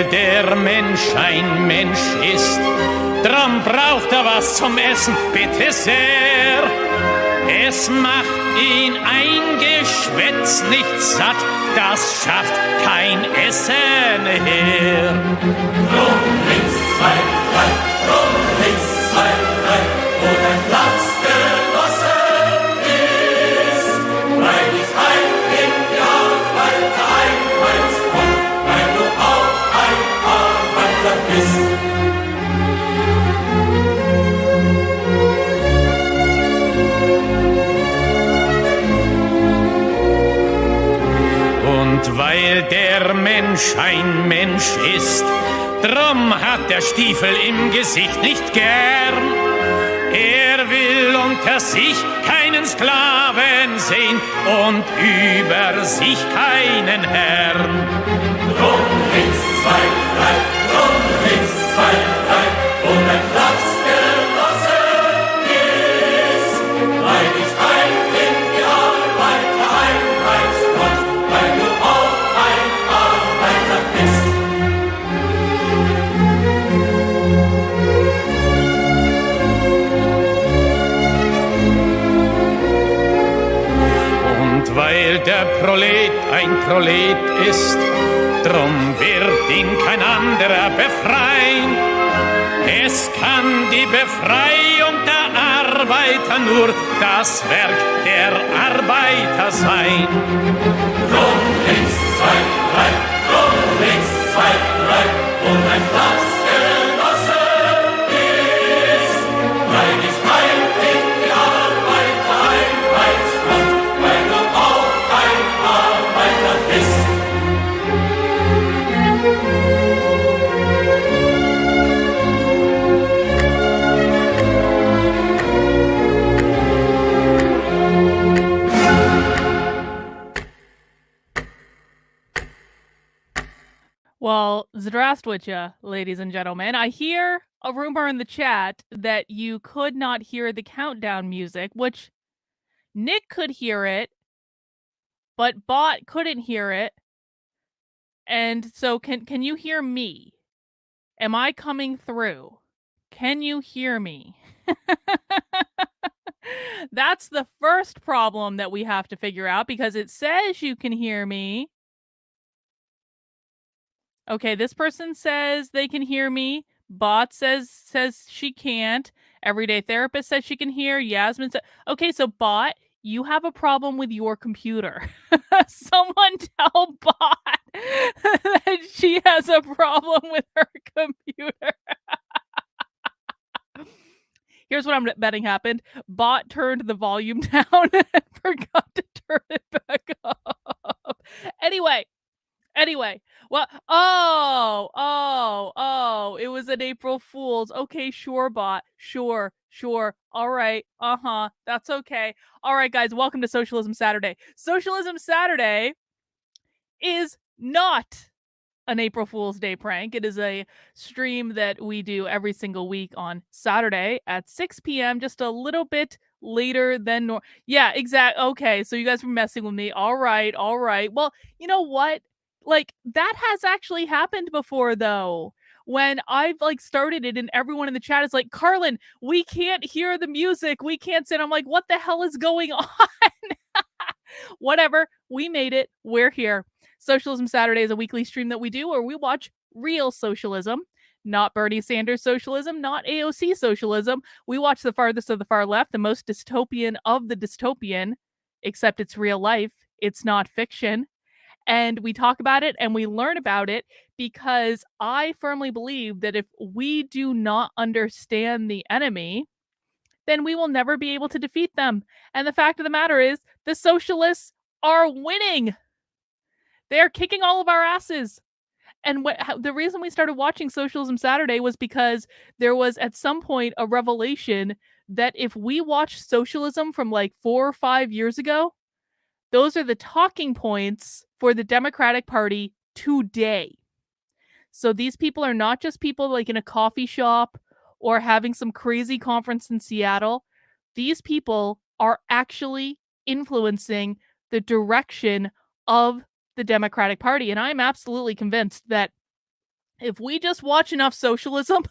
weil der Mensch ein Mensch ist, drum braucht er was zum Essen, bitte sehr. Es macht ihn ein Geschwätz nicht satt, das schafft kein Essen her. Drum links, 2, 3, drum links, 2, 3, wo dein Platz genossen ist. Weil ich ein Genial weiter einheimst kommt, weil du auch ein Arbeiter bist. Und weil der Mensch ein Mensch ist, drum hat der Stiefel im Gesicht nicht gern. Er will unter sich keinen Sklaven sehen und über sich keinen Herrn. Drum links 2, 3, drum links 2, 3, wo dein Platz genossen ist. Weil ich ein Genial weiter einheimst kommt, weil du auch ein Arbeiter bist. Und weil der Prolet ein Prolet ist, drum wird ihn kein anderer befreien. Es kann die Befreiung der Arbeiter nur das Werk der Arbeiter sein. Drum links 2, 3, drum links 2, 3, wo dein Platz genossen ist. Weil ich ein Genial weiter einheimst kommt, weil du auch ein Arbeiter bist. Well, zdravstvuyte, ladies and gentlemen. I hear a rumor in the chat that you could not hear the countdown music, which Nick could hear it, but Bot couldn't hear it. And so can you hear me? Am I coming through? Can you hear me? That's the first problem that we have to figure out, because it says you can hear me. Okay, this person says they can hear me. Bot says she can't. Everyday Therapist says she can hear. Yasmin says... Okay, so Bot, you have a problem with your computer. Someone tell Bot that she has a problem with her computer. Here's what I'm betting happened. Bot turned the volume down and forgot to turn it back up. Anyway, well, it was an April Fool's. Okay, sure, Bot. Sure. All right. That's okay. All right, guys, welcome to Socialism Saturday. Socialism Saturday is not an April Fool's Day prank. It is a stream that we do every single week on Saturday at 6 p.m., just a little bit later than normal. Yeah, exactly. Okay, so you guys were messing with me. All right. Well, you know what? Like, that has actually happened before, though. When I've started it and everyone in the chat is like, Carlin, we can't hear the music. We can't sit. I'm like, what the hell is going on? Whatever. We made it. We're here. Socialism Saturday is a weekly stream that we do where we watch real socialism, not Bernie Sanders socialism, not AOC socialism. We watch the farthest of the far left, the most dystopian of the dystopian, except it's real life. It's not fiction. And we talk about it and we learn about it, because I firmly believe that if we do not understand the enemy, then we will never be able to defeat them. And the fact of the matter is, the socialists are winning. They are kicking all of our asses. And the reason we started watching Socialism Saturday was because there was at some point a revelation that if we watched socialism from 4 or 5 years ago, those are the talking points for the Democratic Party today. So these people are not just people in a coffee shop or having some crazy conference in Seattle. These people are actually influencing the direction of the Democratic Party. And I'm absolutely convinced that If we just watch enough socialism,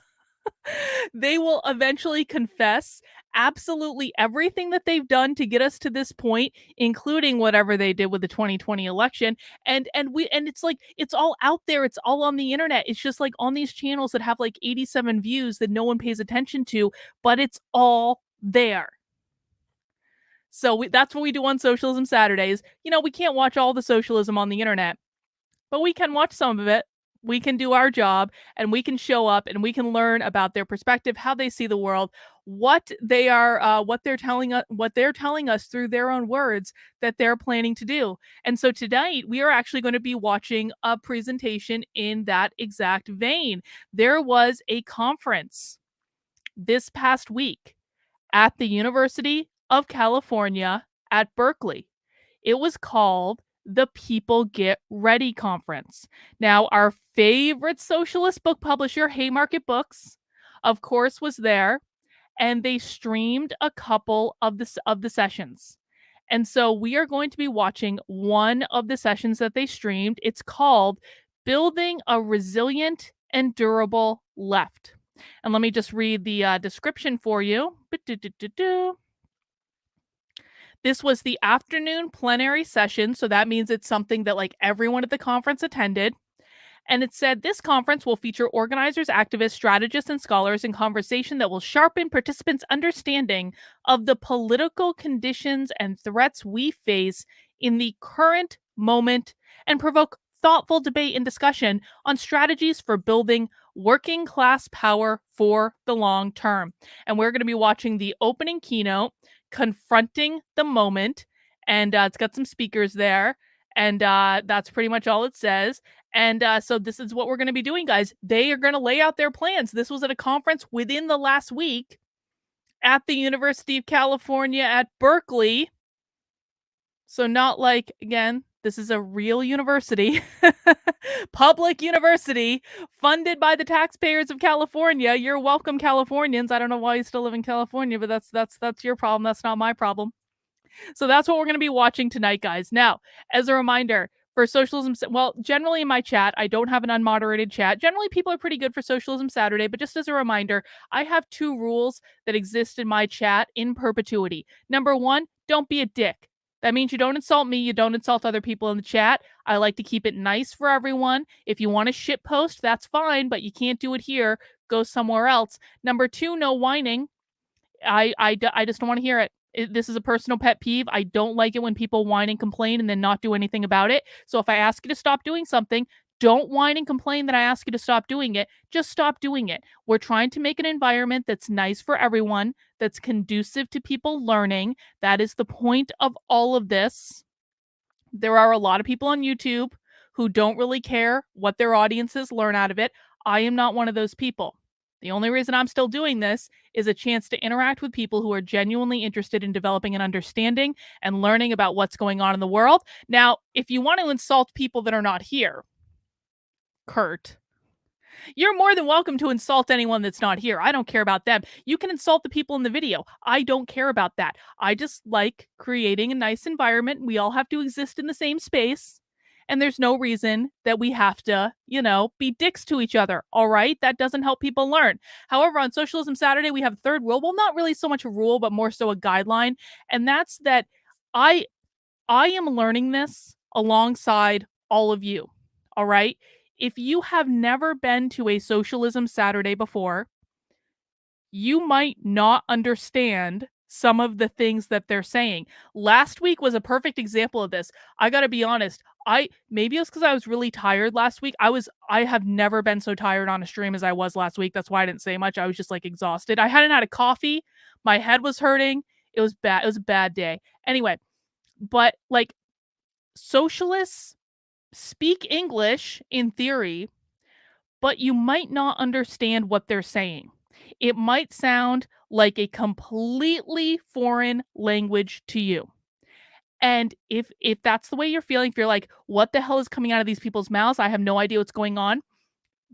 they will eventually confess absolutely everything that they've done to get us to this point, including whatever they did with the 2020 election. And it's like it's all out there, it's all on the internet. It's just like on these channels that have like 87 views that no one pays attention to, but it's all there. So that's what we do on Socialism Saturdays. We can't watch all the socialism on the internet, but we can watch some of it. We can do our job, and we can show up, and we can learn about their perspective, how they see the world, what they're telling us through their own words that they're planning to do. And so tonight we are actually going to be watching a presentation in that exact vein. There was a conference this past week at the University of California at Berkeley. It was called the People Get Ready Conference. Now, our favorite socialist book publisher, Haymarket Books, of course, was there, and they streamed a couple of the sessions. And so we are going to be watching one of the sessions that they streamed. It's called Building a Resilient and Durable Left. And let me just read the description for you. This was the afternoon plenary session, so that means it's something that like everyone at the conference attended. And it said this conference will feature organizers, activists, strategists, and scholars in conversation that will sharpen participants' understanding of the political conditions and threats we face in the current moment and provoke thoughtful debate and discussion on strategies for building working class power for the long term. And we're going to be watching the opening keynote, Confronting the Moment, and it's got some speakers there, and that's pretty much all it says. And so this is what we're going to be doing, guys. They are going to lay out their plans. This was at a conference within the last week at the University of California at Berkeley. So not like, again, this is a real university, public university, funded by the taxpayers of California. You're welcome, Californians. I don't know why you still live in California, but that's your problem. That's not my problem. So that's what we're going to be watching tonight, guys. Now, as a reminder, for Socialism, well, generally in my chat, I don't have an unmoderated chat. Generally, people are pretty good for Socialism Saturday, but just as a reminder, I have 2 rules that exist in my chat in perpetuity. Number 1, don't be a dick. That means you don't insult me, you don't insult other people in the chat. I like to keep it nice for everyone. If you want to shit post, that's fine, but you can't do it here. Go somewhere else. Number 2, no whining. I just don't want to hear it. This is a personal pet peeve. I don't like it when people whine and complain and then not do anything about it. So if I ask you to stop doing something, don't whine and complain that I ask you to stop doing it. Just stop doing it. We're trying to make an environment that's nice for everyone, that's conducive to people learning. That is the point of all of this. There are a lot of people on YouTube who don't really care what their audiences learn out of it. I am not one of those people. The only reason I'm still doing this is a chance to interact with people who are genuinely interested in developing an understanding and learning about what's going on in the world. Now, if you want to insult people that are not here, Kurt, you're more than welcome to insult anyone that's not here. I don't care about them. You can insult the people in the video. I don't care about that. I just like creating a nice environment. We all have to exist in the same space. And there's no reason that we have to, be dicks to each other. All right. That doesn't help people learn. However, on Socialism Saturday, we have a third rule. Well, not really so much a rule, but more so a guideline. And that's that I am learning this alongside all of you. All right. If you have never been to a Socialism Saturday before, you might not understand some of the things that they're saying. Last week was a perfect example of this. I got to be honest. Maybe it was because I was really tired last week. I have never been so tired on a stream as I was last week. That's why I didn't say much. I was just like exhausted. I hadn't had a coffee. My head was hurting. It was bad. It was a bad day. Anyway, but like socialists speak English in theory, but you might not understand what they're saying. It might sound like a completely foreign language to you. And if that's the way you're feeling, if you're like, what the hell is coming out of these people's mouths? I have no idea what's going on.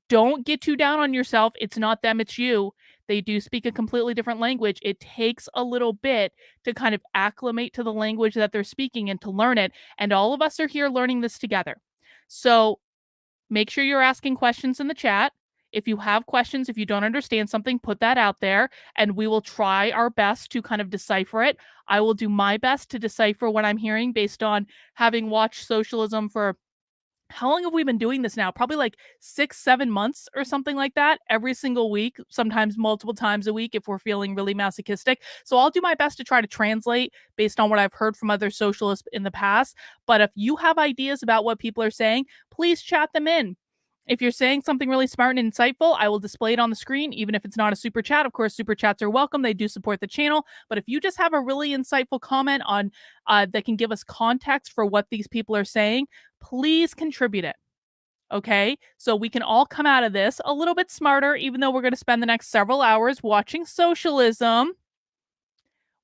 Don't get too down on yourself. It's not them, it's you. They do speak a completely different language. It takes a little bit to kind of acclimate to the language that they're speaking and to learn it. And all of us are here learning this together. So Make sure you're asking questions in the chat. If you have questions, if you don't understand something, put that out there and we will try our best to kind of decipher it. I will do my best to decipher what I'm hearing based on having watched socialism for how long have we been doing this now? Probably like 6, 7 months or something like that, every single week, sometimes multiple times a week if we're feeling really masochistic. So I'll do my best to try to translate based on what I've heard from other socialists in the past. But if you have ideas about what people are saying, please chat them in. If you're saying something really smart and insightful, I will display it on the screen, even if it's not a super chat. Of course, super chats are welcome. They do support the channel. But if you just have a really insightful comment on that can give us context for what these people are saying, please contribute it. Okay, so we can all come out of this a little bit smarter, even though we're going to spend the next several hours watching socialism.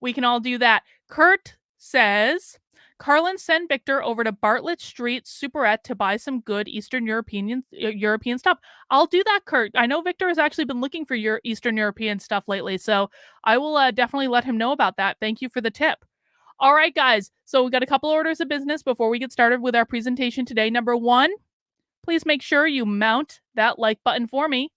We can all do that. Kurt says, Carlin, send Victor over to Bartlett Street Superette to buy some good Eastern European stuff. I'll do that, Kurt. I know Victor has actually been looking for your Eastern European stuff lately, so I will definitely let him know about that. Thank you for the tip. All right, guys. So we got a couple orders of business before we get started with our presentation today. Number one, please make sure you mount that like button for me.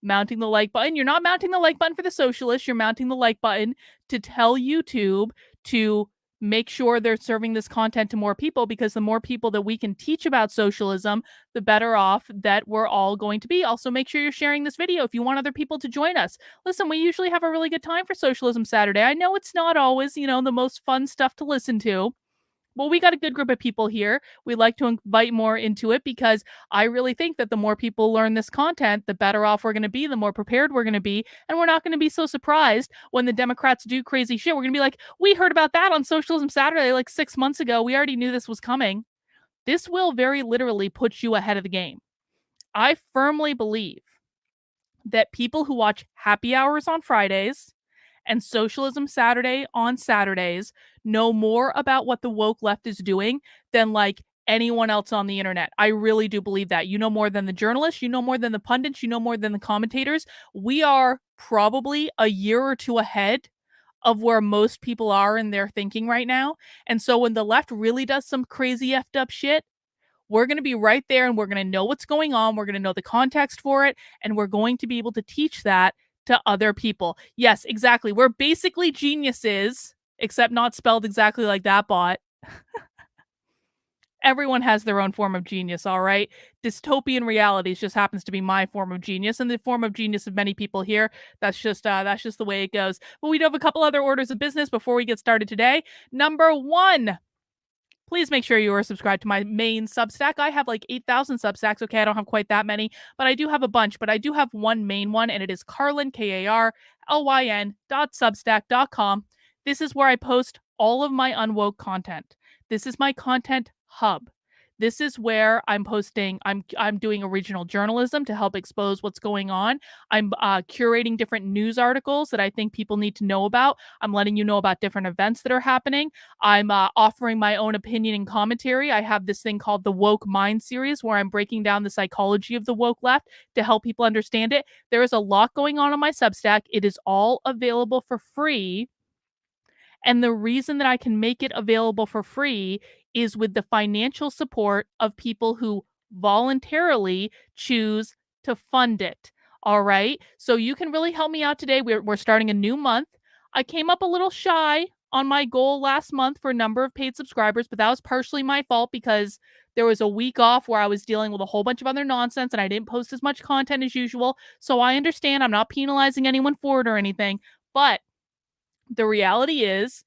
Mounting the like button. You're not mounting the like button for the socialists. You're mounting the like button to tell YouTube to make sure they're serving this content to more people, because the more people that we can teach about socialism, the better off that we're all going to be. Also, make sure you're sharing this video if you want other people to join us. Listen, we usually have a really good time for Socialism Saturday. I know it's not always, the most fun stuff to listen to. Well, we got a good group of people here. We like to invite more into it because I really think that the more people learn this content, the better off we're going to be, the more prepared we're going to be, and we're not going to be so surprised when the Democrats do crazy shit. We're going to be like, we heard about that on Socialism Saturday like 6 months ago. We already knew this was coming. This will very literally put you ahead of the game. I firmly believe that people who watch happy hours on Fridays and Socialism Saturday on Saturdays know more about what the woke left is doing than like anyone else on the internet. I really do believe that. You know more than the journalists, you know more than the pundits, you know more than the commentators. We are probably a year or two ahead of where most people are in their thinking right now. And so when the left really does some crazy effed up shit, we're going to be right there and we're going to know what's going on. We're going to know the context for it. And we're going to be able to teach that to other people. Yes, exactly. We're basically geniuses, except not spelled exactly like that bot. Everyone has their own form of genius, all right? Dystopian realities just happens to be my form of genius, and the form of genius of many people here. That's just the way it goes. But we do have a couple other orders of business before we get started today. Number one, please make sure you are subscribed to my main Substack. I have like 8,000 Substacks. Okay, I don't have quite that many, but I do have a bunch. But I do have one main one, and it is Carlin, KARLYN.substack.com. This is where I post all of my Unwoke content. This is my content hub. This is where I'm posting, I'm doing original journalism to help expose what's going on. I'm curating different news articles that I think people need to know about. I'm letting you know about different events that are happening. I'm offering my own opinion and commentary. I have this thing called the Woke Mind series where I'm breaking down the psychology of the woke left to help people understand it. There is a lot going on my Substack. It is all available for free. And the reason that I can make it available for free is with the financial support of people who voluntarily choose to fund it. All right. So you can really help me out today. We're starting a new month. I came up a little shy on my goal last month for a number of paid subscribers, but that was partially my fault because there was a week off where I was dealing with a whole bunch of other nonsense and I didn't post as much content as usual. So I understand. I'm not penalizing anyone for it or anything, but the reality is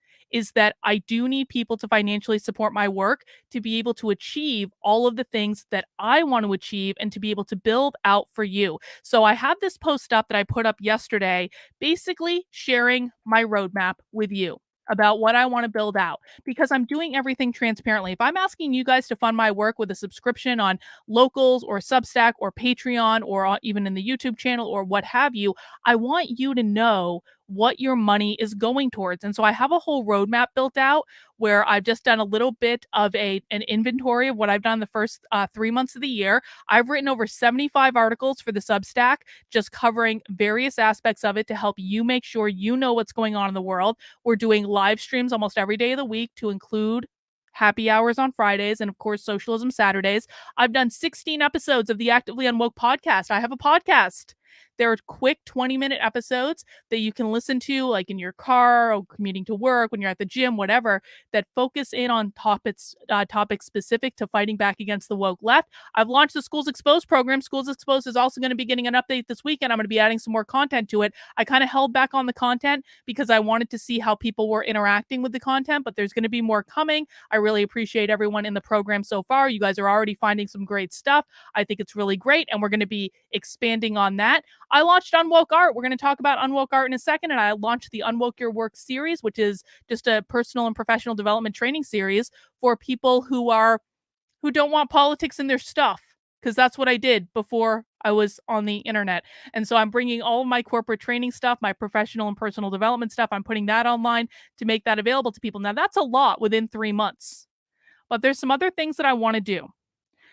that I do need people to financially support my work to be able to achieve all of the things that I want to achieve and to be able to build out for you. So I have this post up that I put up yesterday, basically sharing my roadmap with you about what I want to build out because I'm doing everything transparently. If I'm asking you guys to fund my work with a subscription on Locals or Substack or Patreon or even in the YouTube channel or what have you, I want you to know what your money is going towards. And so I have a whole roadmap built out where I've just done a little bit of an inventory of what I've done the first 3 months of the year. I've written over 75 articles for the Substack, just covering various aspects of it to help you make sure you know what's going on in the world. We're doing live streams almost every day of the week to include happy hours on Fridays, and of course, Socialism Saturdays. I've done 16 episodes of the Actively Unwoke podcast. I have a podcast. They're quick 20-minute episodes that you can listen to like in your car or commuting to work, when you're at the gym, whatever, that focus in on topics specific to fighting back against the woke left. I've launched the Schools Exposed program. Schools Exposed is also going to be getting an update this weekend. I'm going to be adding some more content to it. I kind of held back on the content because I wanted to see how people were interacting with the content, but there's going to be more coming. I really appreciate everyone in the program so far. You guys are already finding some great stuff. I think it's really great, and we're going to be expanding on that. I launched Unwoke Art. We're going to talk about Unwoke Art in a second, and I launched the Unwoke Your Work series, which is just a personal and professional development training series for people who don't want politics in their stuff, because that's what I did before I was on the internet. And so I'm bringing all of my corporate training stuff, my professional and personal development stuff, I'm putting that online to make that available to people. Now, that's a lot within 3 months, but there's some other things that I want to do.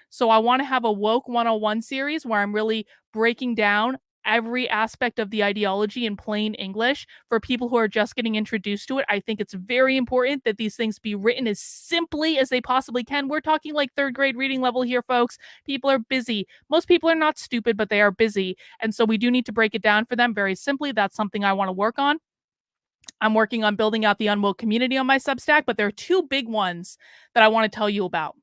So I want to have a Woke 101 series where I'm really breaking down every aspect of the ideology in plain English for people who are just getting introduced to it. I think it's very important that these things be written as simply as they possibly can. We're talking like 3rd grade reading level here, folks. People are busy. Most people are not stupid, but they are busy. And so we do need to break it down for them very simply. That's something I want to work on. I'm working on building out the Unwoke community on my Substack, but there are 2 big ones that I want to tell you about.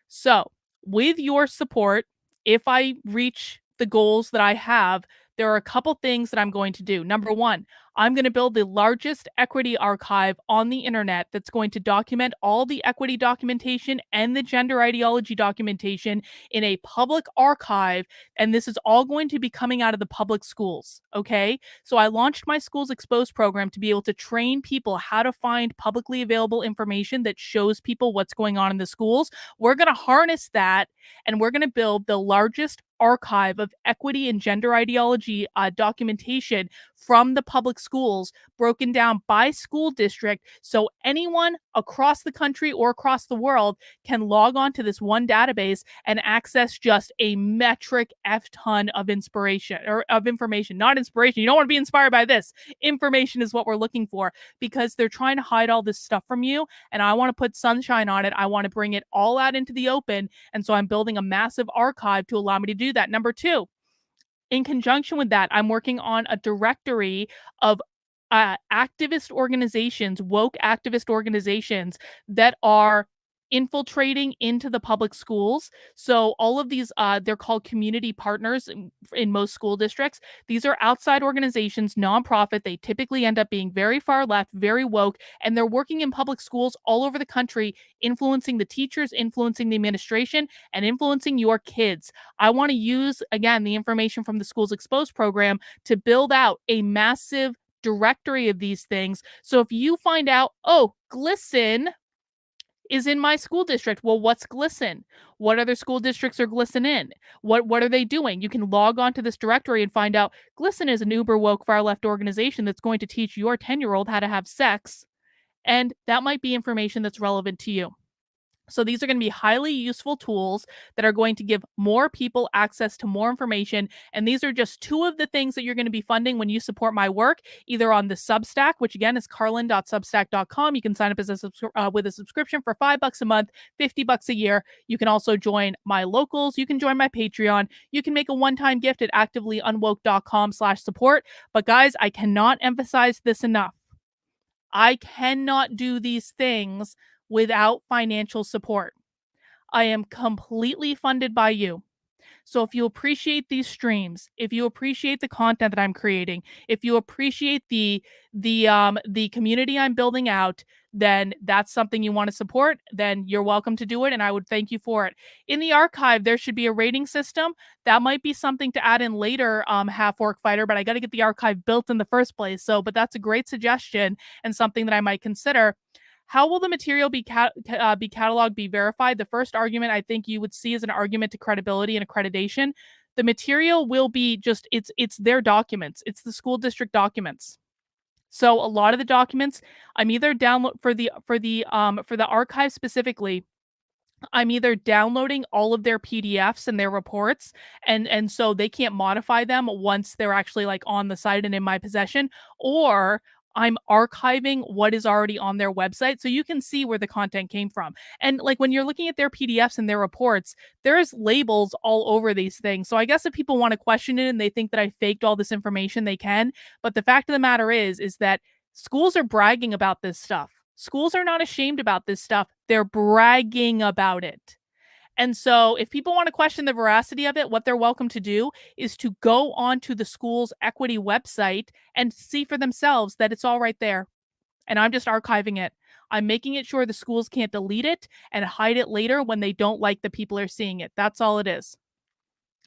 So, with your support, if I reach the goals that I have, there are a couple things that I'm going to do. Number 1, I'm going to build the largest equity archive on the internet that's going to document all the equity documentation and the gender ideology documentation in a public archive. And this is all going to be coming out of the public schools. Okay. So I launched my Schools Exposed program to be able to train people how to find publicly available information that shows people what's going on in the schools. We're going to harness that, and we're going to build the largest archive of equity and gender ideology documentation from the public schools, broken down by school district, so anyone across the country or across the world can log on to this one database and access just a metric F ton of inspiration, or of information, not inspiration. You don't want to be inspired by this. Information is what we're looking for, because they're trying to hide all this stuff from you, and I want to put sunshine on it. I want to bring it all out into the open, and so I'm building a massive archive to allow me to do that. Number 2, in conjunction with that, I'm working on a directory of activist organizations, woke activist organizations that are infiltrating into the public schools. So all of these, they're called community partners in most school districts. These are outside organizations, nonprofit. They typically end up being very far left, very woke, and they're working in public schools all over the country, influencing the teachers, influencing the administration, and influencing your kids. I want to use, again, the information from the Schools Exposed program to build out a massive directory of these things. So if you find out, oh, GLSEN is in my school district. Well, what's GLSEN? What other school districts are GLSEN in? What are they doing? You can log on to this directory and find out GLSEN is an uber woke far left organization that's going to teach your 10-year-old how to have sex. And that might be information that's relevant to you. So these are going to be highly useful tools that are going to give more people access to more information. And these are just 2 of the things that you're going to be funding when you support my work, either on the Substack, which again is carlin.substack.com. You can sign up as with a subscription for $5 a month, $50 a year. You can also join my locals. You can join my Patreon. You can make a one-time gift at activelyunwoke.com/support. But guys, I cannot emphasize this enough. I cannot do these things without financial support. I am completely funded by you. So if you appreciate these streams, if you appreciate the content that I'm creating, if you appreciate the community I'm building out, then that's something you want to support, then you're welcome to do it, and I would thank you for it. In the archive, there should be a rating system. That might be something to add in later, Half Orc Fighter, but I got to get the archive built in the first place. But that's a great suggestion and something that I might consider. How will the material be cataloged, be verified? The first argument I think you would see is an argument to credibility and accreditation. The material will be just, it's their documents. It's the school district documents. So a lot of the documents, I'm either download for the archive specifically, I'm either downloading all of their PDFs and their reports, and so they can't modify them once they're actually like on the site and in my possession, or I'm archiving what is already on their website so you can see where the content came from. And like when you're looking at their PDFs and their reports, there's labels all over these things. So I guess if people want to question it and they think that I faked all this information, they can. But the fact of the matter is that schools are bragging about this stuff. Schools are not ashamed about this stuff. They're bragging about it. And so if people want to question the veracity of it, what they're welcome to do is to go onto the school's equity website and see for themselves that it's all right there. And I'm just archiving it. I'm making it sure the schools can't delete it and hide it later when they don't like the people are seeing it. That's all it is.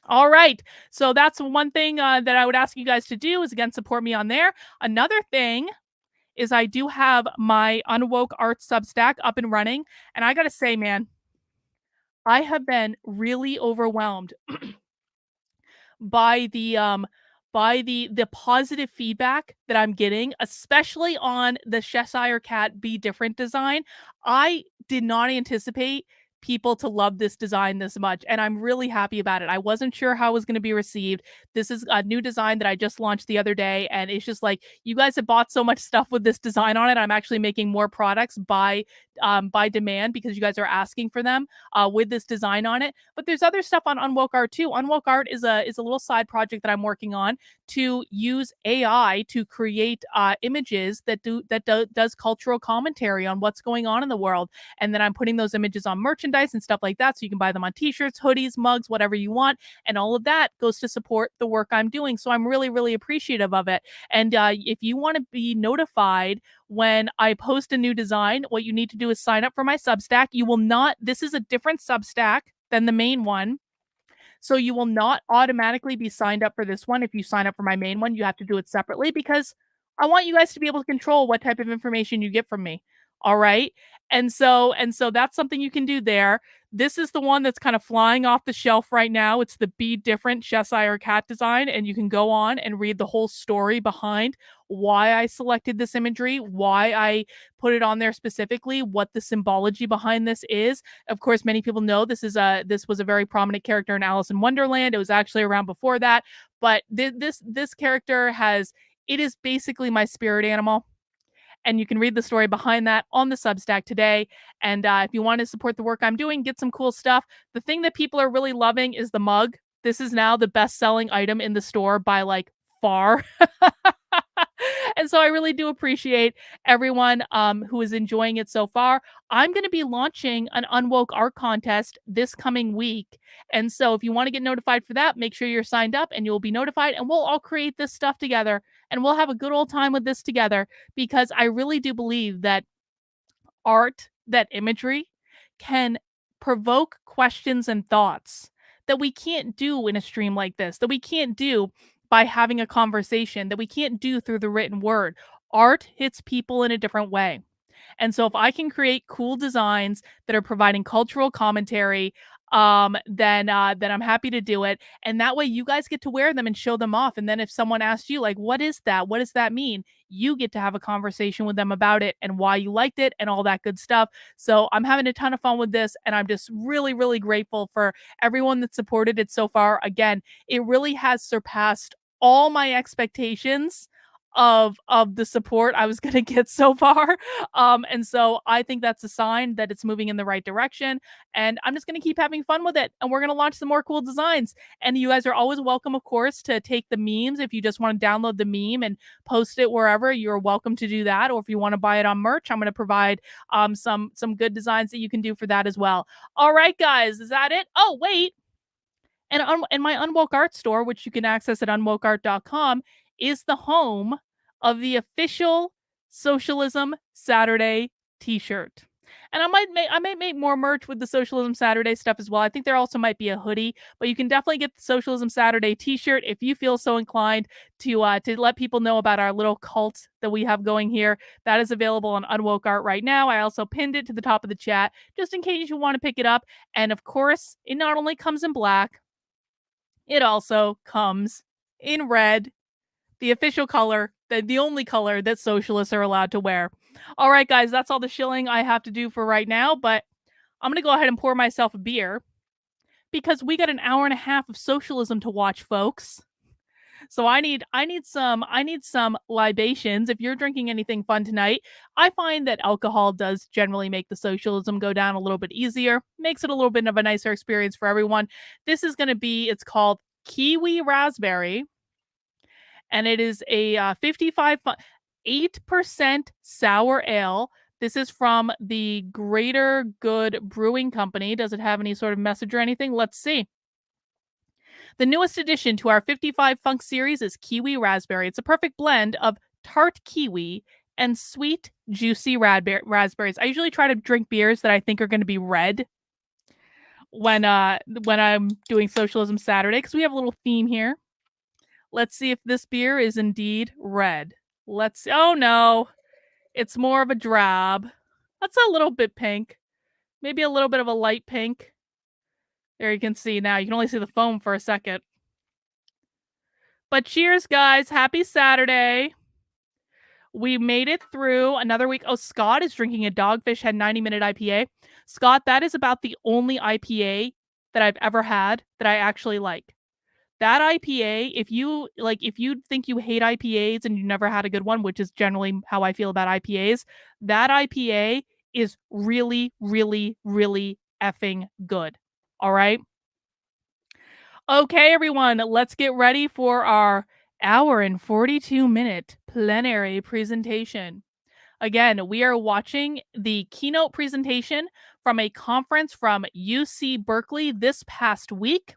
All right. So that's one thing that I would ask you guys to do is, again, support me on there. Another thing is I do have my Unwoke Art Substack up and running. And I got to say, man, I have been really overwhelmed by the positive feedback that I'm getting, especially on the Cheshire Cat Be Different design. I did not anticipate people to love this design this much, and I'm really happy about it. I wasn't sure how it was going to be received. This is a new design that I just launched the other day, and it's just like, you guys have bought so much stuff with this design on it. I'm actually making more products by demand because you guys are asking for them with this design on it. But there's other stuff on Unwoke Art too. Unwoke Art is a little side project that I'm working on to use AI to create images that does cultural commentary on what's going on in the world. And then I'm putting those images on merchandise and stuff like that. So you can buy them on t-shirts, hoodies, mugs, whatever you want. And all of that goes to support the work I'm doing. So I'm really, really appreciative of it. And if you want to be notified when I post a new design, what you need to do is sign up for my Substack. You will not, this is a different Substack than the main one. So you will not automatically be signed up for this one. If you sign up for my main one, you have to do it separately because I want you guys to be able to control what type of information you get from me. All right. And so that's something you can do there. This is the one that's kind of flying off the shelf right now. It's the Be Different Cheshire Cat design. And you can go on and read the whole story behind why I selected this imagery, why I put it on there specifically, what the symbology behind this is. Of course, many people know this was a very prominent character in Alice in Wonderland. It was actually around before that. But this character it is basically my spirit animal. And you can read the story behind that on the Substack today. And if you want to support the work I'm doing, get some cool stuff. The thing that people are really loving is the mug. This is now the best-selling item in the store by like far. And so I really do appreciate everyone who is enjoying it so far. I'm going to be launching an Unwoke art contest this coming week. And so if you want to get notified for that, make sure you're signed up and you'll be notified, and we'll all create this stuff together and we'll have a good old time with this together, because I really do believe that art, that imagery can provoke questions and thoughts that we can't do in a stream like this, that we can't do by having a conversation, that we can't do through the written word. Art hits people in a different way. And so if I can create cool designs that are providing cultural commentary, then I'm happy to do it. And that way you guys get to wear them and show them off. And then if someone asks you, like, what is that? What does that mean? You get to have a conversation with them about it and why you liked it and all that good stuff. So I'm having a ton of fun with this, and I'm just really, really grateful for everyone that supported it so far. Again, it really has surpassed all my expectations of the support I was going to get so far. And so I think that's a sign that it's moving in the right direction, and I'm just going to keep having fun with it, and we're going to launch some more cool designs. And you guys are always welcome, of course, to take the memes. If you just want to download the meme and post it wherever, you're welcome to do that. Or if you want to buy it on merch, I'm going to provide some good designs that you can do for that as well. All right, guys, is that it? Oh, wait. And my Unwoke Art store, which you can access at unwokeart.com, is the home of the official Socialism Saturday t-shirt. And I might make more merch with the Socialism Saturday stuff as well. I think there also might be a hoodie, but you can definitely get the Socialism Saturday t-shirt if you feel so inclined to let people know about our little cult that we have going here. That is available on Unwoke Art right now. I also pinned it to the top of the chat just in case you want to pick it up. And of course, it not only comes in black, it also comes in red, the official color, the only color that socialists are allowed to wear. All right, guys, that's all the shilling I have to do for right now, but I'm going to go ahead and pour myself a beer because we got an hour and a half of socialism to watch, folks. So I need some libations. If you're drinking anything fun tonight, I find that alcohol does generally make the socialism go down a little bit easier, makes it a little bit of a nicer experience for everyone. This is going to be, it's called Kiwi Raspberry, and it is a 8% sour ale. This is from the Greater Good Brewing Company. Does it have any sort of message or anything? Let's see. The newest addition to our 55 Funk series is Kiwi Raspberry. It's a perfect blend of tart kiwi and sweet, juicy raspberries. I usually try to drink beers that I think are going to be red when I'm doing Socialism Saturday, because we have a little theme here. Let's see if this beer is indeed red. Let's see. Oh no, it's more of a drab. That's a little bit pink. Maybe a little bit of a light pink. There you can see now. You can only see the foam for a second. But cheers, guys. Happy Saturday. We made it through another week. Oh, Scott is drinking a Dogfish Head 90-minute IPA. Scott, that is about the only IPA that I've ever had that I actually like. That IPA, if you think you hate IPAs and you never had a good one, which is generally how I feel about IPAs, that IPA is really, really, really effing good. All right? Okay, everyone, let's get ready for our hour and 42-minute plenary presentation. Again, we are watching the keynote presentation from a conference from UC Berkeley this past week.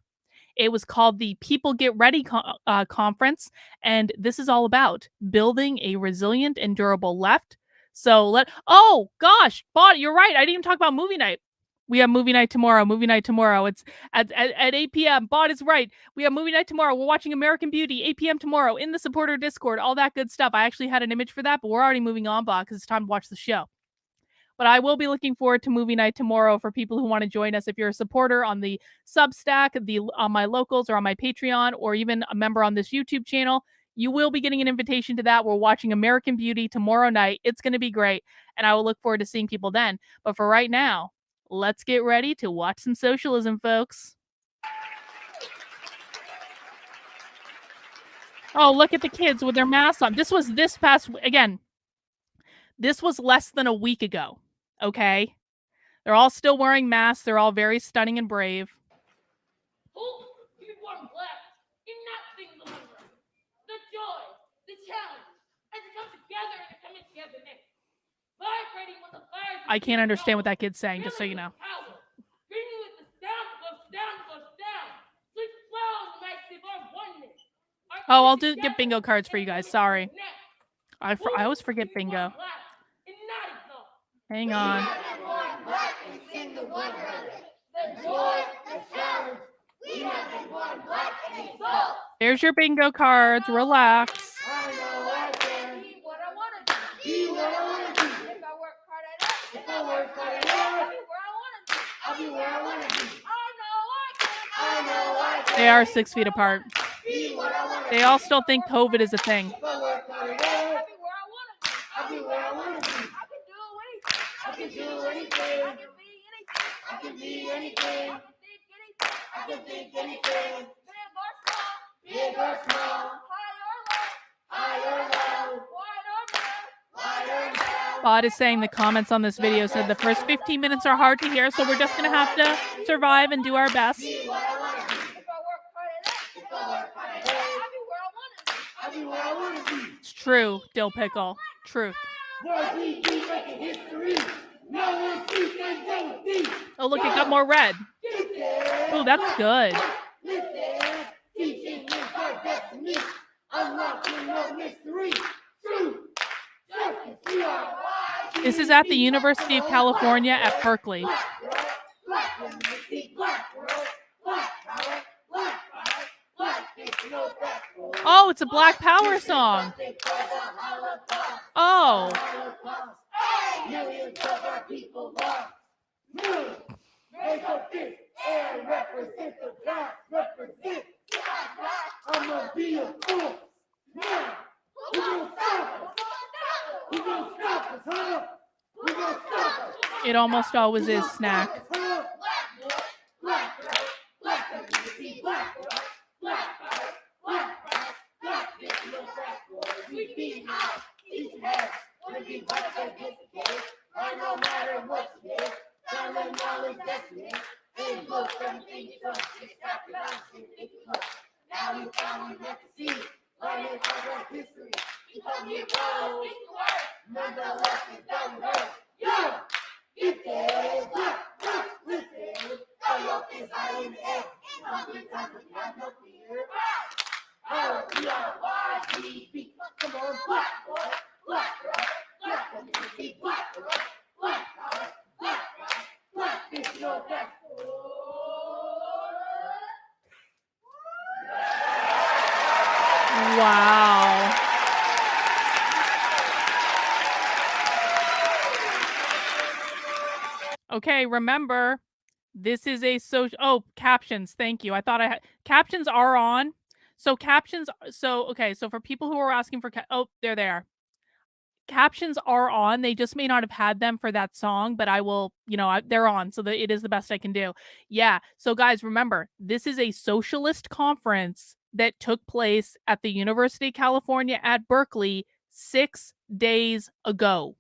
It was called the People Get Ready Conference, and this is all about building a resilient and durable left. Oh gosh, Bot, you're right. I didn't even talk about movie night. We have movie night tomorrow. It's at 8 p.m. Bot is right. We have movie night tomorrow. We're watching American Beauty, 8 p.m. tomorrow in the supporter Discord, all that good stuff. I actually had an image for that, but we're already moving on, Bot, because it's time to watch the show. But I will be looking forward to movie night tomorrow for people who want to join us. If you're a supporter on the Substack, on my locals, or on my Patreon, or even a member on this YouTube channel, you will be getting an invitation to that. We're watching American Beauty tomorrow night. It's going to be great, and I will look forward to seeing people then. But for right now, let's get ready to watch some socialism, folks. Oh, look at the kids with their masks on. This was this was less than a week ago. Okay? They're all still wearing masks. They're all very stunning and brave. Oh, you want black in not seeing the hunger, the joy, the challenge, as it comes together and it comes together next. Vibrating with the fire. I can't understand what that kid's saying, just so you know. Bringing with the sound goes down. Sweet flowers might give our oneness. Oh, I'll get bingo cards for you guys. Sorry. I always forget bingo. Hang on. There's your bingo cards. Relax. They are 6 feet apart. They all still think COVID is a thing. Bot is saying the comments on this video said the first 15 minutes are hard to hear, so we're just going to have to survive and do our best. It's true, Dill Pickle. Truth. Oh, look, it got more red. Oh, that's good. This is at the University of California at Berkeley. Oh, it's a Black Power song. Oh. It almost always is Snack. be right against the case. And no matter what you did, trying to knowledge destiny. In books, everything you took, distracted us and think you look. Now we finally meant to see, learning our history. Become heroes, speak the word. Remember the lessons that we heard. Yo! Gifted, lifted, throw your fist high in the air. Hungry times we have no fear. L-E-R-Y-G-B. Come on, black boy, black girl, black community, black girl, black power, black pride, black is your best. Wow. Okay, remember, this is a captions. Thank you. I thought I had captions are on. So okay, so for people who are asking for there they are. Captions are on. They just may not have had them for that song, but I will, they're on, so that it is the best I can do. Yeah. So guys, remember, this is a socialist conference that took place at the University of California at Berkeley 6 days ago.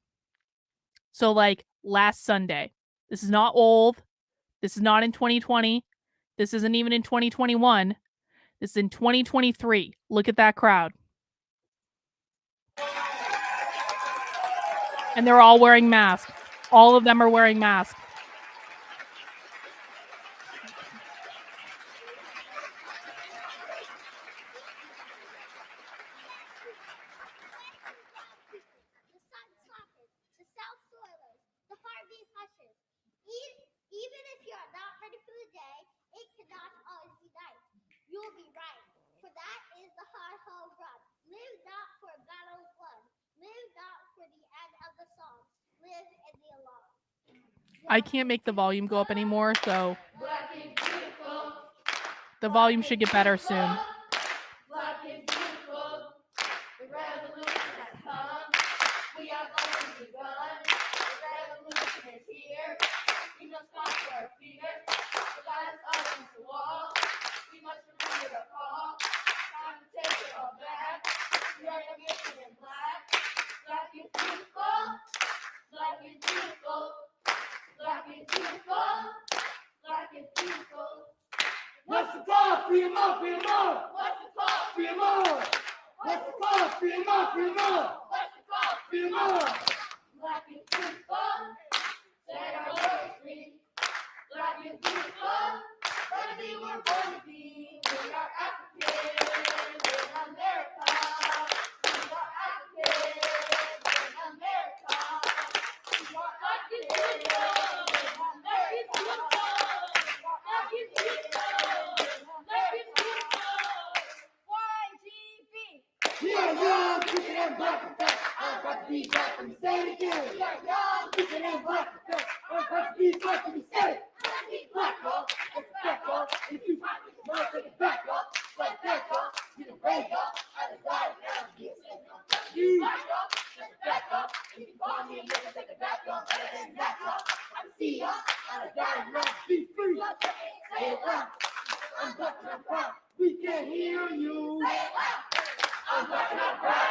So like last Sunday. This is not old. This is not in 2020. This isn't even in 2021. This is in 2023. Look at that crowd. And they're all wearing masks. All of them are wearing masks. Even if you're not ready for the day, it cannot always be nice. You'll be right, for that is the hard home run. Live not for a battle of blood. Live not for the end of the song. Live in the alarm. I can't make the volume go up anymore, so the volume should get better soon. Black is beautiful. The revolution has come. We have only begun. The revolution is here. We must conquer our fear. The light is up against the wall. We must remember the fall. Time to take it all back. We are the mission in black. Black is beautiful. Black is beautiful. Black is beautiful. Black is beautiful. What's the call? Freedom more, freedom more. What's the call? Freedom more. What's the call? Freedom more, freedom more. What's the call? Freedom more. Black is beautiful. Set our world free. Black is beautiful. Ready we're born to be. We are African in America. We are African in America. We are African in America. We are young, kicking and black and fat. I'm about to be black, let me say it again. We are young, kicking and black and fat. I'm about to be black, let me say it. I'm be black, y'all. It's back, y'all. If you want to take it back, y'all. Like that, y'all. You can break, y'all. I just got it now. You black, y'all. Take it back, y'all. If you call me and you can take it back, y'all. Better than that, y'all. I can see y'all. I just got it now. Be free. Say it loud. I'm black and I'm proud. We can hear you. Say it loud. I'm black and I'm proud.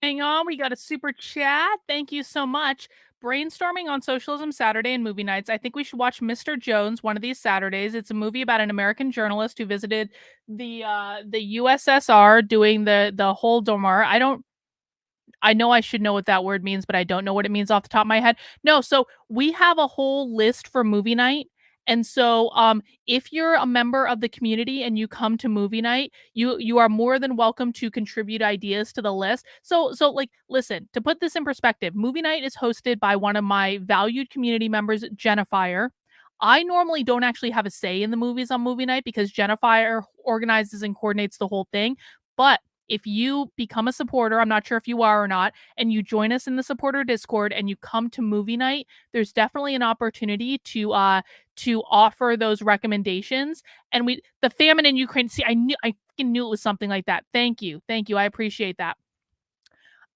Hang on, we got a super chat. Thank you so much. Brainstorming on Socialism Saturday and movie nights. I think we should watch Mr. Jones one of these Saturdays. It's a movie about an American journalist who visited the USSR doing the Holodomor. I know I should know what that word means, but I don't know what it means off the top of my head. No, so we have a whole list for movie night. And so if you're a member of the community and you come to movie night, you are more than welcome to contribute ideas to the list. So like, listen, to put this in perspective, movie night is hosted by one of my valued community members, Jennifer. I normally don't actually have a say in the movies on movie night because Jennifer organizes and coordinates the whole thing. But if you become a supporter, I'm not sure if you are or not, and you join us in the supporter Discord and you come to movie night, there's definitely an opportunity to offer those recommendations. And the famine in Ukraine, see, I knew it was something like that. Thank you. I appreciate that.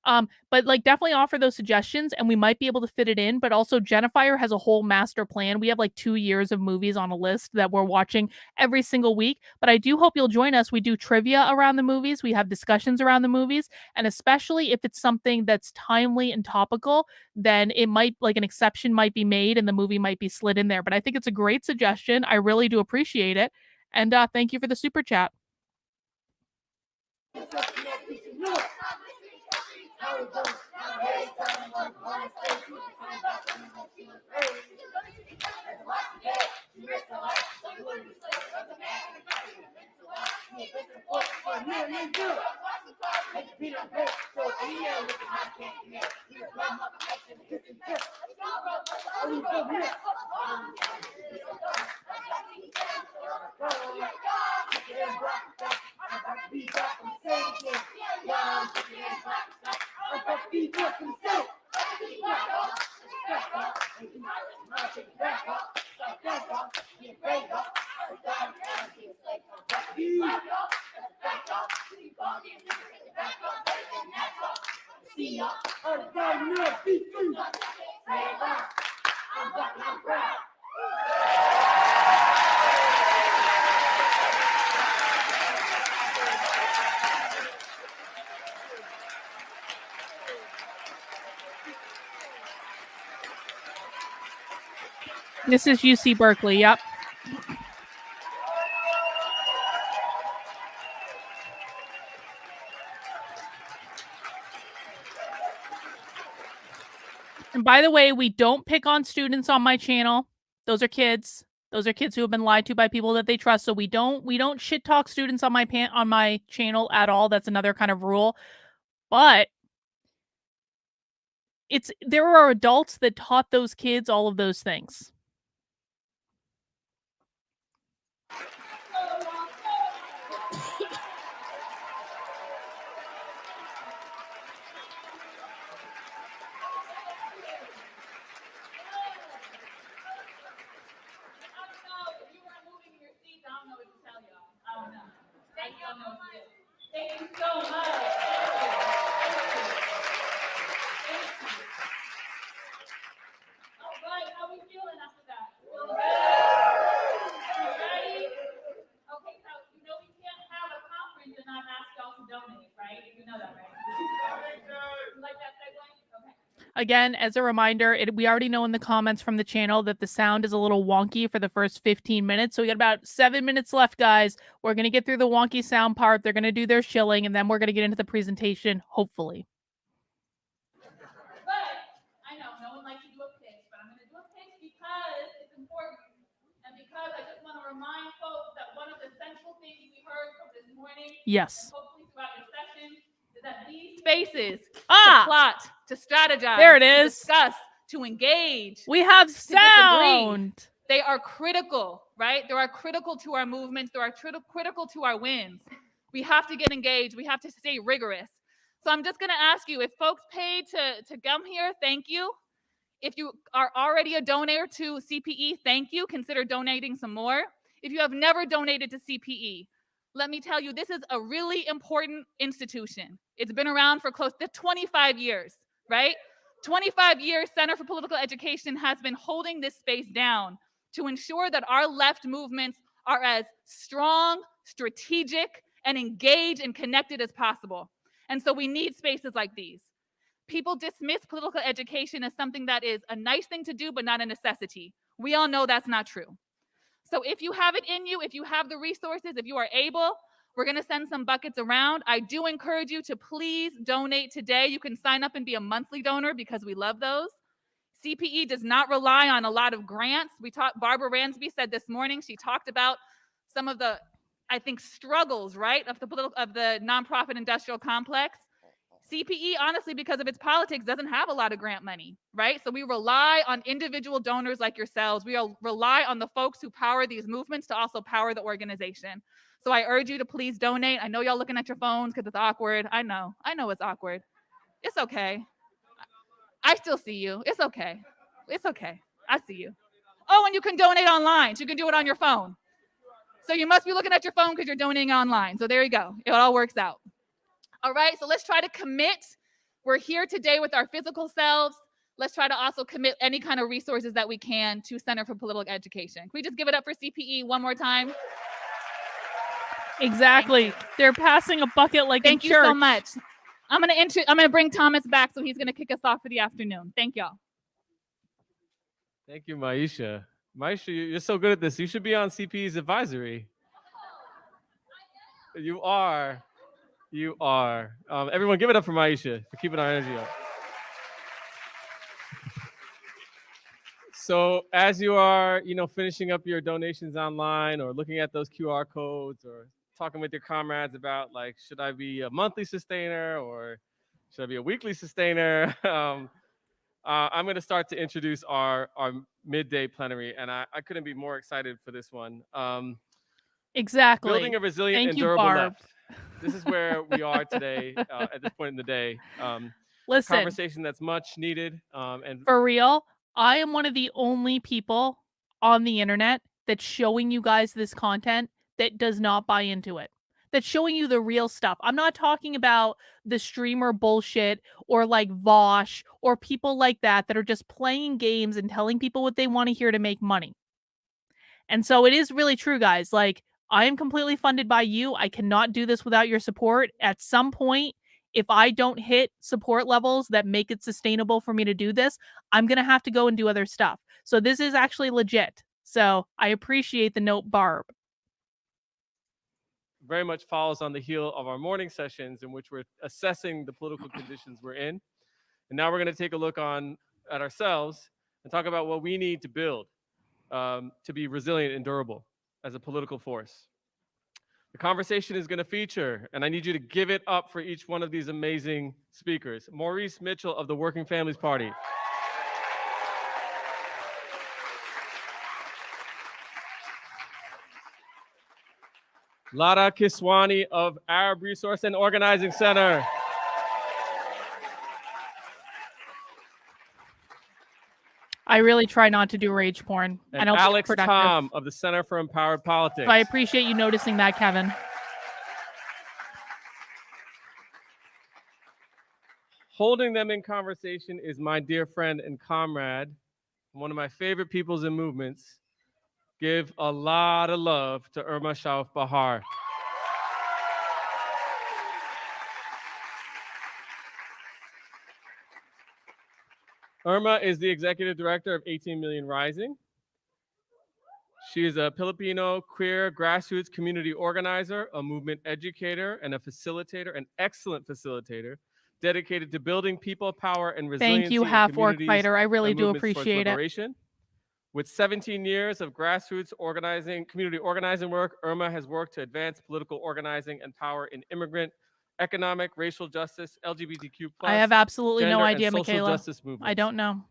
But like definitely offer those suggestions and we might be able to fit it in. But also Jennifer has a whole master plan. We have like 2 years of movies on a list that we're watching every single week. But I do hope you'll join us. We do trivia around the movies. We have discussions around the movies. And especially if it's something that's timely and topical, then it might like an exception might be made and the movie might be slid in there. But I think it's a great suggestion. I really do appreciate it. And thank you for the super chat. This is UC Berkeley. Yep. And by the way, we don't pick on students on my channel. Those are kids. Those are kids who have been lied to by people that they trust. So we don't shit talk students on my channel at all. That's another kind of rule. But there are adults that taught those kids all of those things. Thank you so much. All right, how are we feeling after that? Feeling good? Ready? Okay, so you know we can't have a conference and not ask y'all to donate, right? You know that, right? You like that segue? Okay. Again, as a reminder, we already know in the comments from the channel that the sound is a little wonky for the first 15 minutes. So we got about 7 minutes left, guys. We're going to get through the wonky sound part. They're going to do their shilling, and then we're going to get into the presentation, hopefully. But I know no one likes to do a pitch, but I'm going to do a pitch because it's important. And because I just want to remind folks that one of the central things we heard from this morning, yes, and hopefully throughout your session, is that these spaces to plot, to strategize, there it is, to discuss, to engage, we have sound. They are critical, right? They are critical to our movements. They are critical to our wins. We have to get engaged. We have to stay rigorous. So I'm just going to ask you, if folks paid to come here, thank you. If you are already a donor to CPE, thank you. Consider donating some more. If you have never donated to CPE, let me tell you, this is a really important institution. It's been around for close to 25 years, right? 25 years, Center for Political Education has been holding this space down to ensure that our left movements are as strong, strategic, and engaged and connected as possible. And so we need spaces like these. People dismiss political education as something that is a nice thing to do, but not a necessity. We all know that's not true. So if you have it in you, if you have the resources, if you are able, we're going to send some buckets around. I do encourage you to please donate today. You can sign up and be a monthly donor because we love those. CPE does not rely on a lot of grants. Barbara Ransby said this morning, she talked about some of the, I think, struggles, right, of the nonprofit industrial complex. CPE, honestly, because of its politics, doesn't have a lot of grant money, right? So we rely on individual donors like yourselves. We rely on the folks who power these movements to also power the organization. So I urge you to please donate. I know y'all looking at your phones because it's awkward. I know it's awkward. It's okay. I still see you. It's okay. It's okay. I see you. Oh, and you can donate online. So you can do it on your phone. So you must be looking at your phone because you're donating online. So there you go. It all works out. All right, so let's try to commit We're here today with our physical selves. Let's try to also commit any kind of resources that we can to Center for Political Education. Can we just give it up for CPE one more time? Exactly. They're passing a bucket like Thank a you church. so much. I'm gonna bring Thomas back, so he's gonna kick us off for the afternoon. Thank y'all. Thank you, Maisha. Maisha, you're so good at this. You should be on CPE's advisory. You are. You are. Everyone, give it up for Maisha for keeping our energy up. So as you are, finishing up your donations online or looking at those QR codes or talking with your comrades about, like, should I be a monthly sustainer or should I be a weekly sustainer? I'm going to start to introduce our midday plenary, and I couldn't be more excited for this one. Exactly. Building a resilient Thank and you, durable Barb. left. This is where we are today at this point in the day. Listen, Conversation that's much needed. And for real, I am one of the only people on the internet that's showing you guys this content that does not buy into it. That's showing you the real stuff. I'm not talking about the streamer bullshit or like Vosh or people like that that are just playing games and telling people what they want to hear to make money. And so it is really true, guys. Like, I am completely funded by you. I cannot do this without your support. At some point, if I don't hit support levels that make it sustainable for me to do this, I'm going to have to go and do other stuff. So this is actually legit. So I appreciate the note, Barb. very much follows on the heel of our morning sessions in which we're assessing the political conditions we're in. And now we're going to take a look at ourselves and talk about what we need to build to be resilient and durable as a political force. The conversation is going to feature, and I need you to give it up for each one of these amazing speakers. Maurice Mitchell of the Working Families Party. Lara Kiswani of Arab Resource and Organizing Center. I really try not to do rage porn. And I don't Alex productive. Tom of the Center for Empowered Politics. I appreciate you noticing that, Kevin. Holding them in conversation is my dear friend and comrade, one of my favorite peoples and movements. Give a lot of love to Irma Shauf Bahar. Irma is the executive director of 18 Million Rising. She is a Filipino queer grassroots community organizer, a movement educator, and a facilitator, an excellent facilitator, dedicated to building people power and resiliency. Thank you, in half-orc communities fighter. I really and do movements towards appreciate it. liberation. With 17 years of grassroots organizing, community organizing work, Irma has worked to advance political organizing and power in immigrant, economic, racial justice, LGBTQ+, I have absolutely no gender, idea, and social Michaela. justice movements. I don't know.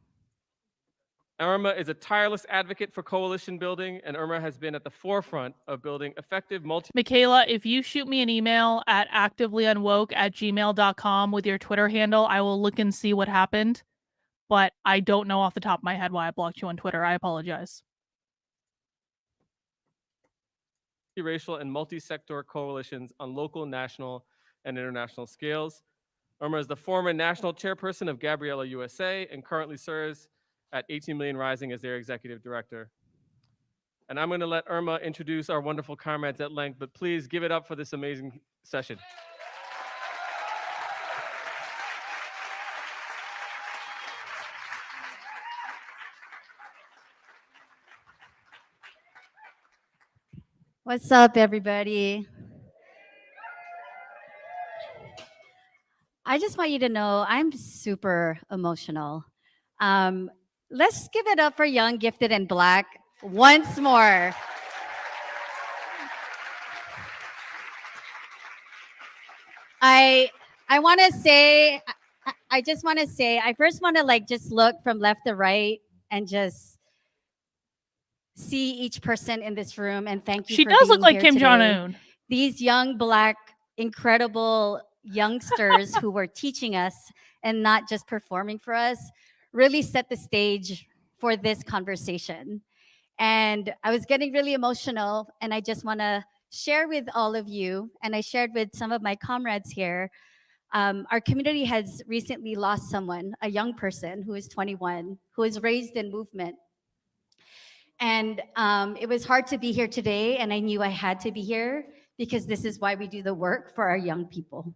Irma is a tireless advocate for coalition building, and Irma has been at the forefront of building effective Michaela, if you shoot me an email at activelyunwoke@gmail.com with your Twitter handle, I will look and see what happened. But I don't know off the top of my head why I blocked you on Twitter. I apologize. multiracial and multi-sector coalitions on local, national, and international scales. Irma is the former national chairperson of Gabriela USA and currently serves at 18 Million Rising as their executive director. And I'm going to let Irma introduce our wonderful comrades at length, but please give it up for this amazing session. What's up, everybody? I just want you to know I'm super emotional. Let's give it up for Young, Gifted, and Black once more. I want to say, I just want to say, I first want to just look from left to right and just see each person in this room and thank you. She for does look being like here Kim today. Jong-un. These young, Black, incredible youngsters who were teaching us and not just performing for us really set the stage for this conversation. And I was getting really emotional, and I just want to share with all of you, and I shared with some of my comrades here, Our community has recently lost someone, a young person who is 21, who was raised in movement. And it was hard to be here today, and I knew I had to be here because this is why we do the work for our young people.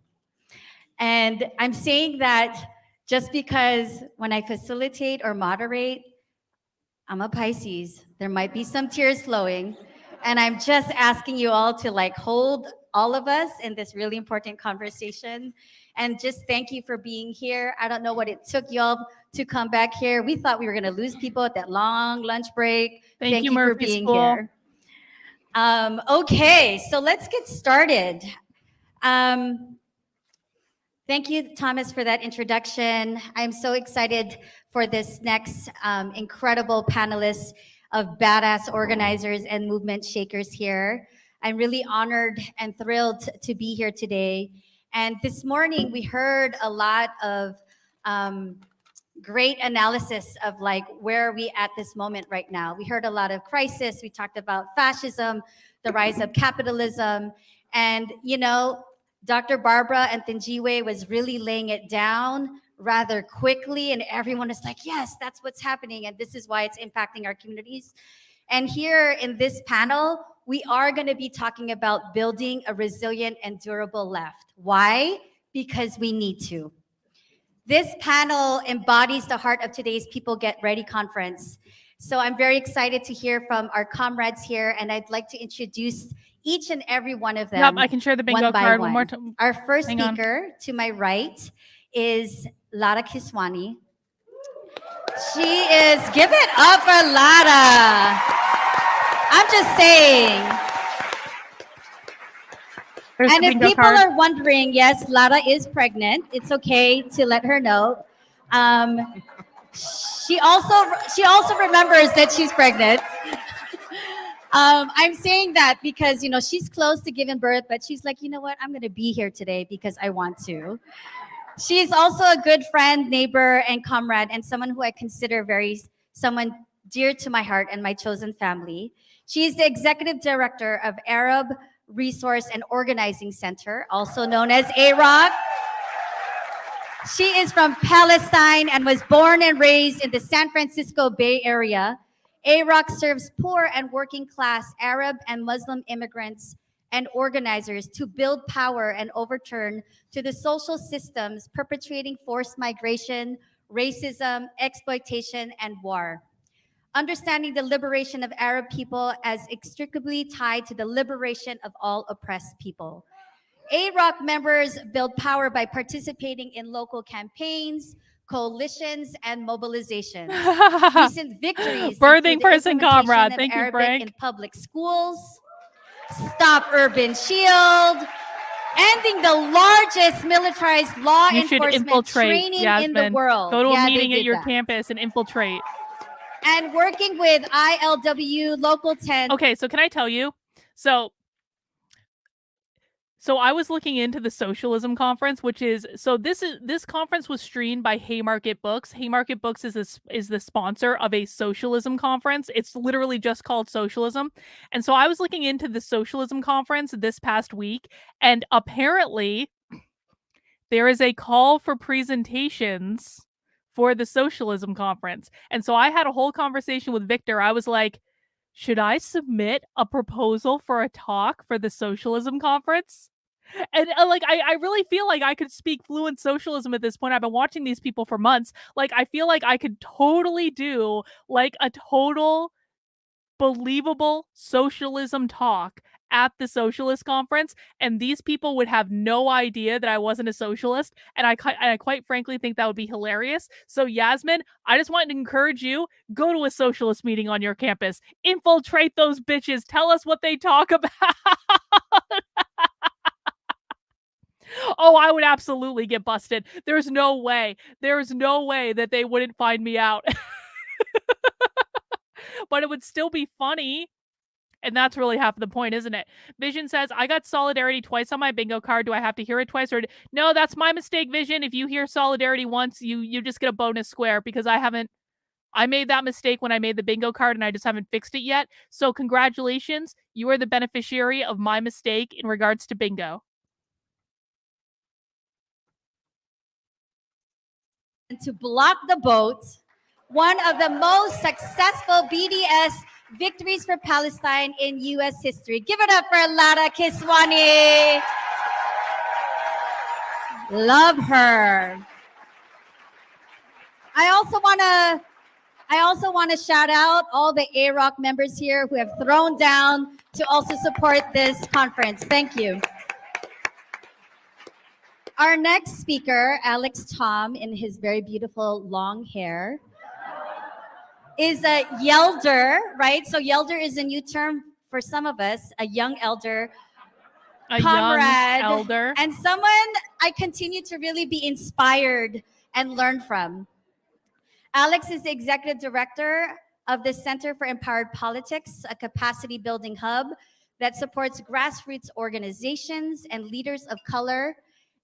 And I'm saying that just because when I facilitate or moderate, I'm a Pisces, there might be some tears flowing. And I'm just asking you all to like hold all of us in this really important conversation. And just thank you for being here. I don't know what it took y'all to come back here. We thought we were gonna lose people at that long lunch break. Thank you, for Murphy being School. here. Okay, so let's get started. Thank you, Thomas, for that introduction. I'm so excited for this next incredible panelist of badass organizers and movement shakers here. I'm really honored and thrilled to be here today. And this morning, we heard a lot of great analysis of like where are we at this moment right now. We heard a lot of crisis. We talked about fascism, the rise of capitalism, and you know, Dr. Barbara and Thinjiwe was really laying it down rather quickly, and everyone is like, yes, that's what's happening, and this is why it's impacting our communities. And here in this panel, we are going to be talking about building a resilient and durable left. Why? Because we need to. This panel embodies the heart of today's People Get Ready conference. So I'm very excited to hear from our comrades here, and I'd like to introduce each and every one of them. Yep, I can share the bingo card one more time. Our first Hang on. speaker to my right is Lara Kiswani. She is, give it up for Lara. I'm just saying. There's And the if bingo people card. are wondering, yes, Lara is pregnant. It's okay to let her know. She also remembers that she's pregnant. I'm saying that because, you know, she's close to giving birth, but she's like, you know what? I'm going to be here today because I want to. She's also a good friend, neighbor, and comrade, and someone who I consider someone dear to my heart and my chosen family. She's the executive director of Arab Resource and Organizing Center, also known as AROC. She is from Palestine and was born and raised in the San Francisco Bay Area. AROC serves poor and working class Arab and Muslim immigrants and organizers to build power and overturn to the social systems perpetrating forced migration, racism, exploitation, and war. Understanding the liberation of Arab people as inextricably tied to the liberation of all oppressed people. AROC members build power by participating in local campaigns, coalitions, and mobilizations. Recent victories Birthing include the person implementation comrade. of Thank you, Arabic Frank. in public schools, Stop Urban Shield, ending the largest militarized law You should enforcement infiltrate, training in the Yasmin. world. Go to Yeah, a they meeting at did your that. campus and infiltrate. And working with ILW Local 10. Okay, so can I tell you? So I was looking into the Socialism Conference, which is this conference was streamed by Haymarket Books. Haymarket Books is the sponsor of a Socialism Conference. It's literally just called Socialism. And so I was looking into the Socialism Conference this past week, and apparently there is a call for presentations for the Socialism Conference. And so I had a whole conversation with Victor. I was like, should I submit a proposal for a talk for the Socialism Conference? And I really feel like I could speak fluent socialism at this point. I've been watching these people for months. Like, I feel like I could totally do like a total believable socialism talk at the Socialist Conference, and these people would have no idea that I wasn't a socialist, and I quite frankly think that would be hilarious. So Yasmin, I just wanted to encourage you, go to a socialist meeting on your campus, infiltrate those bitches, tell us what they talk about. Oh, I would absolutely get busted. There's no way that they wouldn't find me out. But it would still be funny. And that's really half the point, isn't it? Vision says, I got solidarity twice on my bingo card. Do I have to hear it twice? Or no, that's my mistake, Vision. If you hear solidarity once, you just get a bonus square, because I made that mistake when I made the bingo card and I just haven't fixed it yet. So congratulations. You are the beneficiary of my mistake in regards to bingo. to block the boat, one of the most successful BDS victories for Palestine in U.S. history. Give it up for Lara Kiswani. Love her. I also want to shout out all the A-Rock members here who have thrown down to also support this conference. Thank you. Our next speaker, Alex Tom, in his very beautiful long hair, is a yelder, right? So yelder is a new term for some of us, a young elder, A comrade, young elder. and someone I continue to really be inspired and learn from. Alex is the executive director of the Center for Empowered Politics, a capacity building hub that supports grassroots organizations and leaders of color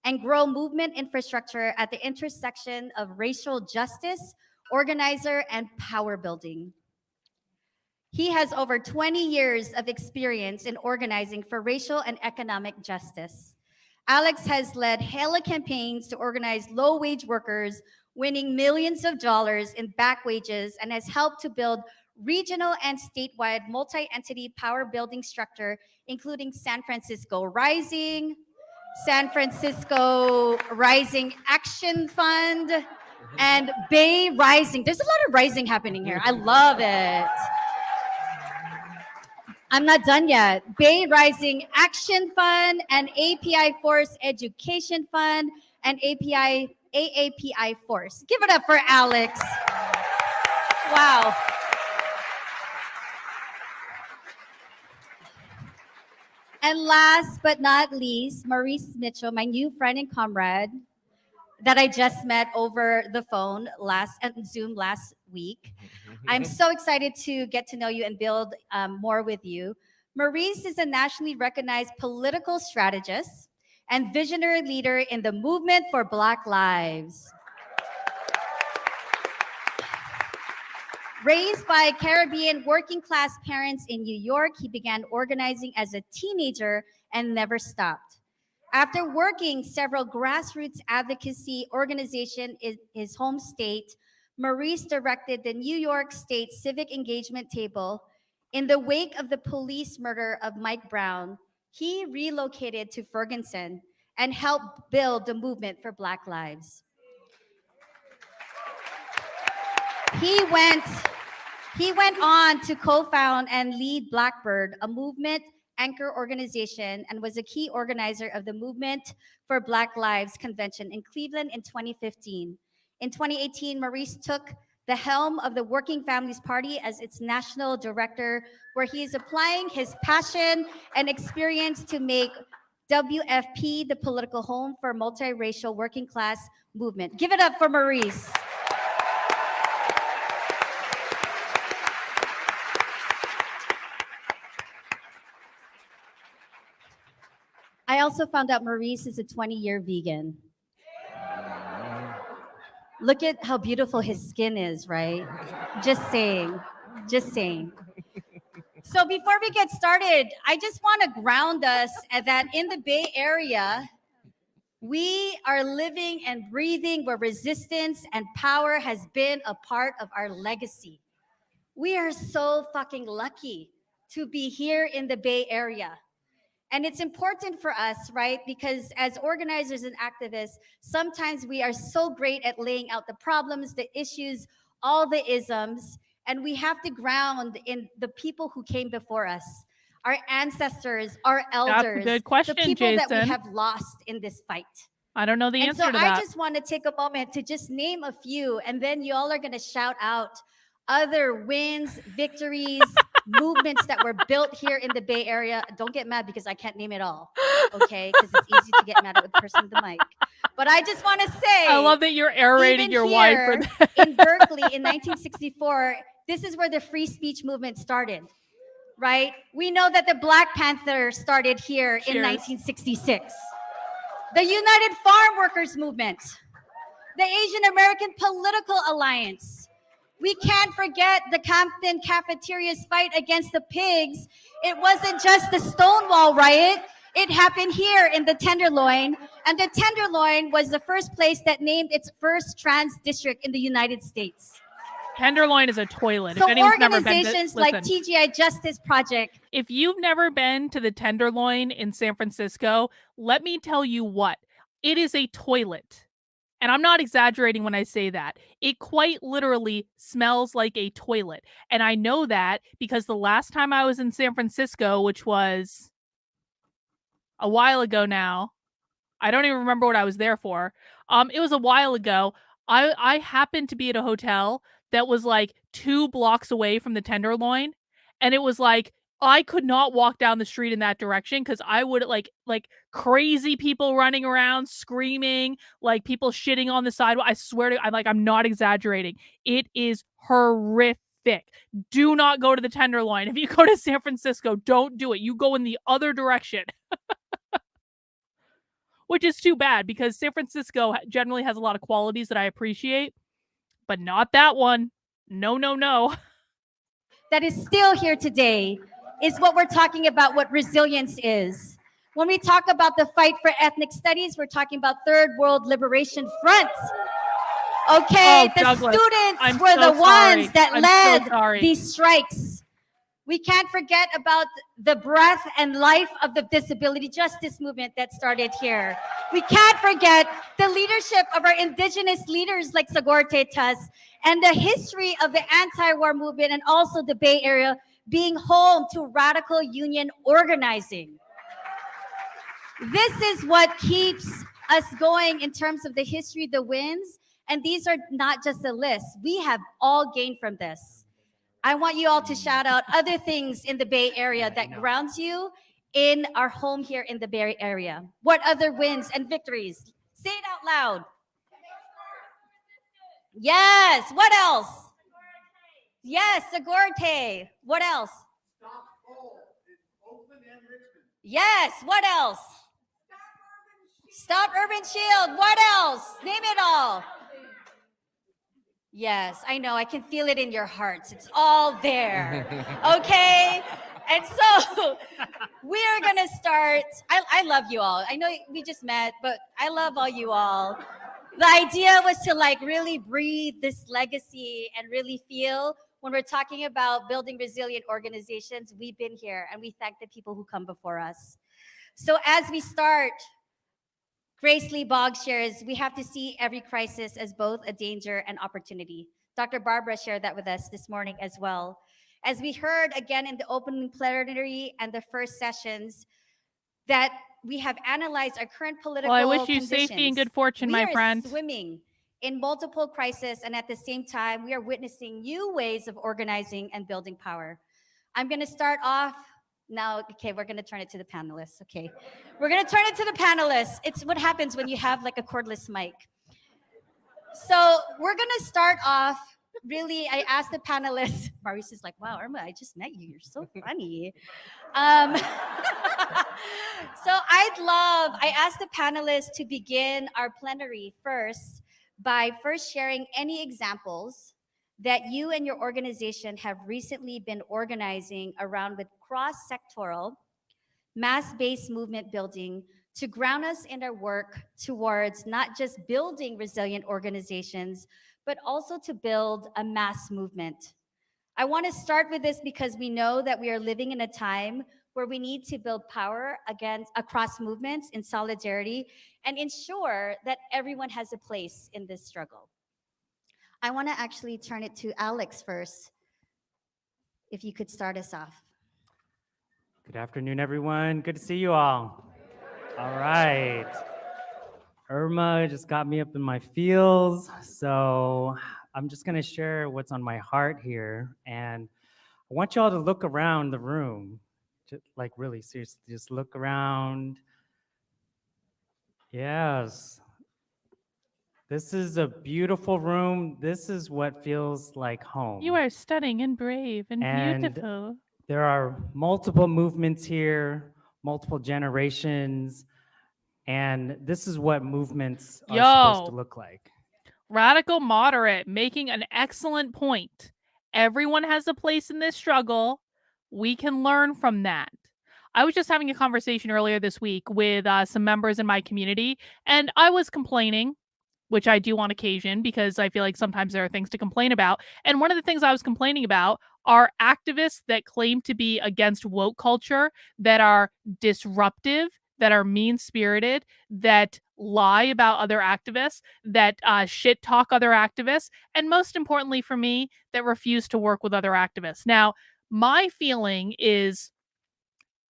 and grow movement infrastructure at the intersection of racial justice, organizer, and power building. He has over 20 years of experience in organizing for racial and economic justice. Alex has led hella campaigns to organize low-wage workers, winning millions of dollars in back wages, and has helped to build regional and statewide multi-entity power building structure, including San Francisco Rising, San Francisco Rising Action Fund, and Bay Rising. There's a lot of rising happening here. I love it. I'm not done yet. Bay Rising Action Fund and API Force Education Fund and AAPI Force. Give it up for Alex. Wow. And last but not least, Maurice Mitchell, my new friend and comrade that I just met over the phone Zoom last week. I'm so excited to get to know you and build more with you. Maurice is a nationally recognized political strategist and visionary leader in the movement for Black Lives. Raised by Caribbean working class parents in New York, he began organizing as a teenager and never stopped. After working several grassroots advocacy organizations in his home state, Maurice directed the New York State Civic Engagement Table. In the wake of the police murder of Mike Brown, he relocated to Ferguson and helped build the movement for Black Lives. He went on to co-found and lead Blackbird, a movement anchor organization, and was a key organizer of the Movement for Black Lives convention in Cleveland in 2015. In 2018, Maurice took the helm of the Working Families Party as its national director, where he is applying his passion and experience to make WFP the political home for multiracial working class movement. Give it up for Maurice. I also found out Maurice is a 20-year vegan. Look at how beautiful his skin is, right? Just saying, just saying. So before we get started, I just want to ground us that in the Bay Area, we are living and breathing where resistance and power has been a part of our legacy. We are so fucking lucky to be here in the Bay Area. And it's important for us, right? Because as organizers and activists, sometimes we are so great at laying out the problems, the issues, all the isms, and we have to ground in the people who came before us, our ancestors, our elders, That's a good question, the people that we Jason. have lost in this fight. I don't know the And answer so to I that. just want to take a moment to just name a few, and then y'all are going to shout out other wins, victories, movements that were built here in the Bay Area. Don't get mad because I can't name it all, okay? Because it's easy to get mad at the person with the mic. But I just want to say, I love that you're aerating even your wife for here that. in Berkeley in 1964, this is where the free speech movement started, right? We know that the Black Panther started here in Cheers. 1966. The United Farm Workers Movement, the Asian American Political Alliance. We can't forget the Compton Cafeteria's fight against the pigs. It wasn't just the Stonewall riot. It happened here in the Tenderloin, and the Tenderloin was the first place that named its first trans district in the United States. Tenderloin is a toilet. So if anyone's never been to, organizations like listen, TGI Justice Project. if you've never been to the Tenderloin in San Francisco, let me tell you what, it is a toilet. And I'm not exaggerating when I say that. It quite literally smells like a toilet. And I know that because the last time I was in San Francisco, which was a while ago now, I don't even remember what I was there for. It was a while ago. I happened to be at a hotel that was like 2 blocks away from the Tenderloin, and it was like I could not walk down the street in that direction because I would like crazy people running around screaming, like people shitting on the sidewalk. I swear to I'm not exaggerating. It is horrific. Do not go to the Tenderloin. If you go to San Francisco, don't do it. You go in the other direction. Which is too bad because San Francisco generally has a lot of qualities that I appreciate, but not that one. No, no, no. That is still here today is what we're talking about, what resilience is. When we talk about the fight for ethnic studies, we're talking about Third World Liberation Fronts. Okay, the Douglas, students I'm were so the sorry. ones that I'm led so sorry. these strikes. We can't forget about the breath and life of the disability justice movement that started here. We can't forget the leadership of our indigenous leaders like Sagortetas and the history of the anti-war movement and also the Bay Area being home to radical union organizing. This is what keeps us going in terms of the history, the wins, and these are not just a list. We have all gained from this. I want you all to shout out other things in the Bay Area that grounds you in our home here in the Bay Area. What other wins and victories? Say it out loud. Yes. What else? Yes, Sagorte. What else? Stop coal in Oakland and Richmond. Yes. What else? Stop Urban Shield. What else? Name it all. Yes, I know. I can feel it in your hearts. It's all there. Okay? And so we are going to start. I love you all. I know we just met, but I love all you all. The idea was to really breathe this legacy and really feel when we're talking about building resilient organizations, we've been here and we thank the people who come before us. So as we start, Grace Lee Boggs shares, we have to see every crisis as both a danger and opportunity. Dr. Barbara shared that with us this morning as well. As we heard again in the opening plenary and the first sessions, that we have analyzed our current political Well, I wish you conditions. safety and good fortune, my friend. We are swimming in multiple crises, and at the same time, we are witnessing new ways of organizing and building power. I'm going to start off now. Okay, we're going to turn it to the panelists. Okay, we're going to turn it to the panelists. It's what happens when you have a cordless mic. So we're going to start off. Really, I asked the panelists. Maurice is like, wow, Irma, I just met you. You're so funny. So I asked the panelists to begin our plenary first by first sharing any examples that you and your organization have recently been organizing around with cross-sectoral, mass-based movement building to ground us in our work towards not just building resilient organizations, but also to build a mass movement. I want to start with this because we know that we are living in a time where we need to build power across movements in solidarity and ensure that everyone has a place in this struggle. I want to actually turn it to Alex first, if you could start us off. Good afternoon, everyone. Good to see you all. All right. Irma just got me up in my feels, so I'm just going to share what's on my heart here. And I want y'all to look around the room, just, really seriously, just look around. Yes. This is a beautiful room. This is what feels like home. You are stunning and brave and beautiful. There are multiple movements here, multiple generations, and this is what movements are supposed to look like. Radical moderate, making an excellent point. Everyone has a place in this struggle. We can learn from that. I was just having a conversation earlier this week with some members in my community, and I was complaining, which I do on occasion because I feel like sometimes there are things to complain about. And one of the things I was complaining about are activists that claim to be against woke culture, that are disruptive, that are mean spirited, that lie about other activists, that shit talk other activists, and most importantly for me, that refuse to work with other activists. Now, my feeling is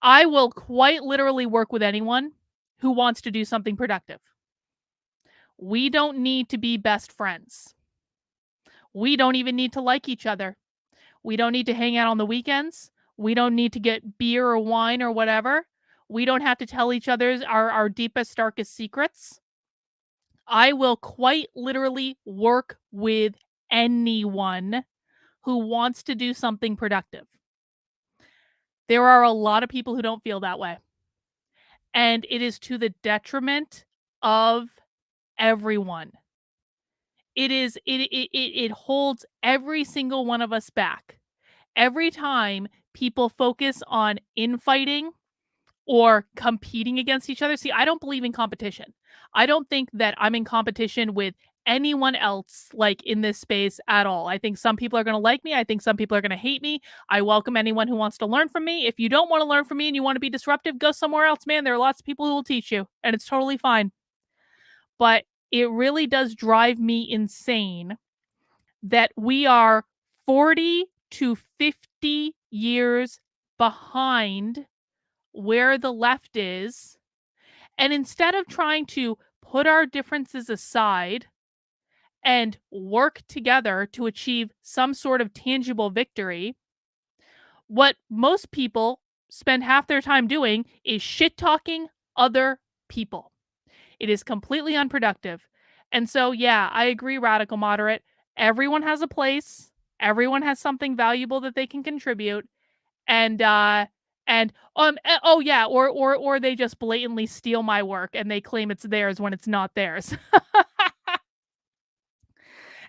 I will quite literally work with anyone who wants to do something productive. We don't need to be best friends. We don't even need to like each other. We don't need to hang out on the weekends. We don't need to get beer or wine or whatever. We don't have to tell each other our deepest, darkest secrets. I will quite literally work with anyone who wants to do something productive. There are a lot of people who don't feel that way. And it is to the detriment of everyone. It holds every single one of us back. Every time people focus on infighting or competing against each other. See, I don't believe in competition. I don't think that I'm in competition with anyone else like in this space at all. I think some people are going to like me. I think some people are going to hate me. I welcome anyone who wants to learn from me. If you don't want to learn from me and you want to be disruptive, go somewhere else, man. There are lots of people who will teach you, and it's totally fine. But it really does drive me insane that we are 40 to 50 years behind where the left is. And instead of trying to put our differences aside and work together to achieve some sort of tangible victory, what most people spend half their time doing is shit talking other people. It is completely unproductive. And so, yeah, I agree, radical moderate. Everyone has a place. Everyone has something valuable that they can contribute. Oh yeah, or they just blatantly steal my work and they claim it's theirs when it's not theirs.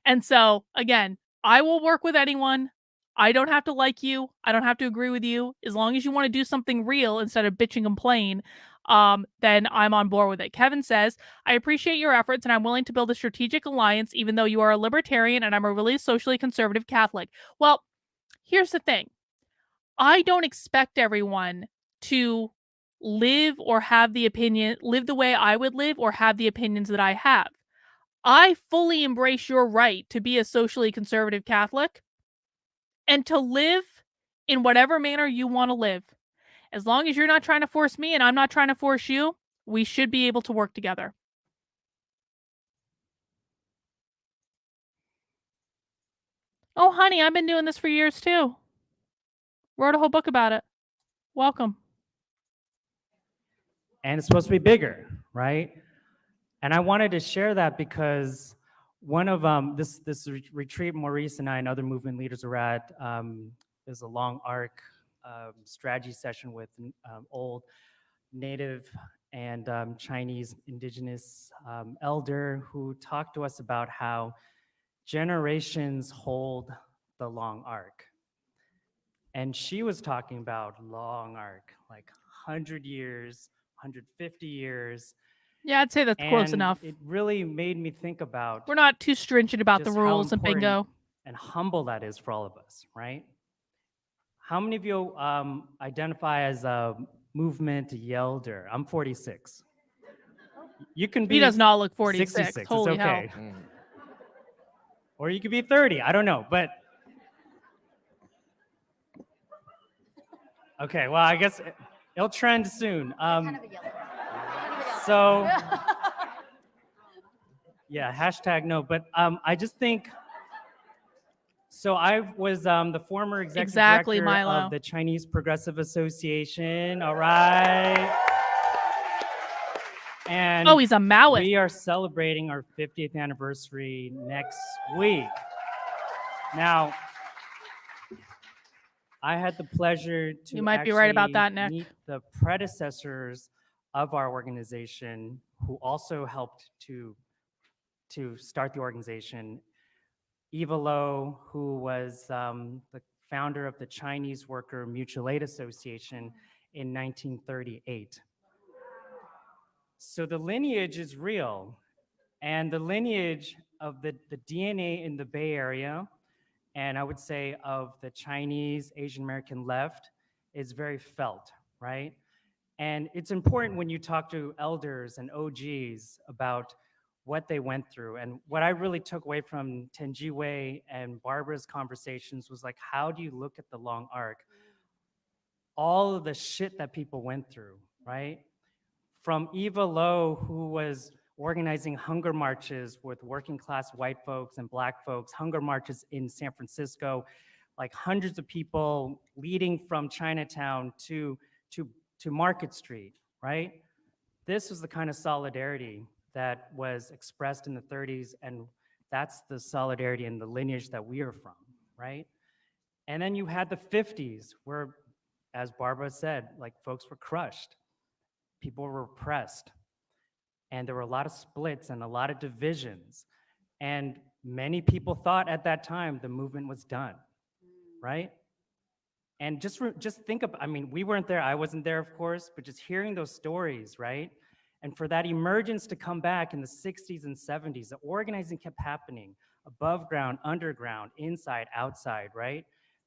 And so, again, I will work with anyone. I don't have to like you. I don't have to agree with you. As long as you want to do something real instead of bitch and complain, then I'm on board with it. Kevin says, I appreciate your efforts and I'm willing to build a strategic alliance, even though you are a libertarian and I'm a really socially conservative Catholic. Well, here's the thing. I don't expect everyone to live or have the opinion, live the way I would live or have the opinions that I have. I fully embrace your right to be a socially conservative Catholic and to live in whatever manner you want to live. As long as you're not trying to force me and I'm not trying to force you, we should be able to work together. Oh, honey, I've been doing this for years too. Wrote a whole book about it. Welcome. And it's supposed to be bigger, right? And I wanted to share that because one of this retreat Maurice and I and other movement leaders are at is a long arc strategy session with old Native and Chinese indigenous elder who talked to us about how generations hold the long arc. And she was talking about long arc, like 100 years, 150 years. Yeah, I'd say that's close And enough. it really made me think about We're not too stringent about the just how rules and important bingo. and humble that is for all of us, right? How many of you identify as a movement yelder? I'm 46. You can be He does not look 46. 66. Holy It's okay. hell. Or you could be 30. I don't know, but okay. Well, I guess it'll trend soon. So yeah, hashtag no. But I just think. So I was the former executive director Milo. of the Chinese Progressive Association. All right. And Oh, he's a Maoist. we are celebrating our 50th anniversary next week. Now, I had the pleasure to You might be right about that, Nick. meet the predecessors of our organization who also helped to start the organization. Eva Lo, who was the founder of the Chinese Worker Mutual Aid Association, in 1938. So the lineage is real, and the lineage of the DNA in the Bay Area, and I would say of the Chinese, Asian American left, is very felt, right? And it's important when you talk to elders and OGs about what they went through. And what I really took away from Tenjiwei and Barbara's conversations was like, how do you look at the long arc? All of the shit that people went through, right? From Eva Lowe, who was organizing hunger marches with working class white folks and black folks, hunger marches in San Francisco, like hundreds of people leading from Chinatown to Market Street, right? This was the kind of solidarity that was expressed in the 30s, and that's the solidarity and the lineage that we are from, right? And then you had the 50s, where, as Barbara said, like folks were crushed, people were repressed, and there were a lot of splits and a lot of divisions. And many people thought at that time the movement was done, right? And just think about, I mean, we weren't there, I wasn't there, of course, but just hearing those stories, right? And for that emergence to come back in the 60s and 70s, the organizing kept happening above ground, underground, inside, outside, right?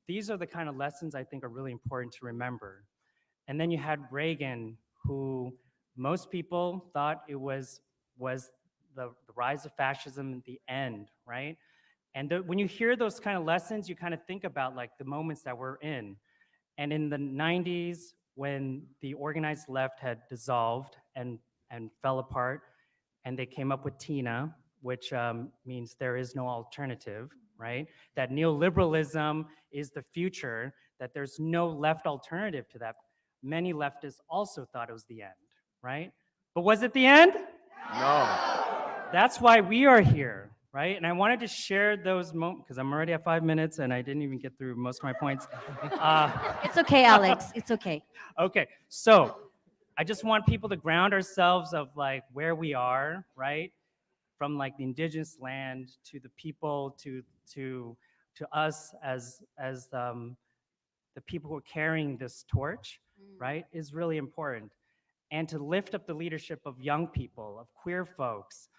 These are the kind of lessons I think are really important to remember. And then you had Reagan, who most people thought it was the rise of fascism, the end, right? And when you hear those kind of lessons, you kind of think about like the moments that we're in. And in the 90s, when the organized left had dissolved and fell apart, and they came up with TINA, which means there is no alternative, right? That neoliberalism is the future, that there's no left alternative to that. Many leftists also thought it was the end, right? But was it the end? No. That's why we are here, right? And I wanted to share those moments, because I'm already at 5 minutes and I didn't even get through most of my points. It's okay, Alex. It's okay. Okay, so I just want people to ground ourselves of like where we are, right? From like the indigenous land to the people to us as the people who are carrying this torch, right, is really important. And to lift up the leadership of young people, of queer folks,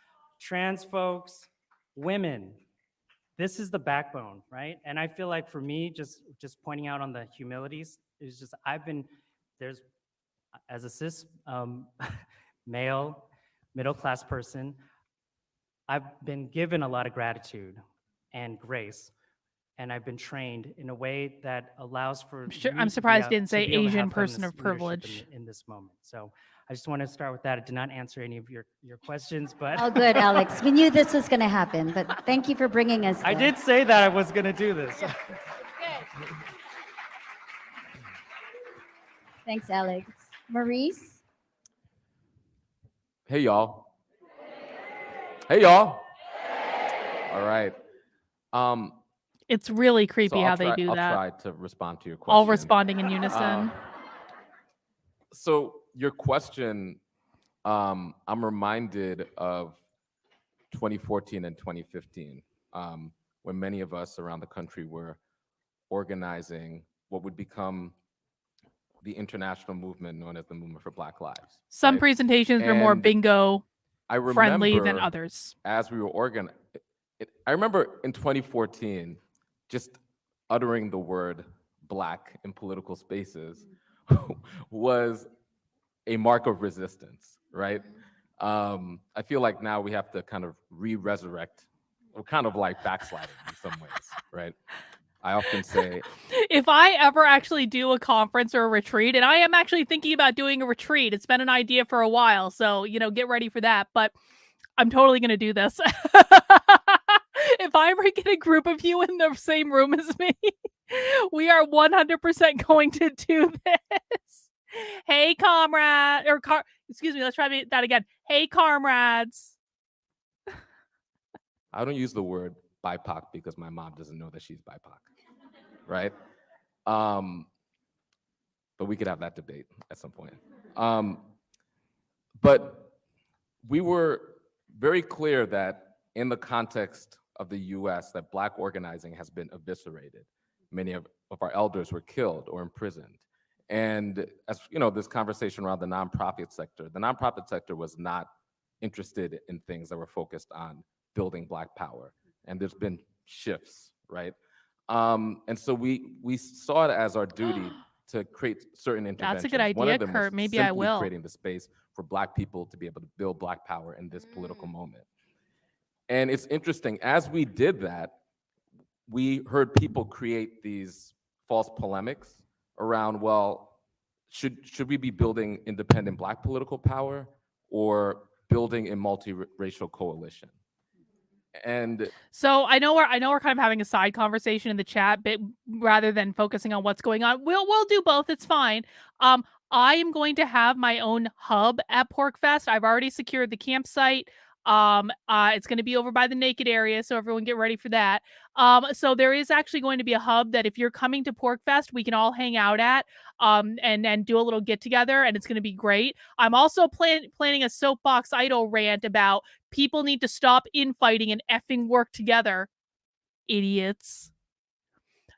trans folks, women. This is the backbone, right? And I feel like for me, just pointing out on the humilities, is just there's, as a cis male, middle-class person, I've been given a lot of gratitude and grace, and I've been trained in a way that allows for I'm surprised you didn't say Asian person of privilege in this moment. So I just want to start with that. I did not answer any of your questions, but All good, Alex. We knew this was going to happen, but thank you for bringing us I there. did say that I was going to do this. Thanks, Alex. Maurice? Hey, y'all. Hey, y'all. All right. It's really creepy how they do I'll that. try to respond to your question. All responding in unison. So your question, I'm reminded of 2014 and 2015, when many of us around the country were organizing what would become the international movement known as the Movement for Black Lives. Some right? presentations were more And bingo I friendly than remember others. as we were organizing, I remember in 2014, just uttering the word Black in political spaces was a mark of resistance, right? I feel like now we have to kind of re-resurrect, or kind of like backsliding in some ways, right? I often say, If I ever actually do a conference or a retreat, and I am actually thinking about doing a retreat, it's been an idea for a while, so, get ready for that, but I'm totally going to do this. If I ever get a group of you in the same room as me, we are 100% going to do this. Hey, comrade, excuse me, let's try that again. Hey, comrades. I don't use the word BIPOC because my mom doesn't know that she's BIPOC, right? But we could have that debate at some point. But we were very clear that in the context of the US, that Black organizing has been eviscerated. Many of our elders were killed or imprisoned. And as you know, this conversation around the nonprofit sector was not interested in things that were focused on building Black power. And there's been shifts, right? And so we saw it as our duty to create certain interventions. That's a good One idea, of them Kurt. was Maybe I simply will. creating the space for Black people to be able to build Black power in this political moment. And it's interesting, as we did that, we heard people create these false polemics around, well, should we be building independent Black political power or building a multiracial coalition? And So I know we're kind of having a side conversation in the chat, but rather than focusing on what's going on, we'll do both. It's fine. I am going to have my own hub at PorcFest. I've already secured the campsite. It's going to be over by the naked area, so everyone get ready for that. So there is actually going to be a hub that if you're coming to PorcFest, we can all hang out at, and do a little get together, and it's going to be great. I'm also planning a soapbox idol rant about people need to stop infighting and effing work together, idiots.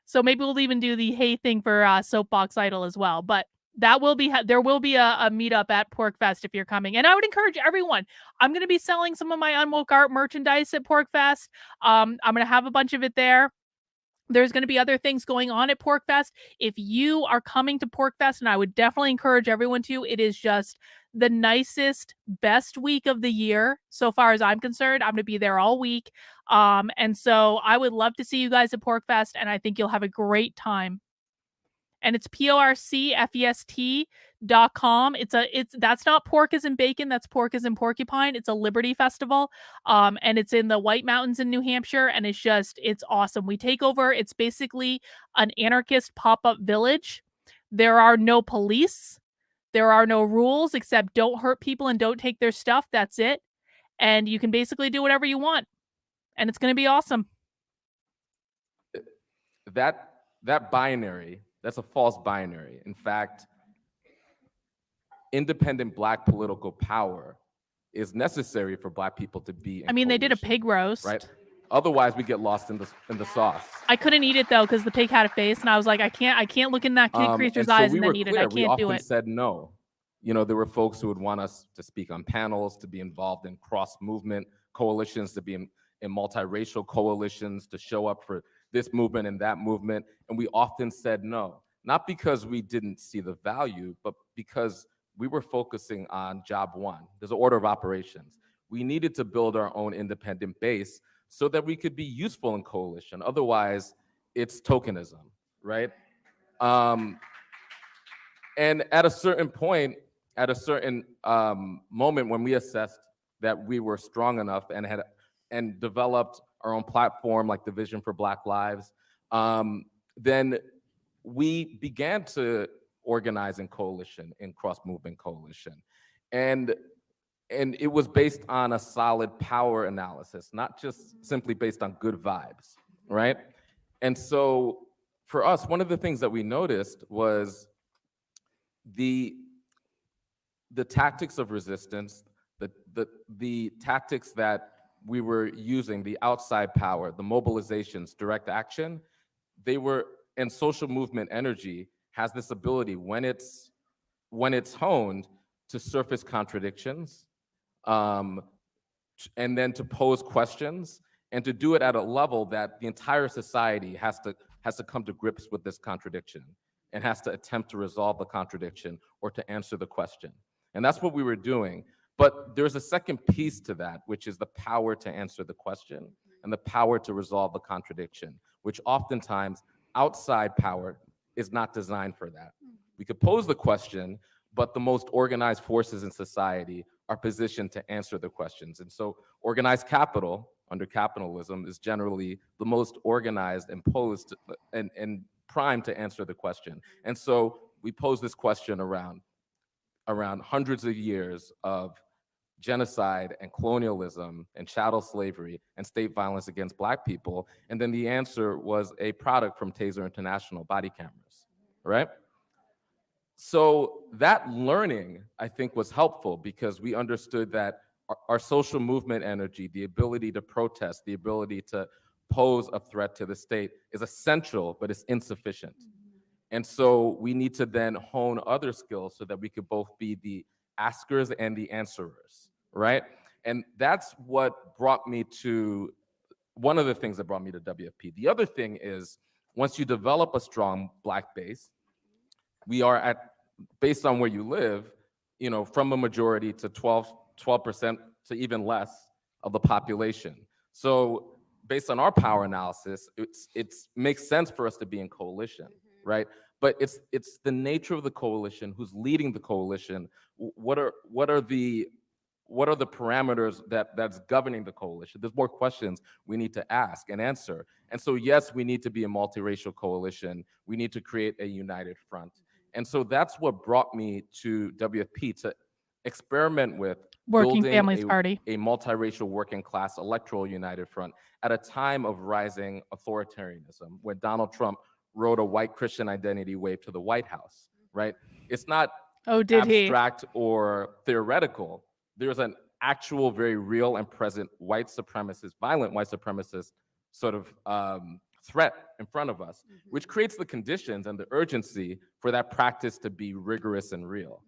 So maybe we'll even do the hey thing for soapbox idol as well, but that will be there will be a meetup at PorcFest if you're coming, and I would encourage everyone. I'm going to be selling some of my Unwoke art merchandise at PorcFest. I'm going to have a bunch of it there. There's going to be other things going on at PorcFest. If you are coming to PorcFest, and I would definitely encourage everyone to, it is just the nicest, best week of the year so far as I'm concerned. I'm going to be there all week, and so I would love to see you guys at PorcFest, and I think you'll have a great time. And it's PORCFEST.com. That's not pork as in bacon, that's pork as in porcupine. It's a Liberty Festival. And it's in the White Mountains in New Hampshire, and it's awesome. We take over, it's basically an anarchist pop-up village. There are no police. There are no rules except don't hurt people and don't take their stuff. That's it. And you can basically do whatever you want. And it's going to be awesome. That binary, that's a false binary. In fact, independent Black political power is necessary for Black people to be in They did a coalition, pig roast. right? Otherwise, we get lost in the sauce. I couldn't eat it though because the pig had a face, and I was like, I can't look in that creature's eyes and then eat it. I We can't do often it. said no. You know, there were folks who would want us to speak on panels, to be involved in cross-movement coalitions, to be in multiracial coalitions, to show up for this movement and that movement. And we often said no, not because we didn't see the value, but because we were focusing on job one. There's an order of operations. We needed to build our own independent base so that we could be useful in coalition. Otherwise, it's tokenism, right? And at a certain point, at a certain moment when we assessed that we were strong enough and developed our own platform, like the Vision for Black Lives, then we began to organize in coalition, in cross-movement coalition. And it was based on a solid power analysis, not just simply based on good vibes, right? And so for us, one of the things that we noticed was the tactics of resistance, the tactics that we were using, the outside power, the mobilizations, direct action, and social movement energy has this ability when it's honed to surface contradictions, and then to pose questions, and to do it at a level that the entire society has to come to grips with this contradiction and has to attempt to resolve the contradiction or to answer the question. And that's what we were doing. But there's a second piece to that, which is the power to answer the question and the power to resolve the contradiction, which oftentimes outside power is not designed for that. We could pose the question, but the most organized forces in society are positioned to answer the questions. And so organized capital under capitalism is generally the most organized and posed and primed to answer the question. And so we pose this question around hundreds of years of genocide and colonialism and chattel slavery and state violence against Black people. And then the answer was a product from Taser International body cameras, right? So that learning, I think, was helpful because we understood that our social movement energy, the ability to protest, the ability to pose a threat to the state is essential, but it's insufficient. And so we need to then hone other skills so that we could both be the askers and the answerers, right? And that's what brought me to, one of the things that brought me to WFP. The other thing is, once you develop a strong Black base, we are at, based on where you live, from a majority to 12% to even less of the population. So based on our power analysis, it makes sense for us to be in coalition, right? But it's the nature of the coalition, who's leading the coalition, what are the parameters that's governing the coalition? There's more questions we need to ask and answer. And so yes, we need to be a multiracial coalition. We need to create a united front. And so that's what brought me to WFP, to experiment with Working building Families Party. a multiracial working class electoral united front at a time of rising authoritarianism, when Donald Trump rode a white Christian identity wave to the White House, right? It's not abstract or theoretical. There's an actual, very real and present white supremacist, violent white supremacist sort of threat in front of us, which creates the conditions and the urgency for that practice to be rigorous and real.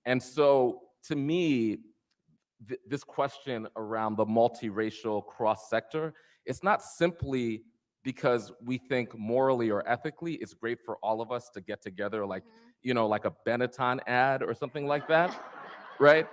And so to me, this question around the multiracial cross-sector, it's not simply because we think morally or ethically it's great for all of us to get together, like, like a Benetton ad or something like that, right?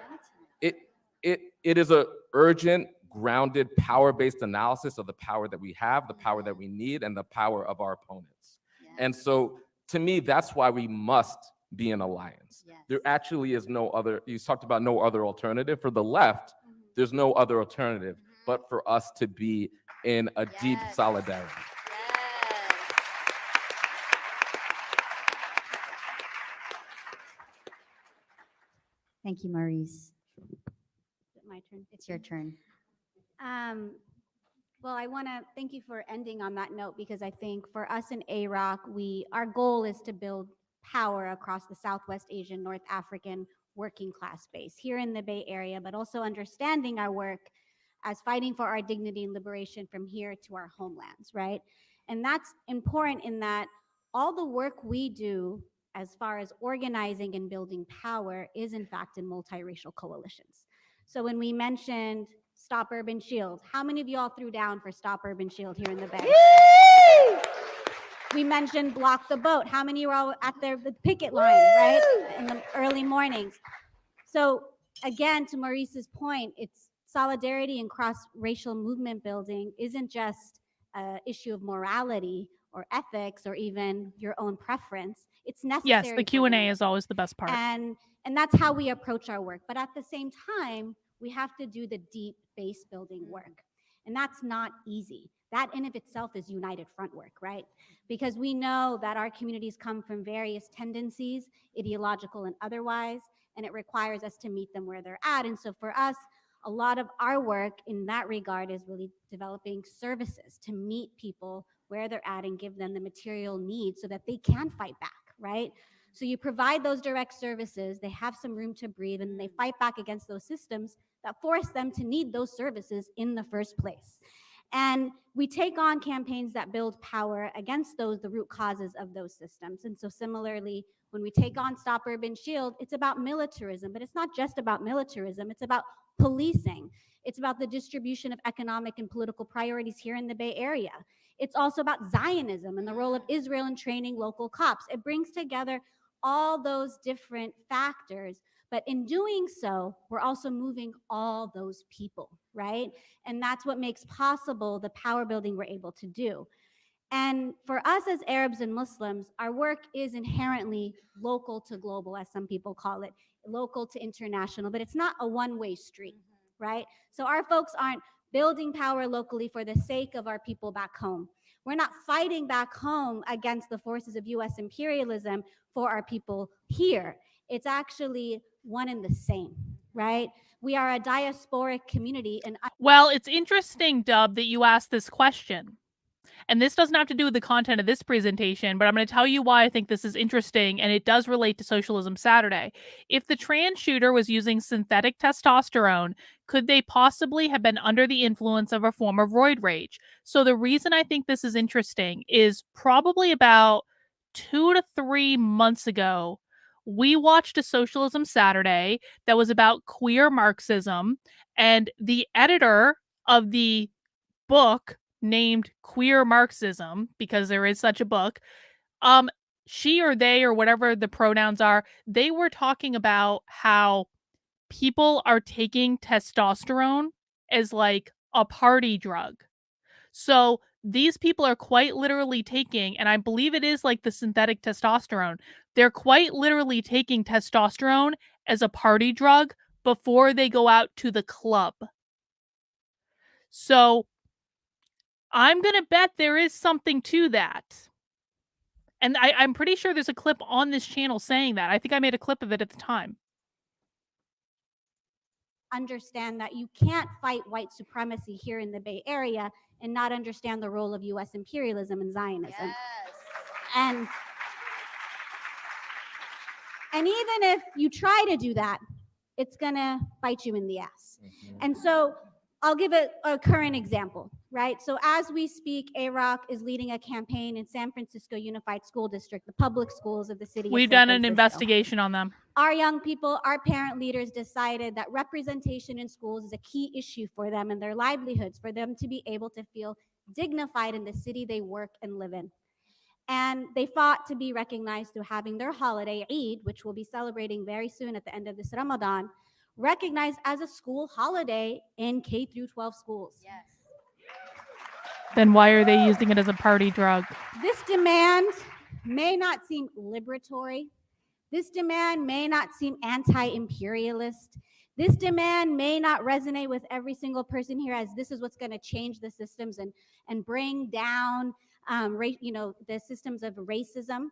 It is a urgent, grounded, power-based analysis of the power that we have, the power that we need, and the power of our opponents. And so to me, that's why we must be in alliance. There actually is no other, you talked about no other alternative. For the left, there's no other alternative but for us to be in a deep solidarity. Thank you, Maurice. My turn. It's your turn. Well, I want to thank you for ending on that note, because I think for us in AROC, our goal is to build power across the Southwest Asian, North African working class base here in the Bay Area, but also understanding our work as fighting for our dignity and liberation from here to our homelands, right? And that's important in that all the work we do as far as organizing and building power is in fact in multiracial coalitions. So when we mentioned Stop Urban Shield, how many of y'all threw down for Stop Urban Shield here in the Bay? We mentioned Block the Boat. How many were all at the picket line, right? In the early mornings. So again, to Maurice's point, it's solidarity and cross-racial movement building isn't just an issue of morality or ethics or even your own preference. It's necessary. Yes, the Q&A is always the best part. And that's how we approach our work. But at the same time, we have to do the deep base building work. And that's not easy. That in of itself is united front work, right? Because we know that our communities come from various tendencies, ideological and otherwise, and it requires us to meet them where they're at. And so for us, a lot of our work in that regard is really developing services to meet people where they're at and give them the material needs so that they can fight back, right? So you provide those direct services, they have some room to breathe, and they fight back against those systems that force them to need those services in the first place. And we take on campaigns that build power against the root causes of those systems. And so similarly, when we take on Stop Urban Shield, it's about militarism, but it's not just about militarism, it's about policing. It's about the distribution of economic and political priorities here in the Bay Area. It's also about Zionism and the role of Israel in training local cops. It brings together all those different factors, but in doing so, we're also moving all those people, right? And that's what makes possible the power building we're able to do. And for us as Arabs and Muslims, our work is inherently local to global, as some people call it, local to international, but it's not a one-way street, right? So our folks aren't building power locally for the sake of our people back home. We're not fighting back home against the forces of US imperialism for our people here. It's actually one and the same, right? We are a diasporic community. And well, it's interesting, Dub, that you asked this question. And this doesn't have to do with the content of this presentation, but I'm going to tell you why I think this is interesting, and it does relate to Socialism Saturday. If the trans shooter was using synthetic testosterone, could they possibly have been under the influence of a form of roid rage? So the reason I think this is interesting is probably about 2 to 3 months ago, we watched a Socialism Saturday that was about queer Marxism, and the editor of the book named Queer Marxism, because there is such a book, she or they or whatever the pronouns are, they were talking about how people are taking testosterone as like a party drug. So these people are quite literally taking, and I believe it is like the synthetic testosterone, they're quite literally taking testosterone as a party drug before they go out to the club. So I'm going to bet there is something to that. And I'm pretty sure there's a clip on this channel saying that. I think I made a clip of it at the time. Understand that you can't fight white supremacy here in the Bay Area and not understand the role of US imperialism and Zionism. Yes. And even if you try to do that, it's gonna bite you in the ass. And so I'll give a current example, right? So as we speak, AROC is leading a campaign in San Francisco Unified School District, the public schools of the city of We've San done an Francisco. investigation on them. Our young people, our parent leaders decided that representation in schools is a key issue for them and their livelihoods, for them to be able to feel dignified in the city they work and live in. And they fought to be recognized through having their holiday, Eid, which we'll be celebrating very soon at the end of this Ramadan, recognized as a school holiday in K through 12 schools. Yes. Then why are they using it as a party drug? This demand may not seem liberatory. This demand may not seem anti-imperialist. This demand may not resonate with every single person here as this is what's going to change the systems and bring down the systems of racism.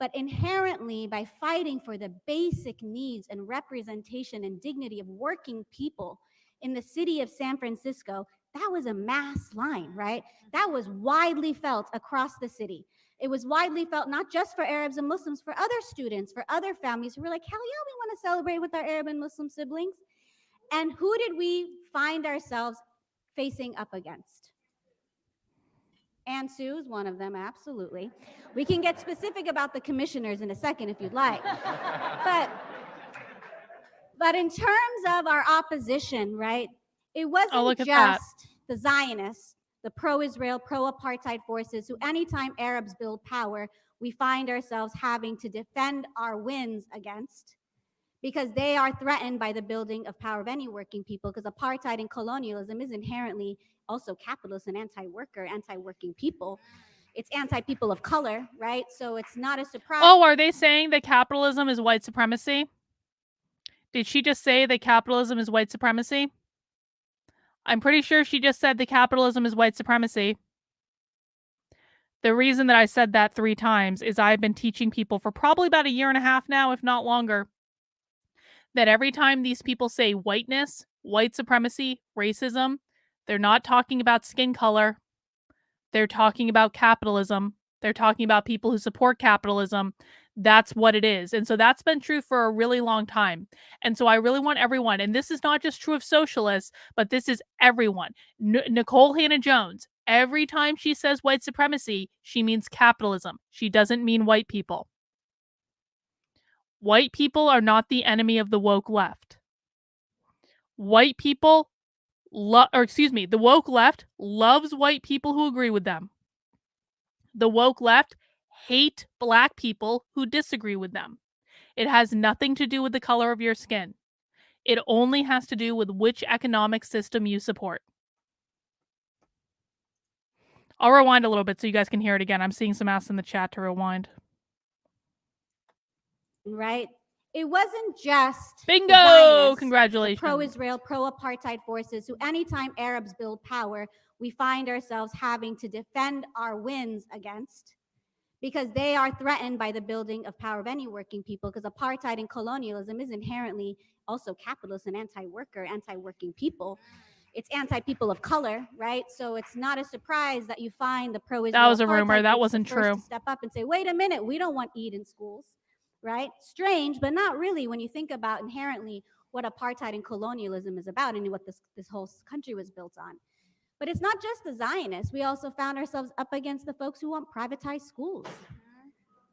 But inherently, by fighting for the basic needs and representation and dignity of working people in the city of San Francisco, that was a mass line, right? That was widely felt across the city. It was widely felt not just for Arabs and Muslims, for other students, for other families who were like, hell yeah, we want to celebrate with our Arab and Muslim siblings. And who did we find ourselves facing up against? And Sue's one of them, absolutely. We can get specific about the commissioners in a second if you'd like. But in terms of our opposition, right, it wasn't just the Zionists, the pro-Israel, pro-apartheid forces who anytime Arabs build power, we find ourselves having to defend our wins against, because they are threatened by the building of power of any working people, because apartheid and colonialism is inherently also capitalist and anti-worker, anti-working people. It's anti-people of color, right? So it's not a surprise. Oh, are they saying that capitalism is white supremacy? Did she just say that capitalism is white supremacy? I'm pretty sure she just said that capitalism is white supremacy. The reason that I said that 3 times is I've been teaching people for probably about a year and a half now, if not longer, that every time these people say whiteness, white supremacy, racism, they're not talking about skin color. They're talking about capitalism. They're talking about people who support capitalism. That's what it is. And so that's been true for a really long time. And so I really want everyone, and this is not just true of socialists, but this is everyone. Nicole Hannah-Jones, every time she says white supremacy, she means capitalism. She doesn't mean white people. White people are not the enemy of the woke left. White people, the woke left loves white people who agree with them. The woke left hate black people who disagree with them. It has nothing to do with the color of your skin. It only has to do with which economic system you support. I'll rewind a little bit so you guys can hear it again. I'm seeing some asks in the chat to rewind. Right? It wasn't just bingo. The Zionists, Congratulations. The pro-Israel, pro-apartheid forces who anytime Arabs build power, we find ourselves having to defend our wins against, because they are threatened by the building of power of any working people, because apartheid and colonialism is inherently also capitalist and anti-worker, anti-working people. It's anti-people of color, right? So it's not a surprise that you find the pro-Israel. That was a rumor. That wasn't true. To step up and say, wait a minute, we don't want Eid in schools, right? Strange, but not really when you think about inherently what apartheid and colonialism is about and what this whole country was built on. But it's not just the Zionists. We also found ourselves up against the folks who want privatized schools.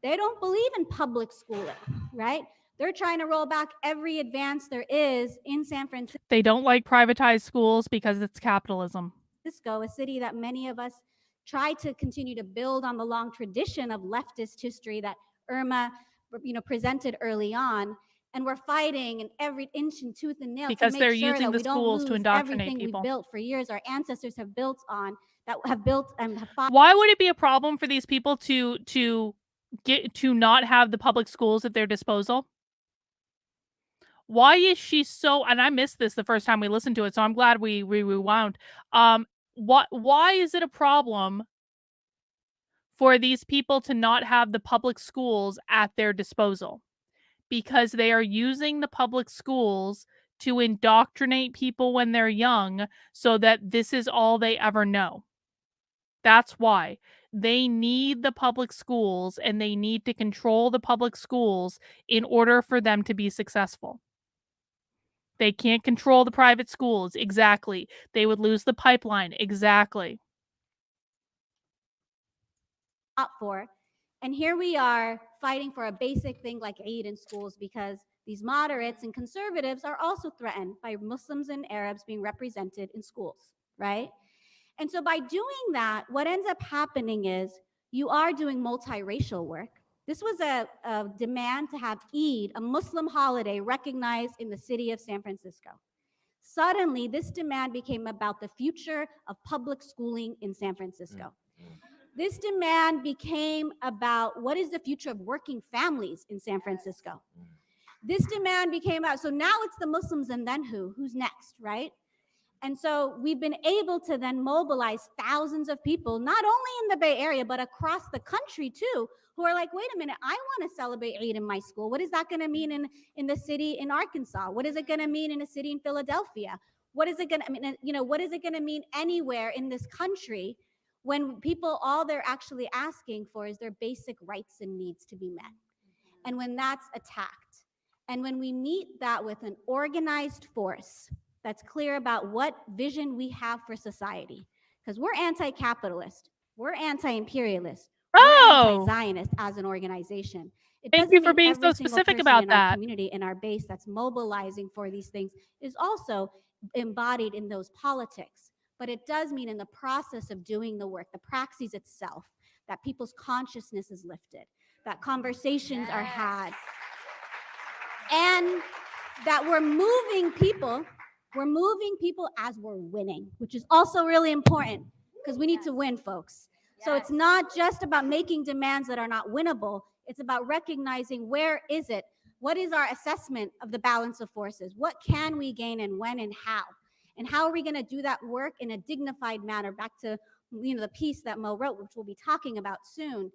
They don't believe in public schooling, right? They're trying to roll back every advance there is in San They don't like privatized schools because it's capitalism. Francisco, a city that many of us try to continue to build on the long tradition of leftist history that Irma, presented early on. And we're fighting in every inch and tooth and nail Because to they're make sure using that the we don't schools to lose indoctrinate everything people. we built for years. Our ancestors have built on, that have built and have fought. Why would it be a problem for these people to not have the public schools at their disposal? Why is she so, and I missed this the first time we listened to it, so I'm glad we rewound. Why is it a problem for these people to not have the public schools at their disposal? Because they are using the public schools to indoctrinate people when they're young so that this is all they ever know. That's why. They need the public schools and they need to control the public schools in order for them to be successful. They can't control the private schools. Exactly. They would lose the pipeline. Exactly. For. And here we are fighting for a basic thing like aid in schools because these moderates and conservatives are also threatened by Muslims and Arabs being represented in schools, right? And so by doing that, what ends up happening is you are doing multiracial work. This was a demand to have Eid, a Muslim holiday, recognized in the city of San Francisco. Suddenly, this demand became about the future of public schooling in San Francisco. This demand became about what is the future of working families in San Francisco. This demand became about, so now it's the Muslims and then who? Who's next, right? And so we've been able to then mobilize thousands of people, not only in the Bay Area, but across the country too, who are like, wait a minute, I want to celebrate Eid in my school. What is that going to mean in the city in Arkansas? What is it going to mean in a city in Philadelphia? What is it going to mean, what is it going to mean anywhere in this country when people, all they're actually asking for is their basic rights and needs to be met? And when that's attacked, and when we meet that with an organized force that's clear about what vision we have for society, because we're anti-capitalist, we're anti-imperialist, we're anti-Zionist as an organization. Thank you for being so specific about in that. Our community, in our base that's mobilizing for these things is also embodied in those politics. But it does mean in the process of doing the work, the praxis itself, that people's consciousness is lifted, that conversations are had, and that we're moving people as we're winning, which is also really important because we need to win, folks. So it's not just about making demands that are not winnable. It's about recognizing where is it? What is our assessment of the balance of forces? What can we gain and when and how? And how are we going to do that work in a dignified manner? Back to the piece that Mo wrote, which we'll be talking about soon,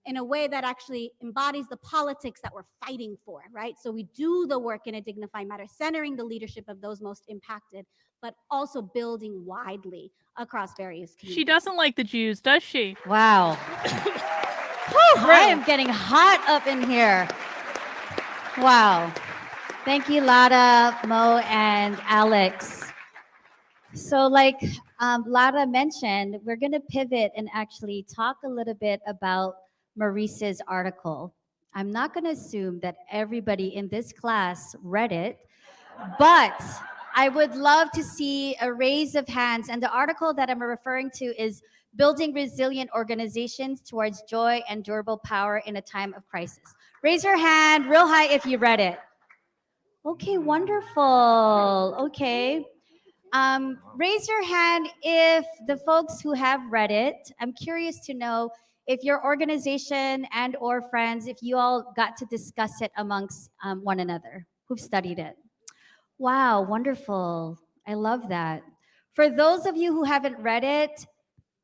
in a way that actually embodies the politics that we're fighting for, right? So we do the work in a dignified manner, centering the leadership of those most impacted, but also building widely across various communities. She doesn't like the Jews, does she? Wow. I am getting hot up in here. Wow. Thank you, Lada, Mo, and Alex. So like Lada mentioned, we're going to pivot and actually talk a little bit about Maurice's article. I'm not going to assume that everybody in this class read it, but I would love to see a raise of hands. And the article that I'm referring to is Building Resilient Organizations Towards Joy and Durable Power in a Time of Crisis. Raise your hand real high if you read it. Okay, wonderful. Okay. Raise your hand if the folks who have read it. I'm curious to know if your organization and or friends, if you all got to discuss it amongst one another who've studied it. Wow, wonderful. I love that. For those of you who haven't read it,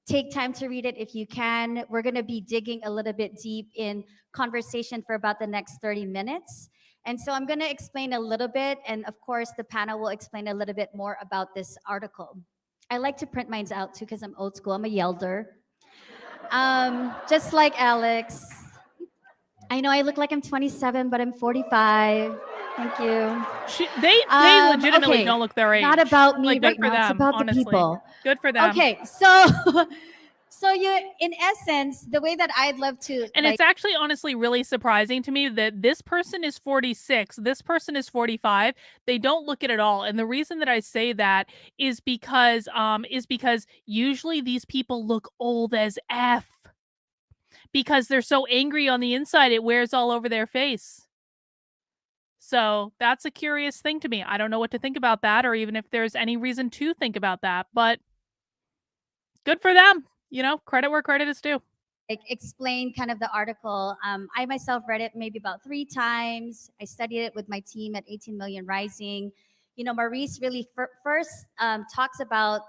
take time to read it if you can. We're going to be digging a little bit deep in conversation for about the next 30 minutes. And so I'm going to explain a little bit, and of course, the panel will explain a little bit more about this article. I like to print mine out too because I'm old school. I'm a Yelder. Just like Alex. I know I look like I'm 27, but I'm 45. Thank you. They legitimately don't look their age. Not about me like, right now. It's about honestly. The people. Good for them. Okay, so So in essence, the way that I'd love to, And it's actually honestly really surprising to me that this person is 46, this person is 45. They don't look it at all. And the reason that I say that is because usually these people look old as F. Because they're so angry on the inside, it wears all over their face. So that's a curious thing to me. I don't know what to think about that, or even if there's any reason to think about that, but good for them. Credit where credit is due. explain kind of the article. I myself read it maybe about 3 times. I studied it with my team at 18 Million Rising. Maurice really first talks about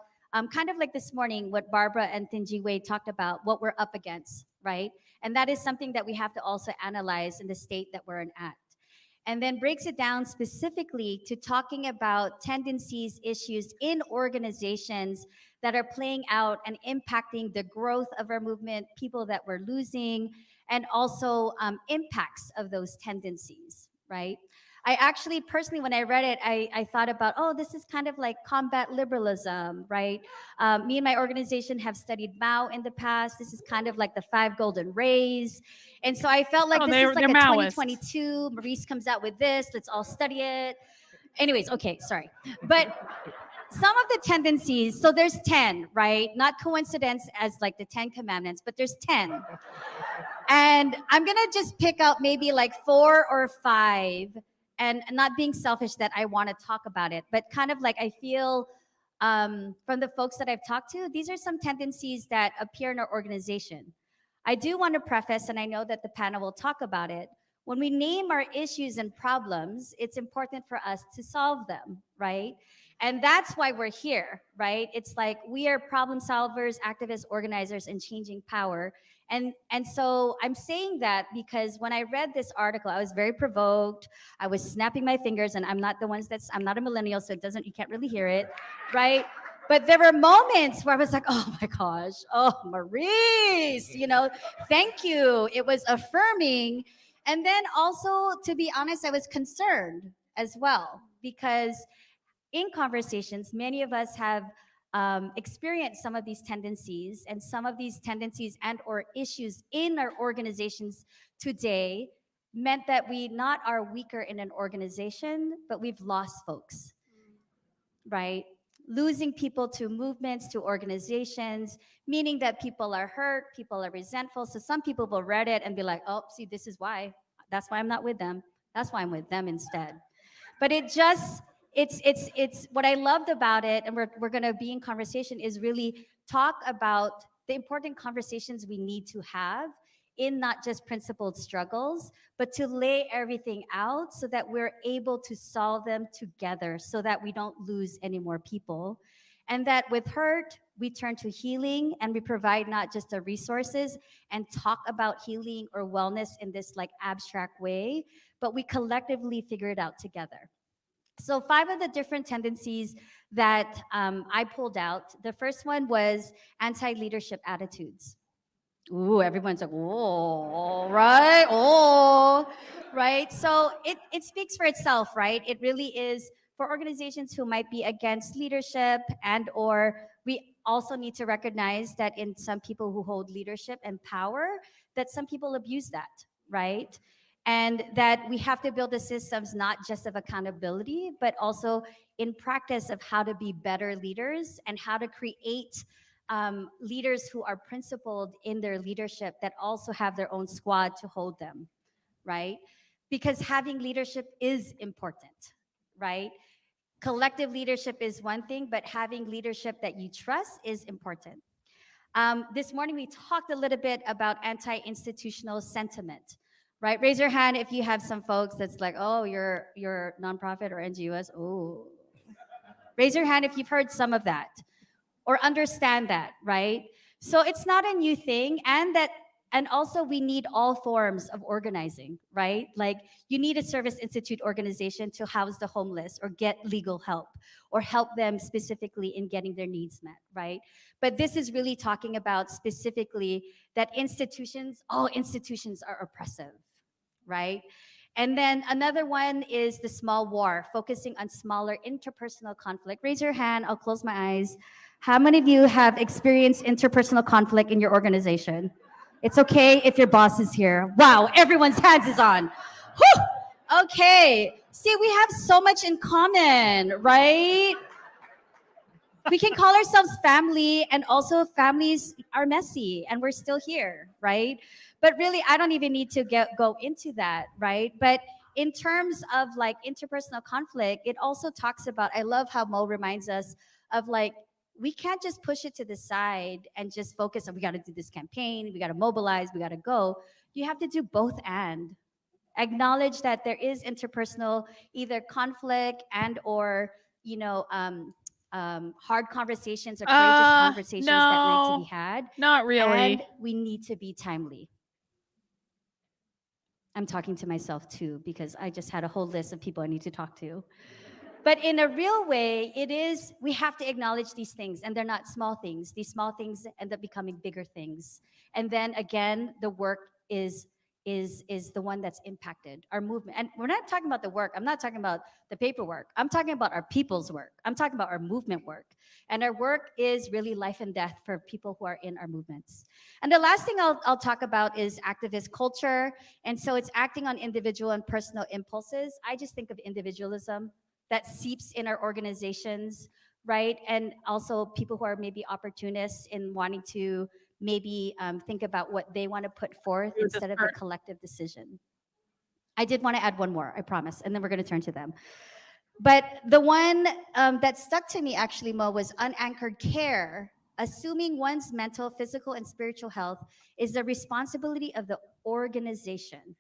kind of like this morning, what Barbara and Thinjiwe talked about, what we're up against, right? And that is something that we have to also analyze in the state that we're in at. And then breaks it down specifically to talking about tendencies, issues in organizations that are playing out and impacting the growth of our movement, people that we're losing, and also impacts of those tendencies, right? I actually personally, when I read it, I thought about, oh, this is kind of like combat liberalism, right? Me and my organization have studied Mao in the past. This is kind of like the 5 golden rays. And so I felt like this is like a Maoist. 2022. Maurice comes out with this. Let's all study it. Anyways, okay, sorry. But some of the tendencies, so there's 10, right? Not coincidence as like the 10 commandments, but there's 10. And I'm going to just pick out maybe like 4 or 5, and not being selfish that I want to talk about it, but kind of like I feel from the folks that I've talked to, these are some tendencies that appear in our organization. I do want to preface, and I know that the panel will talk about it, when we name our issues and problems, it's important for us to solve them, right? And that's why we're here, right? It's like we are problem solvers, activists, organizers, and changing power. And so I'm saying that because when I read this article, I was very provoked. I was snapping my fingers, and I'm not a millennial, so you can't really hear it, right? But there were moments where I was like, oh my gosh, oh, Maurice, thank you. It was affirming. And then also, to be honest, I was concerned as well, because in conversations, many of us have experienced some of these tendencies, and some of these tendencies and or issues in our organizations today meant that we not are weaker in an organization, but we've lost folks, right? Losing people to movements, to organizations, meaning that people are hurt, people are resentful. So some people will read it and be like, oh, see, this is why. That's why I'm not with them. That's why I'm with them instead. But it's what I loved about it, and we're going to be in conversation, is really talk about the important conversations we need to have in not just principled struggles, but to lay everything out so that we're able to solve them together, so that we don't lose any more people. And that with hurt, we turn to healing, and we provide not just the resources and talk about healing or wellness in this like abstract way, but we collectively figure it out together. So 5 of the different tendencies that I pulled out. The first one was anti-leadership attitudes. Ooh, everyone's like, oh, right, oh, right. So it speaks for itself, right? It really is for organizations who might be against leadership, and or we also need to recognize that in some people who hold leadership and power, that some people abuse that, right? And that we have to build the systems not just of accountability, but also in practice of how to be better leaders and how to create leaders who are principled in their leadership, that also have their own squad to hold them, right? Because having leadership is important, right? Collective leadership is one thing, but having leadership that you trust is important. This morning, we talked a little bit about anti-institutional sentiment, right? Raise your hand if you have some folks that's like, oh, you're nonprofit or NGOs. Oh, raise your hand if you've heard some of that or understand that, right? So it's not a new thing, and also we need all forms of organizing, right? Like you need a service institute organization to house the homeless or get legal help or help them specifically in getting their needs met, right? But this is really talking about specifically that all institutions are oppressive, right? And then another one is the small war, focusing on smaller interpersonal conflict. Raise your hand, I'll close my eyes. How many of you have experienced interpersonal conflict in your organization? It's okay if your boss is here. Wow, everyone's hands is on. Whew! Okay. See, we have so much in common, right? We can call ourselves family, and also families are messy and we're still here, right? But really, I don't even need to go into that, right? But in terms of like interpersonal conflict, it also talks about, I love how Mo reminds us of like, we can't just push it to the side and just focus on, we got to do this campaign, we got to mobilize, we got to go. You have to do both and acknowledge that there is interpersonal either conflict and or, you know, hard conversations or courageous conversations that need to be had. Not really. And we need to be timely. I'm talking to myself too, because I just had a whole list of people I need to talk to. But in a real way, it is, we have to acknowledge these things, and they're not small things. These small things end up becoming bigger things. And then again, the work is the one that's impacted our movement. And we're not talking about the work. I'm not talking about the paperwork. I'm talking about our people's work. I'm talking about our movement work. And our work is really life and death for people who are in our movements. And the last thing I'll talk about is activist culture. And so it's acting on individual and personal impulses. I just think of individualism that seeps in our organizations, right? And also people who are maybe opportunists in wanting to maybe think about what they want to put forth instead of a collective decision. I did want to add one more, I promise, and then we're going to turn to them. But the one that stuck to me actually, Mo, was unanchored care, assuming one's mental, physical, and spiritual health is the responsibility of the organization,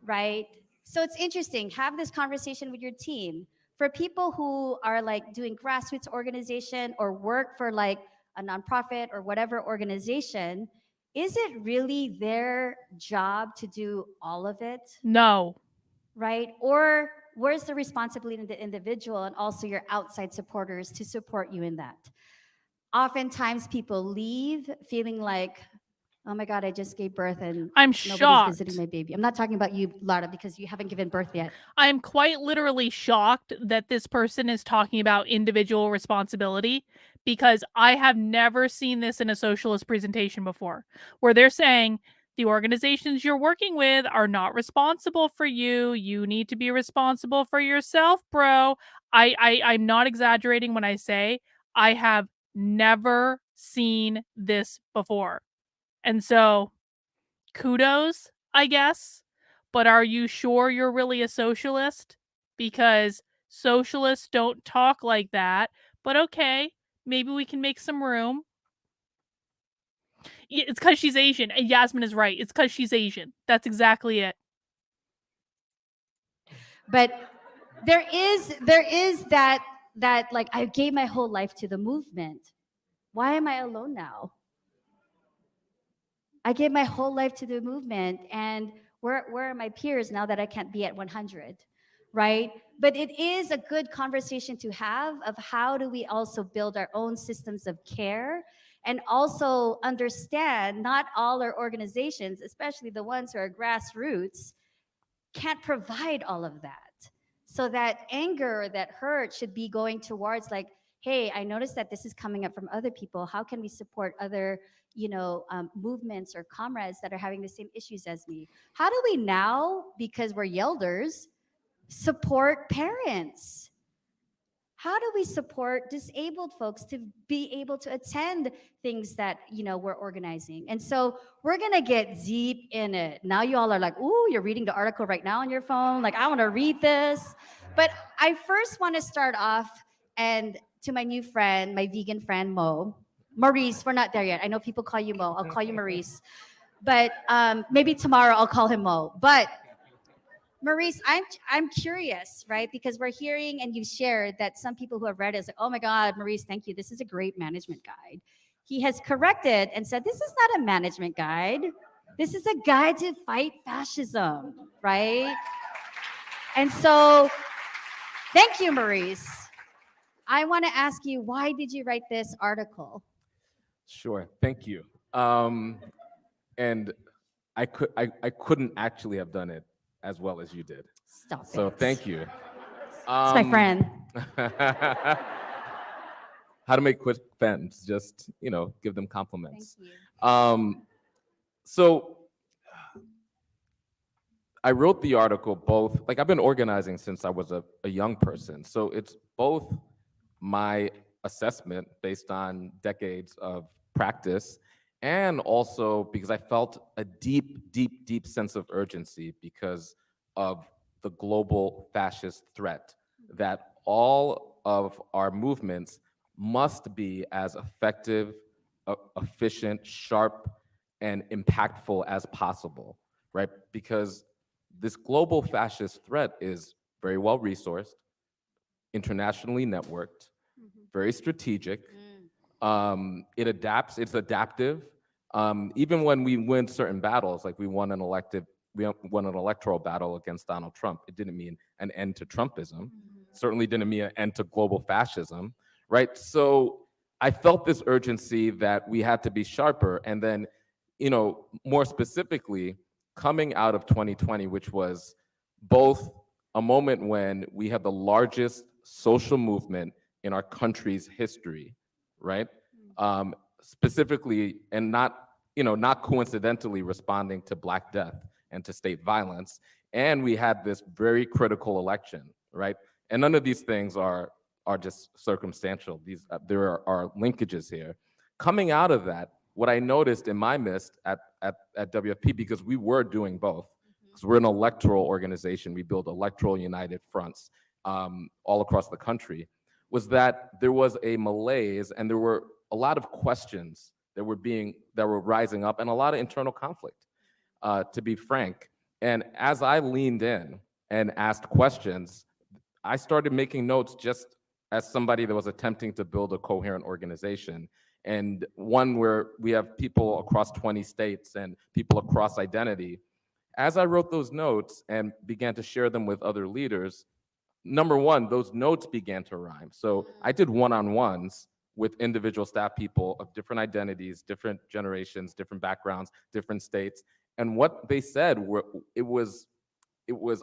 right? So it's interesting, have this conversation with your team. For people who are like doing grassroots organization or work for like a nonprofit or whatever organization, is it really their job to do all of it? No. Right? Or where's the responsibility of the individual and also your outside supporters to support you in that? Oftentimes people leave feeling like, oh my God, I just gave birth and I'm nobody's shocked. visiting my baby. I'm not talking about you, Lara, because you haven't given birth yet. I'm quite literally shocked that this person is talking about individual responsibility, because I have never seen this in a socialist presentation before, where they're saying the organizations you're working with are not responsible for you. You need to be responsible for yourself, bro. I'm not exaggerating when I say I have never seen this before. And so kudos, I guess. But are you sure you're really a socialist? Because socialists don't talk like that. But okay, maybe we can make some room. It's because she's Asian. And Yasmin is right. It's because she's Asian. That's exactly it. But there is that like, I gave my whole life to the movement. Why am I alone now? I gave my whole life to the movement, and where are my peers now that I can't be at 100, right? But it is a good conversation to have of how do we also build our own systems of care and also understand not all our organizations, especially the ones who are grassroots, can't provide all of that. So that anger, that hurt should be going towards like, hey, I noticed that this is coming up from other people. How can we support other, movements or comrades that are having the same issues as me? How do we now, because we're Yelders, support parents? How do we support disabled folks to be able to attend things that, we're organizing? And so we're going to get deep in it. Now you all are like, ooh, you're reading the article right now on your phone. Like, I want to read this. But I first want to start off and to my new friend, my vegan friend, Maurice, we're not there yet. I know people call you Mo. I'll call you Maurice. But maybe tomorrow I'll call him Mo. But Maurice, I'm curious, right? Because we're hearing and you've shared that some people who have read it is like, oh my God, Maurice, thank you. This is a great management guide. He has corrected and said, this is not a management guide. This is a guide to fight fascism, right? And so, thank you, Maurice. I want to ask you, why did you write this article? Sure, thank you. And I couldn't actually have done it as well as you did. Stop it. So thank you. It's my friend. how to make quick friends. Just, give them Thank compliments. you. So I wrote the article both, like I've been organizing since I was a young person. So it's both my assessment based on decades of practice, and also because I felt a deep, deep, deep sense of urgency because of the global fascist threat that all of our movements must be as effective, efficient, sharp, and impactful as possible, right? Because this global fascist threat is very well resourced, internationally networked, very strategic. It adapts, it's adaptive. Even when we win certain battles, like we won an electoral battle against Donald Trump, it didn't mean an end to Trumpism. Certainly didn't mean an end to global fascism, right? So I felt this urgency that we had to be sharper. And then, more specifically, coming out of 2020, which was both a moment when we had the largest social movement in our country's history, right? Specifically, and not coincidentally, responding to Black death and to state violence. And we had this very critical election, right? And none of these things are just circumstantial. There are linkages here. Coming out of that, what I noticed in my midst at WFP, because we were doing both, because we're an electoral organization, we build electoral united fronts all across the country, was that there was a malaise and there were a lot of questions that were rising up and a lot of internal conflict, to be frank. And as I leaned in and asked questions, I started making notes just as somebody that was attempting to build a coherent organization, and one where we have people across 20 states and people across identity. As I wrote those notes and began to share them with other leaders, number one, those notes began to rhyme. So I did one-on-ones with individual staff people of different identities, different generations, different backgrounds, different states. And what they said it was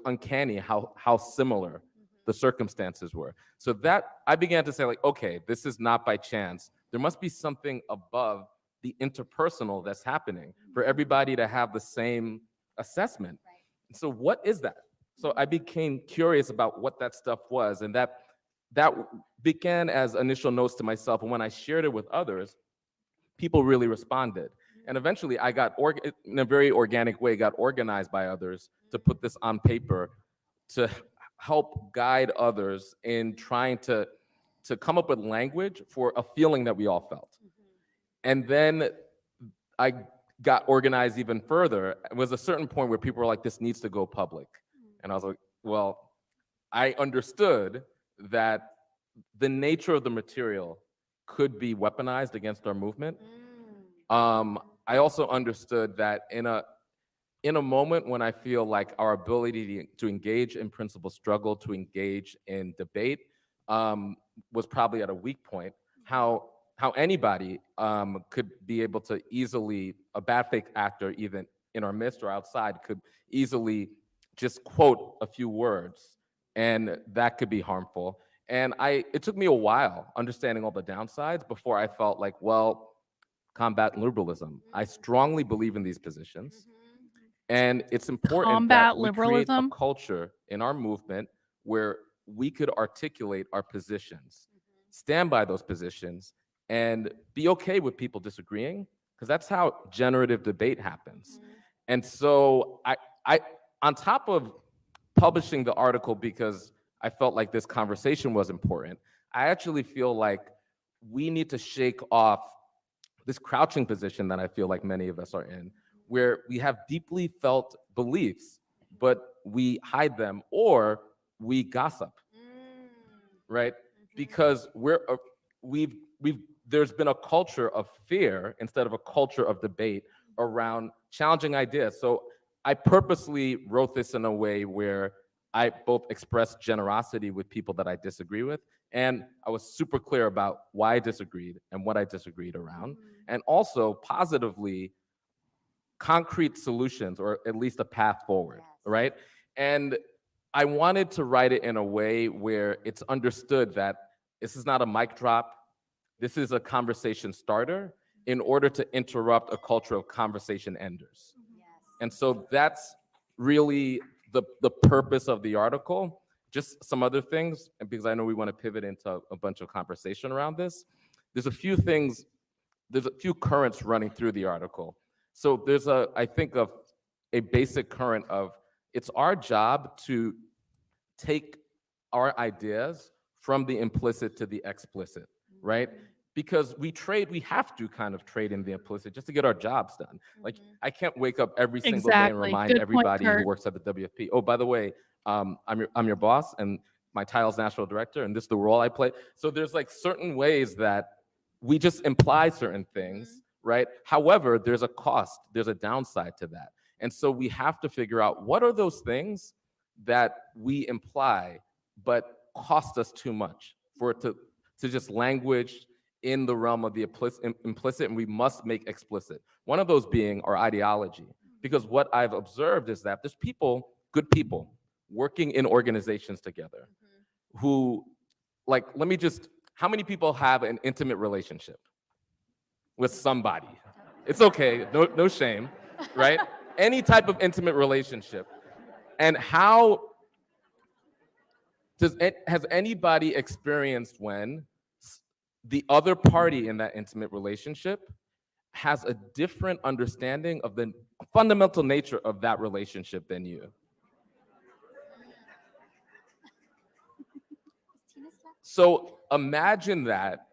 uncanny how similar the circumstances were. So that I began to say, like, okay, this is not by chance. There must be something above the interpersonal that's happening for everybody to have the same assessment. So what is that? So I became curious about what that stuff was, and that began as initial notes to myself. And when I shared it with others, people really responded. And eventually I got, in a very organic way, got organized by others to put this on paper to help guide others in trying to come up with language for a feeling that we all felt. And then I got organized even further. It was a certain point where people were like, this needs to go public. And I was like, well, I understood that the nature of the material could be weaponized against our movement. I also understood that in a moment when I feel like our ability to engage in principled struggle, to engage in debate, was probably at a weak point, how anybody could be able to easily, a bad faith actor, even in our midst or outside, could easily just quote a few words, and that could be harmful. And it took me a while understanding all the downsides before I felt like, well, combat liberalism. I strongly believe in these positions. And it's important Combat that we create a liberalism? culture in our movement where we could articulate our positions, stand by those positions, and be okay with people disagreeing, because that's how generative debate happens. And so I, on top of publishing the article because I felt like this conversation was important, I actually feel like we need to shake off this crouching position that I feel like many of us are in, where we have deeply felt beliefs, but we hide them or we gossip, right? Because there's been a culture of fear instead of a culture of debate around challenging ideas. So I purposely wrote this in a way where I both expressed generosity with people that I disagree with, and I was super clear about why I disagreed and what I disagreed around, and also positively concrete solutions, or at least a path forward, right? And I wanted to write it in a way where it's understood that this is not a mic drop. This is a conversation starter in order to interrupt a culture of conversation enders. And so that's really the purpose of the article. Just some other things, and because I know we want to pivot into a bunch of conversation around this. There's a few things, there's a few currents running through the article. So there's I think of a basic current of, it's our job to take our ideas from the implicit to the explicit, right? Because we have to kind of trade in the implicit just to get our jobs done. Like, I can't wake up every single day and Exactly. remind Good point, everybody who Kurt. works at the WFP, oh, by the way, I'm your boss, and my title's national director, and this is the role I play. So there's like certain ways that we just imply certain things, right? However, there's a cost, there's a downside to that. And so we have to figure out, what are those things that we imply but cost us too much for it to just language in the realm of the implicit, and we must make explicit. One of those being our ideology. Because what I've observed is that there's people, good people, working in organizations together who, like, how many people have an intimate relationship with somebody? It's okay, no shame, right? Any type of intimate relationship. And how has anybody experienced when the other party in that intimate relationship has a different understanding of the fundamental nature of that relationship than you? So imagine that,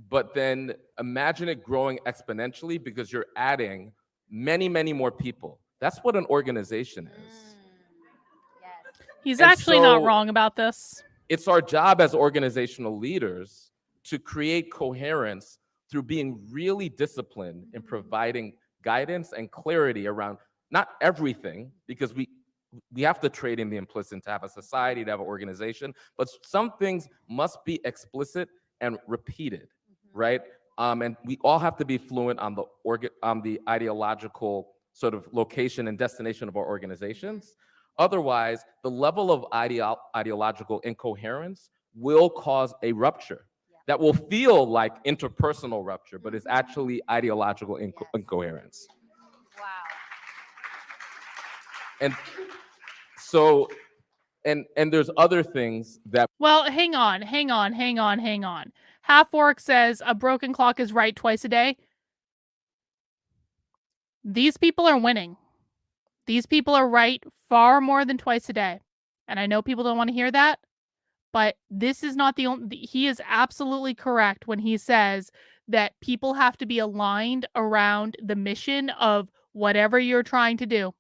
but then imagine it growing exponentially because you're adding many, many more people. That's what an organization is. He's And actually not so wrong about this. It's our job as organizational leaders to create coherence through being really disciplined in providing guidance and clarity around not everything, because we have to trade in the implicit to have a society, to have an organization, but some things must be explicit and repeated, right? And we all have to be fluent on the ideological sort of location and destination of our organizations. Otherwise, the level of ideological incoherence will cause a rupture that will feel like interpersonal rupture, but is actually ideological incoherence. Wow. And so, and there's other things that. Well, hang on. Half Orc says a broken clock is right twice a day. These people are winning. These people are right far more than twice a day. And I know people don't want to hear that, but this is not the only, he is absolutely correct when he says that people have to be aligned around the mission of whatever you're trying to do.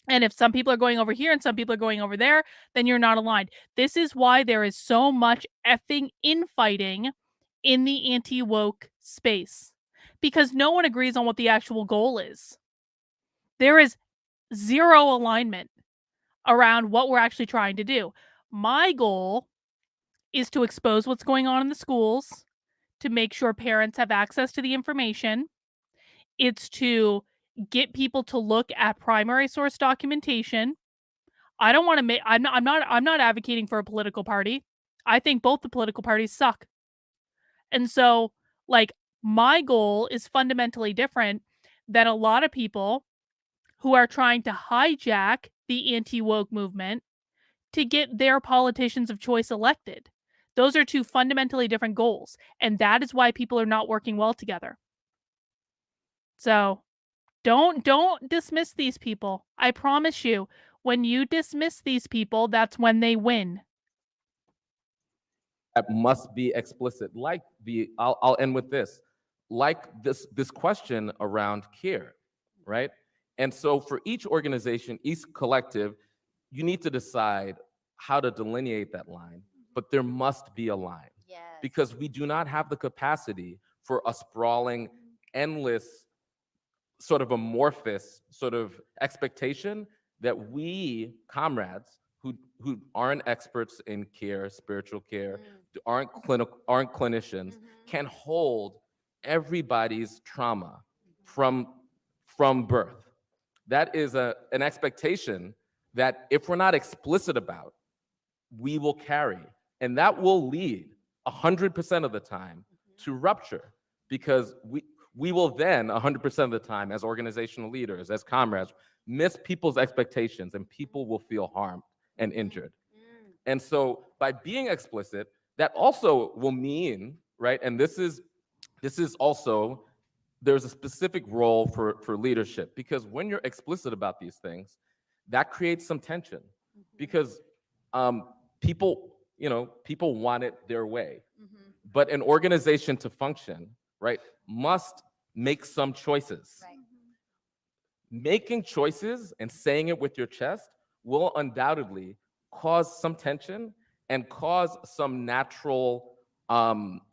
And if some people are going over here and some people are going over there, then you're not aligned. This is why there is so much effing infighting in the anti-woke space, because no one agrees on what the actual goal is. There is zero alignment around what we're actually trying to do. My goal is to expose what's going on in the schools, to make sure parents have access to the information. It's to get people to look at primary source documentation. I don't want to make, I'm not advocating for a political party. I think both the political parties suck. And so, like, my goal is fundamentally different than a lot of people who are trying to hijack the anti-woke movement to get their politicians of choice elected. Those are two fundamentally different goals, and that is why people are not working well together. So, don't dismiss these people. I promise you, when you dismiss these people, that's when they win. That must be explicit. Like I'll end with this. Like this question around care, right? And so for each organization, each collective, you need to decide how to delineate that line, but there must be a line. Yes. Because we do not have the capacity for a sprawling, endless, sort of amorphous sort of expectation that we, comrades, who aren't experts in care, spiritual care, aren't clinicians, can hold everybody's trauma from birth. That is an expectation that if we're not explicit about, we will carry. And that will lead 100% of the time to rupture, because we will then 100% of the time, as organizational leaders, as comrades, miss people's expectations, and people will feel harmed and injured. And so by being explicit, that also will mean, right, and this is also, there's a specific role for leadership, because when you're explicit about these things, that creates some tension, because people want it their way. But an organization to function, right, must make some choices. Right. Making choices and saying it with your chest will undoubtedly cause some tension and cause some natural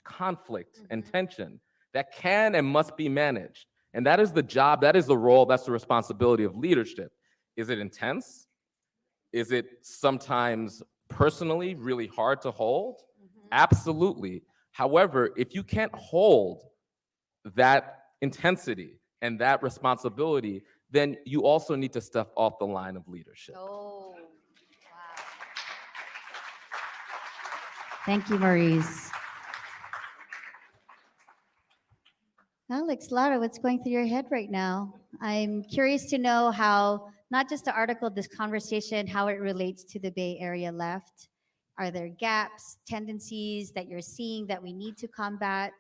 conflict and tension that can and must be managed. And that is the job, that is the role, that's the responsibility of leadership. Is it intense? Is it sometimes personally really hard to hold? Absolutely. However, if you can't hold that intensity and that responsibility, then you also need to step off the line of leadership. Oh, wow. Thank you, Maurice. Alex, Lara, what's going through your head right now? I'm curious to know how, not just the article, this conversation, how it relates to the Bay Area left. Are there gaps, tendencies that you're seeing that we need to combat,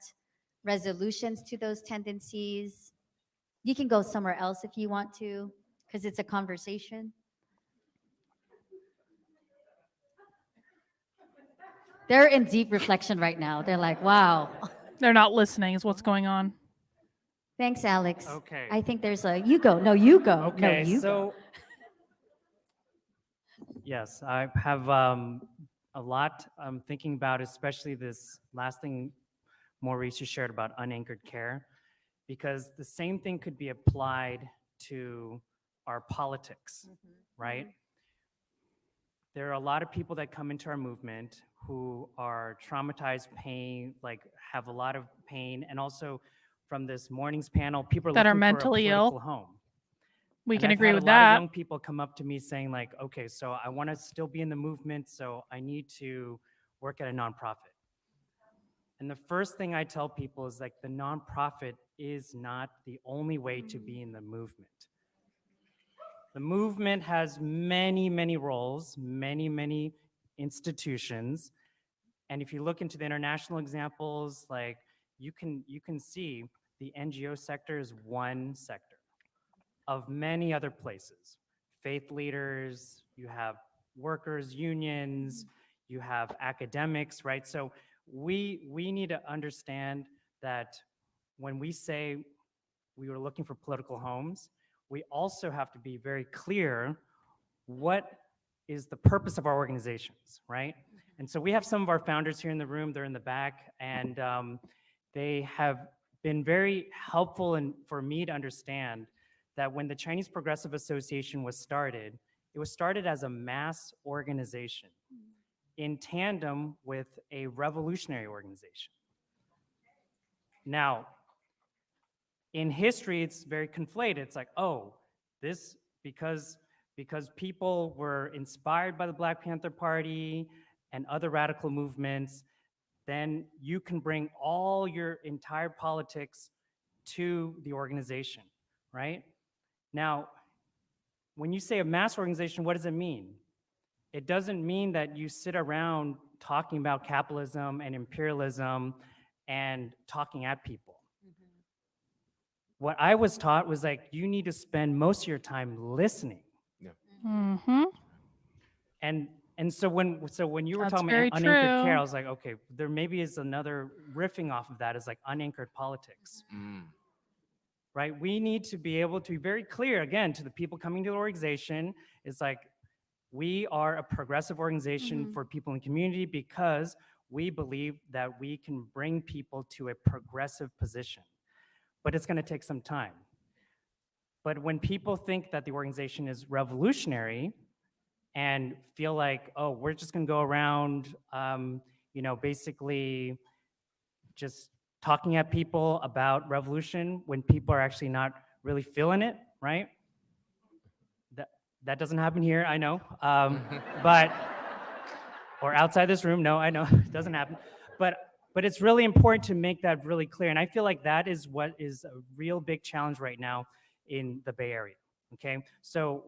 resolutions to those tendencies? You can go somewhere else if you want to, because it's a conversation. They're in deep reflection right now. They're like, wow. They're not listening is what's going on. Thanks, Alex. Okay. I think there's a, you go. No, you go. Okay, No, you so go. yes, I have a lot I'm thinking about, especially this last thing Maurice you shared about unanchored care, because the same thing could be applied to our politics, right? There are a lot of people that come into our movement who are traumatized, pain, like have a lot of pain, and also from this morning's panel, people are That are looking mentally for a ill. political home. We And can I've agree had with a lot that. of young people come up to me saying like, okay, so I want to still be in the movement, so I need to work at a nonprofit. And the first thing I tell people is like, the nonprofit is not the only way to be in the movement. The movement has many, many roles, many, many institutions. And if you look into the international examples, like you can see the NGO sector is one sector of many other places. Faith leaders, you have workers, unions, you have academics, right? So we need to understand that when we say we were looking for political homes, we also have to be very clear what is the purpose of our organizations, right? And so we have some of our founders here in the room, they're in the back, and they have been very helpful for me to understand that when the Chinese Progressive Association was started, it was started as a mass organization in tandem with a revolutionary organization. Now, in history, it's very conflated. It's like, oh, this, because people were inspired by the Black Panther Party and other radical movements, then you can bring all your entire politics to the organization, right? Now, when you say a mass organization, what does it mean? It doesn't mean that you sit around talking about capitalism and imperialism and talking at people. What I was taught was like, you need to spend most of your time listening. Mm-hmm. And so when you were That's talking very about unanchored care, true. I was like, okay, there maybe is another riffing off of that is like unanchored politics. Right? We need to be able to be very clear, again, to the people coming to the organization. It's like, we are a progressive organization for people in the community because we believe that we can bring people to a progressive position. But it's going to take some time. But when people think that the organization is revolutionary and feel like, oh, we're just going to go around, basically just talking at people about revolution when people are actually not really feeling it, right? That doesn't happen here, I know. Or outside this room, no, I know, it doesn't happen. But But it's really important to make that really clear. And I feel like that is what is a real big challenge right now in the Bay Area. Okay. So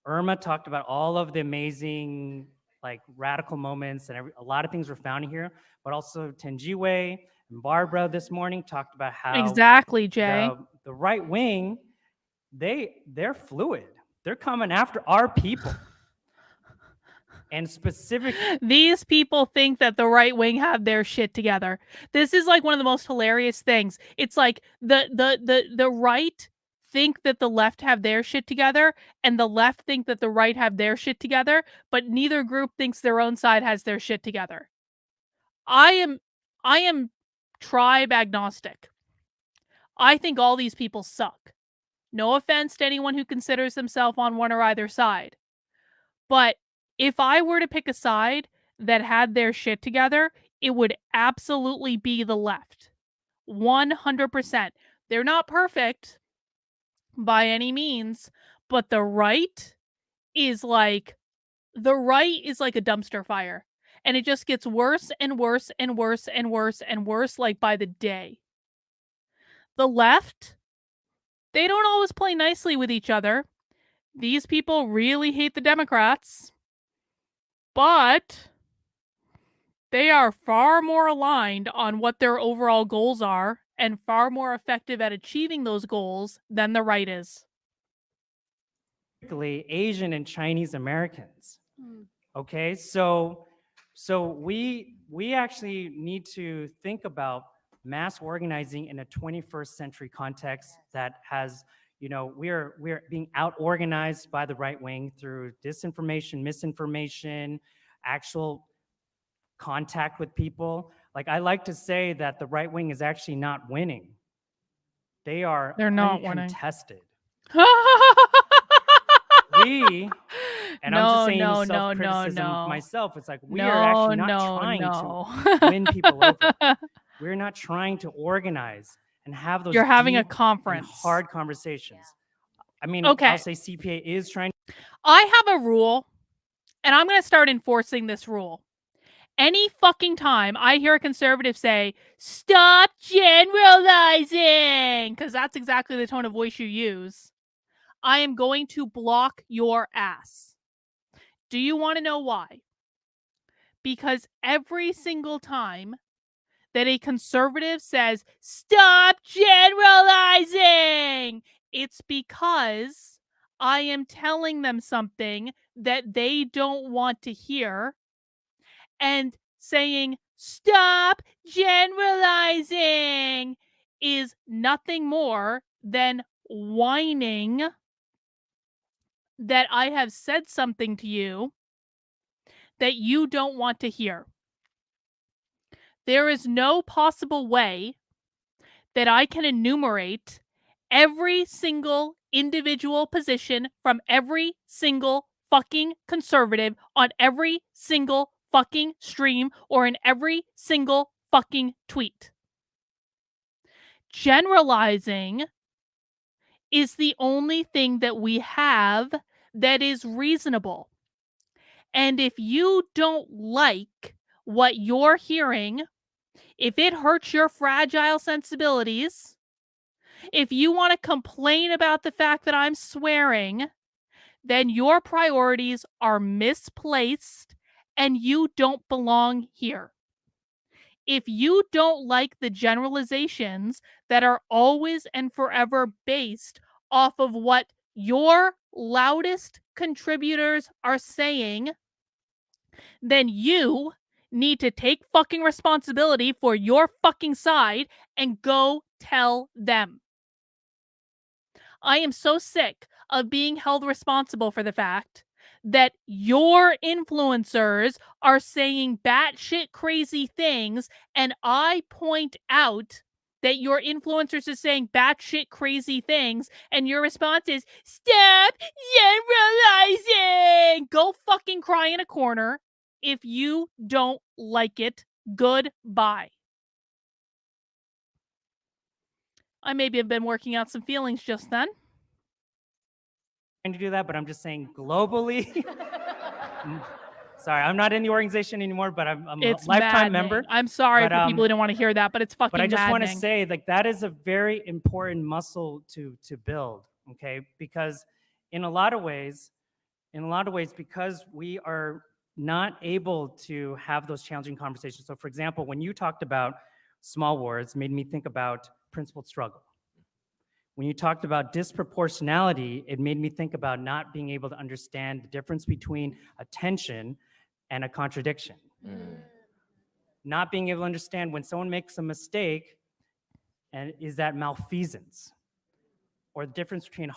Irma talked about all of the amazing, like radical moments, and a lot of things were found here, but also Tenjiwe and Barbara this morning talked about how Exactly, Jay. the right wing, they're fluid. They're coming after our people. And specifically, These people think that the right wing have their shit together. This is like one of the most hilarious things. It's like the right think that the left have their shit together, and the left think that the right have their shit together, but neither group thinks their own side has their shit together. I am tribe agnostic. I think all these people suck. No offense to anyone who considers themselves on one or either side. But if I were to pick a side that had their shit together, it would absolutely be the left. 100%. They're not perfect by any means, but the right is like a dumpster fire. And it just gets worse and worse and worse and worse and worse, like by the day. The left, they don't always play nicely with each other. These people really hate the Democrats, but they are far more aligned on what their overall goals are and far more effective at achieving those goals than the right is. Asian and Chinese Americans. Okay, so we actually need to think about mass organizing in a 21st century context that has, we're being out organized by the right wing through disinformation, misinformation, actual contact with people. Like, I like to say that the right wing is actually not winning. They're not winning. uncontested. And I'm just saying self-criticism of myself. It's like we are actually not trying to win people over. We're not trying to organize and have those You're having a deep conference. and hard conversations. I mean, Okay. I'll say CPA is trying. I have a rule, and I'm going to start enforcing this rule. Any fucking time I hear a conservative say, "Stop generalizing," because that's exactly the tone of voice you use, I am going to block your ass. Do you want to know why? Because every single time that a conservative says, "Stop generalizing," it's because I am telling them something that they don't want to hear, and saying, "Stop generalizing," is nothing more than whining that I have said something to you that you don't want to hear. There is no possible way that I can enumerate every single individual position from every single fucking conservative on every single fucking stream or in every single fucking tweet. Generalizing is the only thing that we have that is reasonable. And if you don't like what you're hearing, if it hurts your fragile sensibilities, if you want to complain about the fact that I'm swearing, then your priorities are misplaced and you don't belong here. If you don't like the generalizations that are always and forever based off of what your loudest contributors are saying, then you need to take fucking responsibility for your fucking side and go tell them. I am so sick of being held responsible for the fact that your influencers are saying batshit crazy things, and I point out that your influencers are saying batshit crazy things, and your response is, "Stop generalizing." Go fucking cry in a corner. If you don't like it, goodbye. I maybe have been working out some feelings just then. Trying to do that, but I'm just saying globally, Sorry, I'm not in the organization anymore, but I'm It's a lifetime maddening. member. I'm sorry But, for people who don't want to hear that, but it's fucking But I just want to maddening. say, like, that is a very important muscle to build, okay? Because in a lot of ways, because we are not able to have those challenging conversations. So, for example, when you talked about small wars, made me think about principled struggle. When you talked about disproportionality, it made me think about not being able to understand the difference between a tension and a contradiction. Not being able to understand when someone makes a mistake, and is that malfeasance? Or the difference between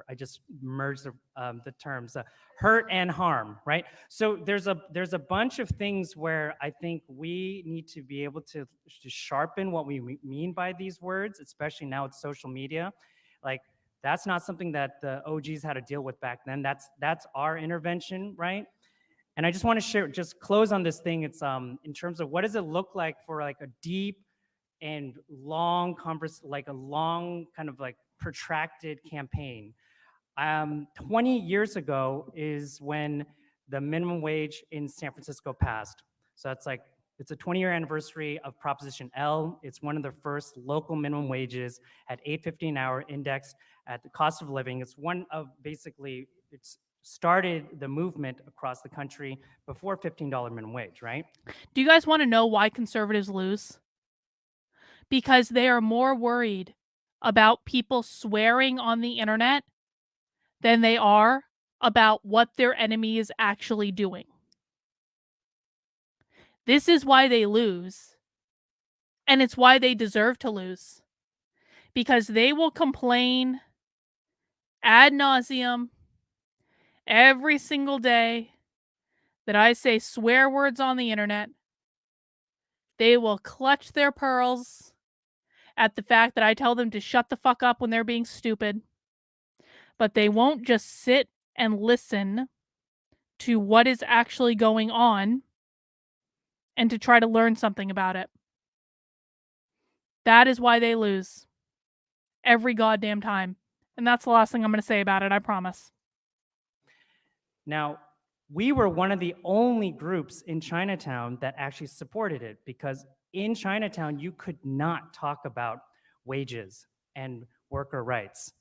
I just merged the terms, hurt and harm, right? So there's a bunch of things where I think we need to be able to sharpen what we mean by these words, especially now with social media. Like, that's not something that the OGs had to deal with back then. That's our intervention, right? And I just want to just close on this thing. It's in terms of what does it look like for like a deep and long like a long kind of like protracted campaign. 20 years ago is when the minimum wage in San Francisco passed. So it's a 20-year anniversary of Proposition L. It's one of the first local minimum wages at $8.50 an hour, indexed at the cost of living. It's one of it's started the movement across the country before $15 minimum wage, right? Do you guys want to know why conservatives lose? Because they are more worried about people swearing on the internet than they are about what their enemy is actually doing. This is why they lose. And it's why they deserve to lose. Because they will complain ad nauseum every single day that I say swear words on the internet. They will clutch their pearls at the fact that I tell them to shut the fuck up when they're being stupid. But they won't just sit and listen to what is actually going on and to try to learn something about it. That is why they lose every goddamn time. And that's the last thing I'm going to say about it, I promise. Now, we were one of the only groups in Chinatown that actually supported it, because in Chinatown, you could not talk about wages and worker rights.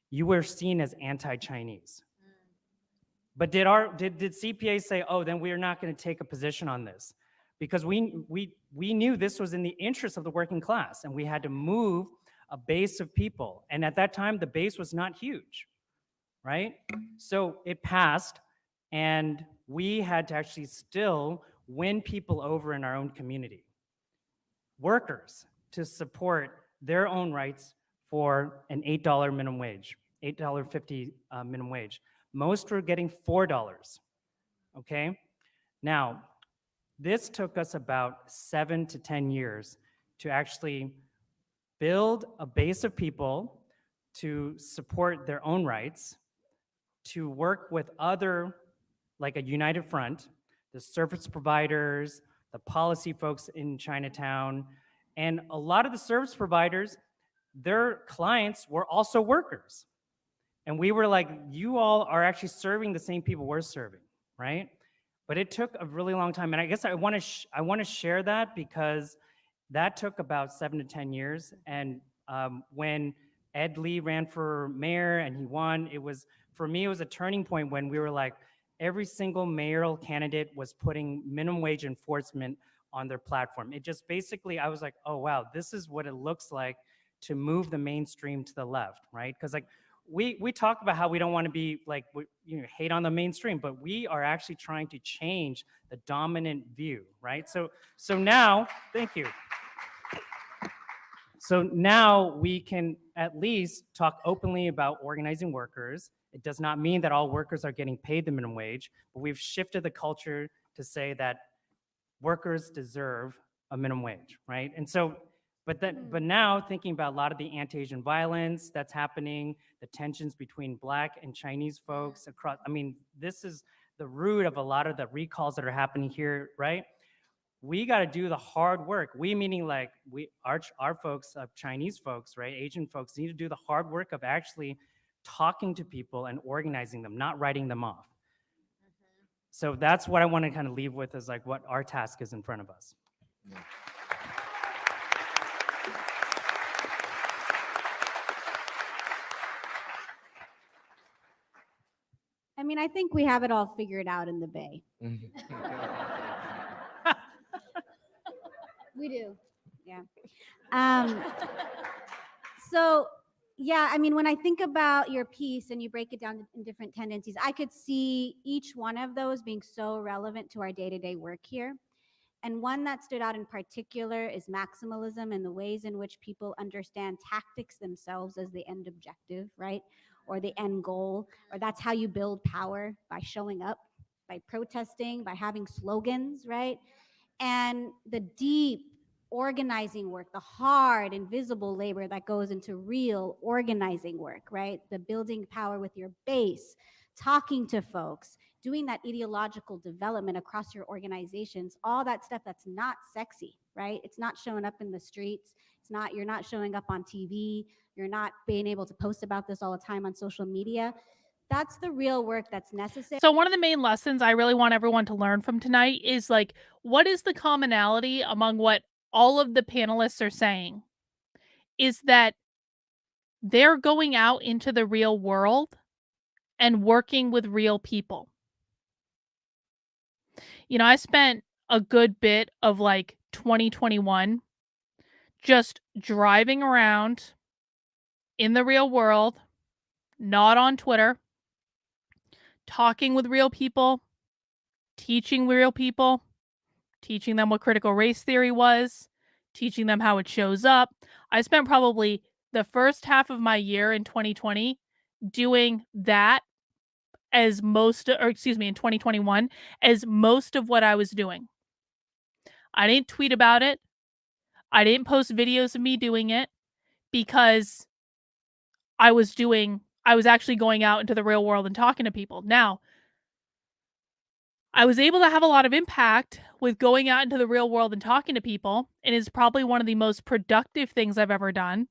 You were seen as anti-Chinese. But did CPA say, oh, then we're not going to take a position on this? Because we knew this was in the interest of the working class, and we had to move a base of people. And at that time, the base was not huge, right? So it passed, and we had to actually still win people over in our own community. Workers to support their own rights for an $8 minimum wage, $8.50 minimum wage. Most were getting $4, okay? Now, this took us about 7 to 10 years to actually build a base of people to support their own rights, to work with other, like a united front, the service providers, the policy folks in Chinatown, and a lot of the service providers, their clients were also workers. And we were like, you all are actually serving the same people we're serving, right? But it took a really long time. And I guess I want to share that because that took about 7 to 10 years. And when Ed Lee ran for mayor and he won, for me, it was a turning point when we were like, every single mayoral candidate was putting minimum wage enforcement on their platform. It just basically, I was like, oh, wow, this is what it looks like to move the mainstream to the left, right? Because like, we talk about how we don't want to be like, hate on the mainstream, but we are actually trying to change the dominant view, right? So now, thank you. So now we can at least talk openly about organizing workers. It does not mean that all workers are getting paid the minimum wage, but we've shifted the culture to say that workers deserve a minimum wage, right? And so, but now thinking about a lot of the anti-Asian violence that's happening, the tensions between Black and Chinese folks across, I mean, this is the root of a lot of the recalls that are happening here, right? We got to do the hard work. We meaning like our folks, Chinese folks, right? Asian folks need to do the hard work of actually talking to people and organizing them, not writing them off. So that's what I want to kind of leave with, is like what our task is in front of us. I mean, I think we have it all figured out in the Bay. We do. Yeah. So, yeah, I mean, when I think about your piece and you break it down in different tendencies, I could see each one of those being so relevant to our day-to-day work here. And one that stood out in particular is maximalism and the ways in which people understand tactics themselves as the end objective, right? Or the end goal, or that's how you build power, by showing up, by protesting, by having slogans, right? And the deep organizing work, the hard, invisible labor that goes into real organizing work, right? The building power with your base, talking to folks, doing that ideological development across your organizations, all that stuff that's not sexy, right? It's not showing up in the streets. You're not showing up on TV. You're not being able to post about this all the time on social media. That's the real work that's necessary. So one of the main lessons I really want everyone to learn from tonight is like, what is the commonality among what all of the panelists are saying? Is that they're going out into the real world and working with real people. You know, I spent a good bit of like 2021 just driving around in the real world, not on Twitter, talking with real people, teaching real people, teaching them what critical race theory was, teaching them how it shows up. I spent probably the first half of my year in 2020 doing that as most, or excuse me, in 2021, as most of what I was doing. I didn't tweet about it. I didn't post videos of me doing it because I was actually going out into the real world and talking to people. Now, I was able to have a lot of impact with going out into the real world and talking to people, and it's probably one of the most productive things I've ever done.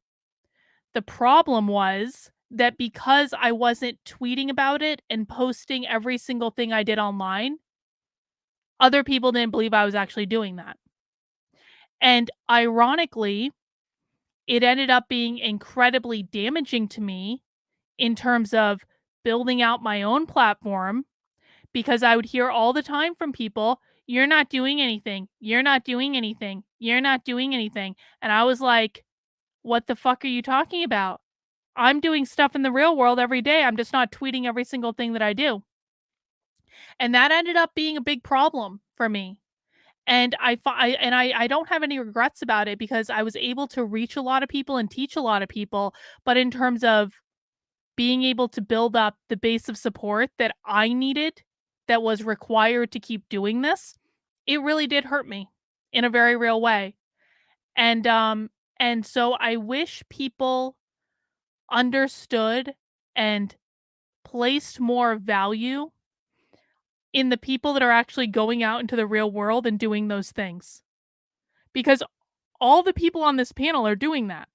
The problem was that because I wasn't tweeting about it and posting every single thing I did online, other people didn't believe I was actually doing that. And ironically, it ended up being incredibly damaging to me in terms of building out my own platform, because I would hear all the time from people, "You're not doing anything. You're not doing anything. You're not doing anything." And I was like, "What the fuck are you talking about? I'm doing stuff in the real world every day. I'm just not tweeting every single thing that I do." And that ended up being a big problem for me. And I don't have any regrets about it because I was able to reach a lot of people and teach a lot of people. But in terms of being able to build up the base of support that I needed, that was required to keep doing this, it really did hurt me in a very real way. And so I wish people understood and placed more value in the people that are actually going out into the real world and doing those things. Because all the people on this panel are doing that.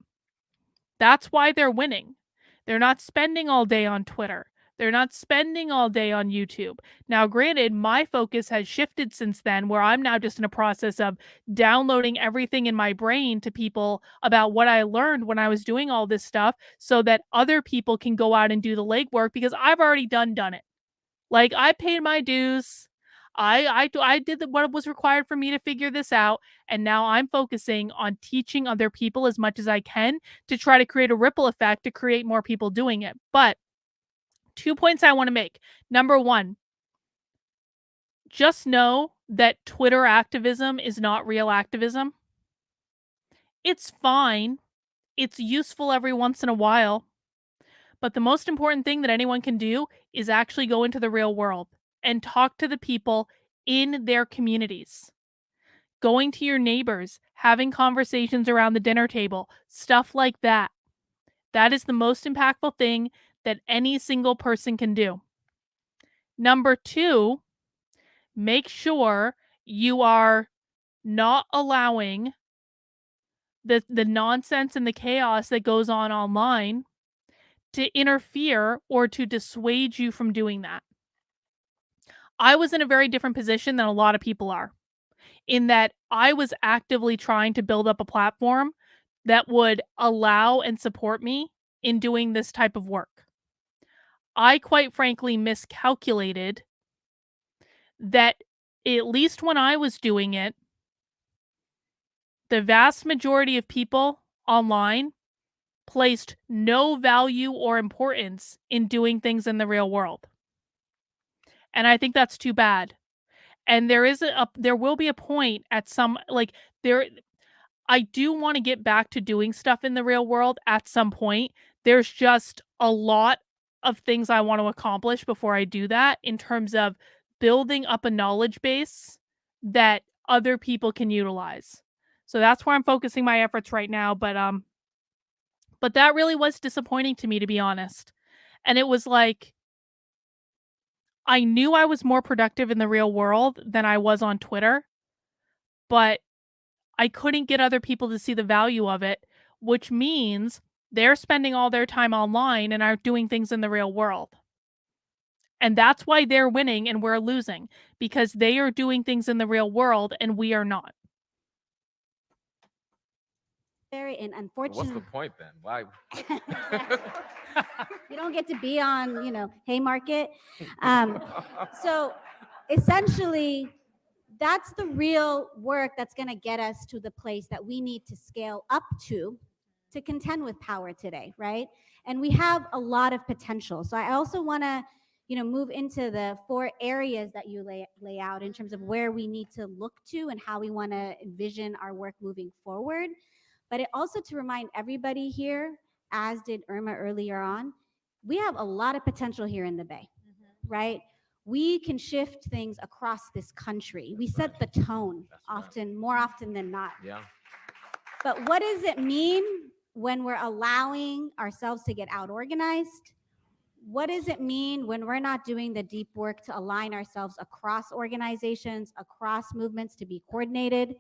That's why they're winning. They're not spending all day on Twitter. They're not spending all day on YouTube. Now, granted, my focus has shifted since then, where I'm now just in a process of downloading everything in my brain to people about what I learned when I was doing all this stuff so that other people can go out and do the legwork, because I've already done it. Like, I paid my dues. I did what was required for me to figure this out, and now I'm focusing on teaching other people as much as I can to try to create a ripple effect to create more people doing it. But 2 points I want to make. Number 1, just know that Twitter activism is not real activism. It's fine. It's useful every once in a while. But the most important thing that anyone can do is actually go into the real world and talk to the people in their communities. Going to your neighbors, having conversations around the dinner table, stuff like that. That is the most impactful thing that any single person can do. Number 2, make sure you are not allowing the nonsense and the chaos that goes on online to interfere or to dissuade you from doing that. I was in a very different position than a lot of people are, in that I was actively trying to build up a platform that would allow and support me in doing this type of work. I quite frankly miscalculated that, at least when I was doing it, the vast majority of people online placed no value or importance in doing things in the real world. And I think that's too bad. And there will be a point at some, like, I do want to get back to doing stuff in the real world at some point. There's just a lot of things I want to accomplish before I do that, in terms of building up a knowledge base that other people can utilize. So that's where I'm focusing my efforts right now, but that really was disappointing to me, to be honest. And it was like, I knew I was more productive in the real world than I was on Twitter, but I couldn't get other people to see the value of it, which means they're spending all their time online and aren't doing things in the real world. And that's why they're winning and we're losing, because they are doing things in the real world and we are not. Very and What's unfortunately, the point then? Why? you don't get to be on, Haymarket. So essentially, that's the real work that's going to get us to the place that we need to scale up to contend with power today, right? And we have a lot of potential. So I also want to, move into the 4 areas that you lay out in terms of where we need to look to and how we want to envision our work moving forward. But it also to remind everybody here, as did Irma earlier on, we have a lot of potential here in the Bay, right? We can shift things across this country. We set the tone more often than not. Yeah. But what does it mean when we're allowing ourselves to get out organized? What does it mean when we're not doing the deep work to align ourselves across organizations, across movements, to be coordinated?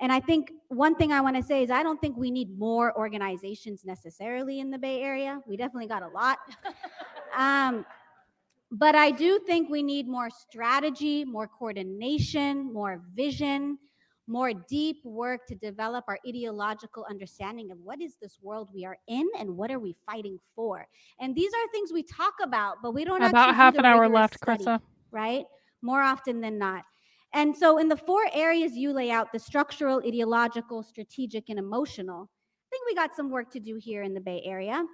And I think one thing I want to say is I don't think we need more organizations necessarily in the Bay Area. We definitely got a lot. But I do think we need more strategy, more coordination, more vision, more deep work to develop our ideological understanding of what is this world we are in and what are we fighting for. And these are things we talk about, but we don't About actually half do the an hour rigorous left, study, Krista. right? More often than not. And so in the 4 areas you lay out, the structural, ideological, strategic, and emotional, I think we got some work to do here in the Bay Area.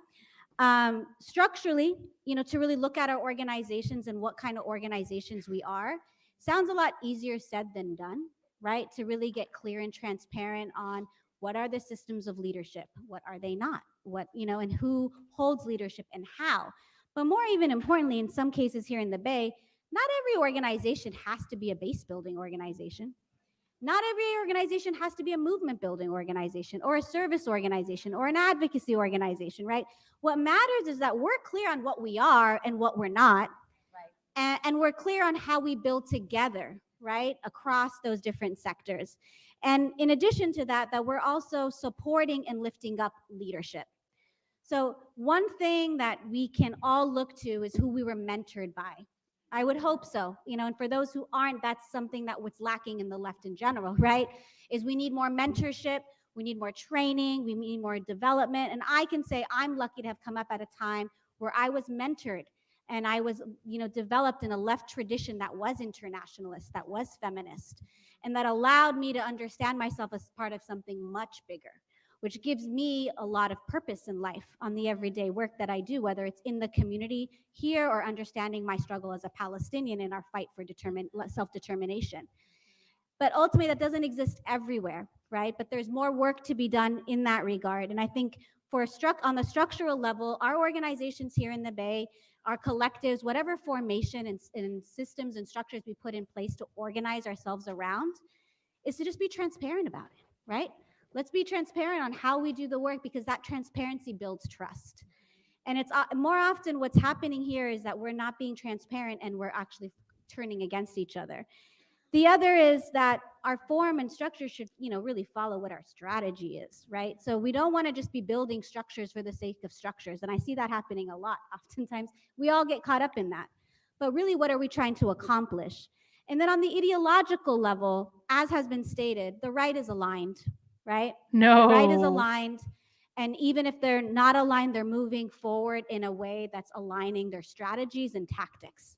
Structurally, to really look at our organizations and what kind of organizations we are, sounds a lot easier said than done, right? To really get clear and transparent on what are the systems of leadership, what are they not, and who holds leadership and how. But more even importantly, in some cases here in the Bay, not every organization has to be a base building organization. Not every organization has to be a movement building organization or a service organization or an advocacy organization, right? What matters is that we're clear on what we are and what we're not. Right. And we're clear on how we build together, right, across those different sectors. And in addition to that, that we're also supporting and lifting up leadership. So one thing that we can all look to is who we were mentored by. I would hope so, and for those who aren't, that's something that what's lacking in the left in general, right? Is we need more mentorship, we need more training, we need more development. And I can say I'm lucky to have come up at a time where I was mentored and I was, developed in a left tradition that was internationalist, that was feminist, and that allowed me to understand myself as part of something much bigger, which gives me a lot of purpose in life on the everyday work that I do, whether it's in the community here or understanding my struggle as a Palestinian in our fight for self-determination. But ultimately, that doesn't exist everywhere, right? But there's more work to be done in that regard. And I think on the structural level, our organizations here in the Bay, our collectives, whatever formation and systems and structures we put in place to organize ourselves around, is to just be transparent about it, right? Let's be transparent on how we do the work, because that transparency builds trust. And it's more often what's happening here is that we're not being transparent and we're actually turning against each other. The other is that our form and structure should, really follow what our strategy is, right? So we don't want to just be building structures for the sake of structures. And I see that happening a lot. Oftentimes, we all get caught up in that. but really, what are we trying to accomplish? And then on the ideological level, as has been stated, the right is aligned, right? No. The right is aligned. And even if they're not aligned, they're moving forward in a way that's aligning their strategies and tactics.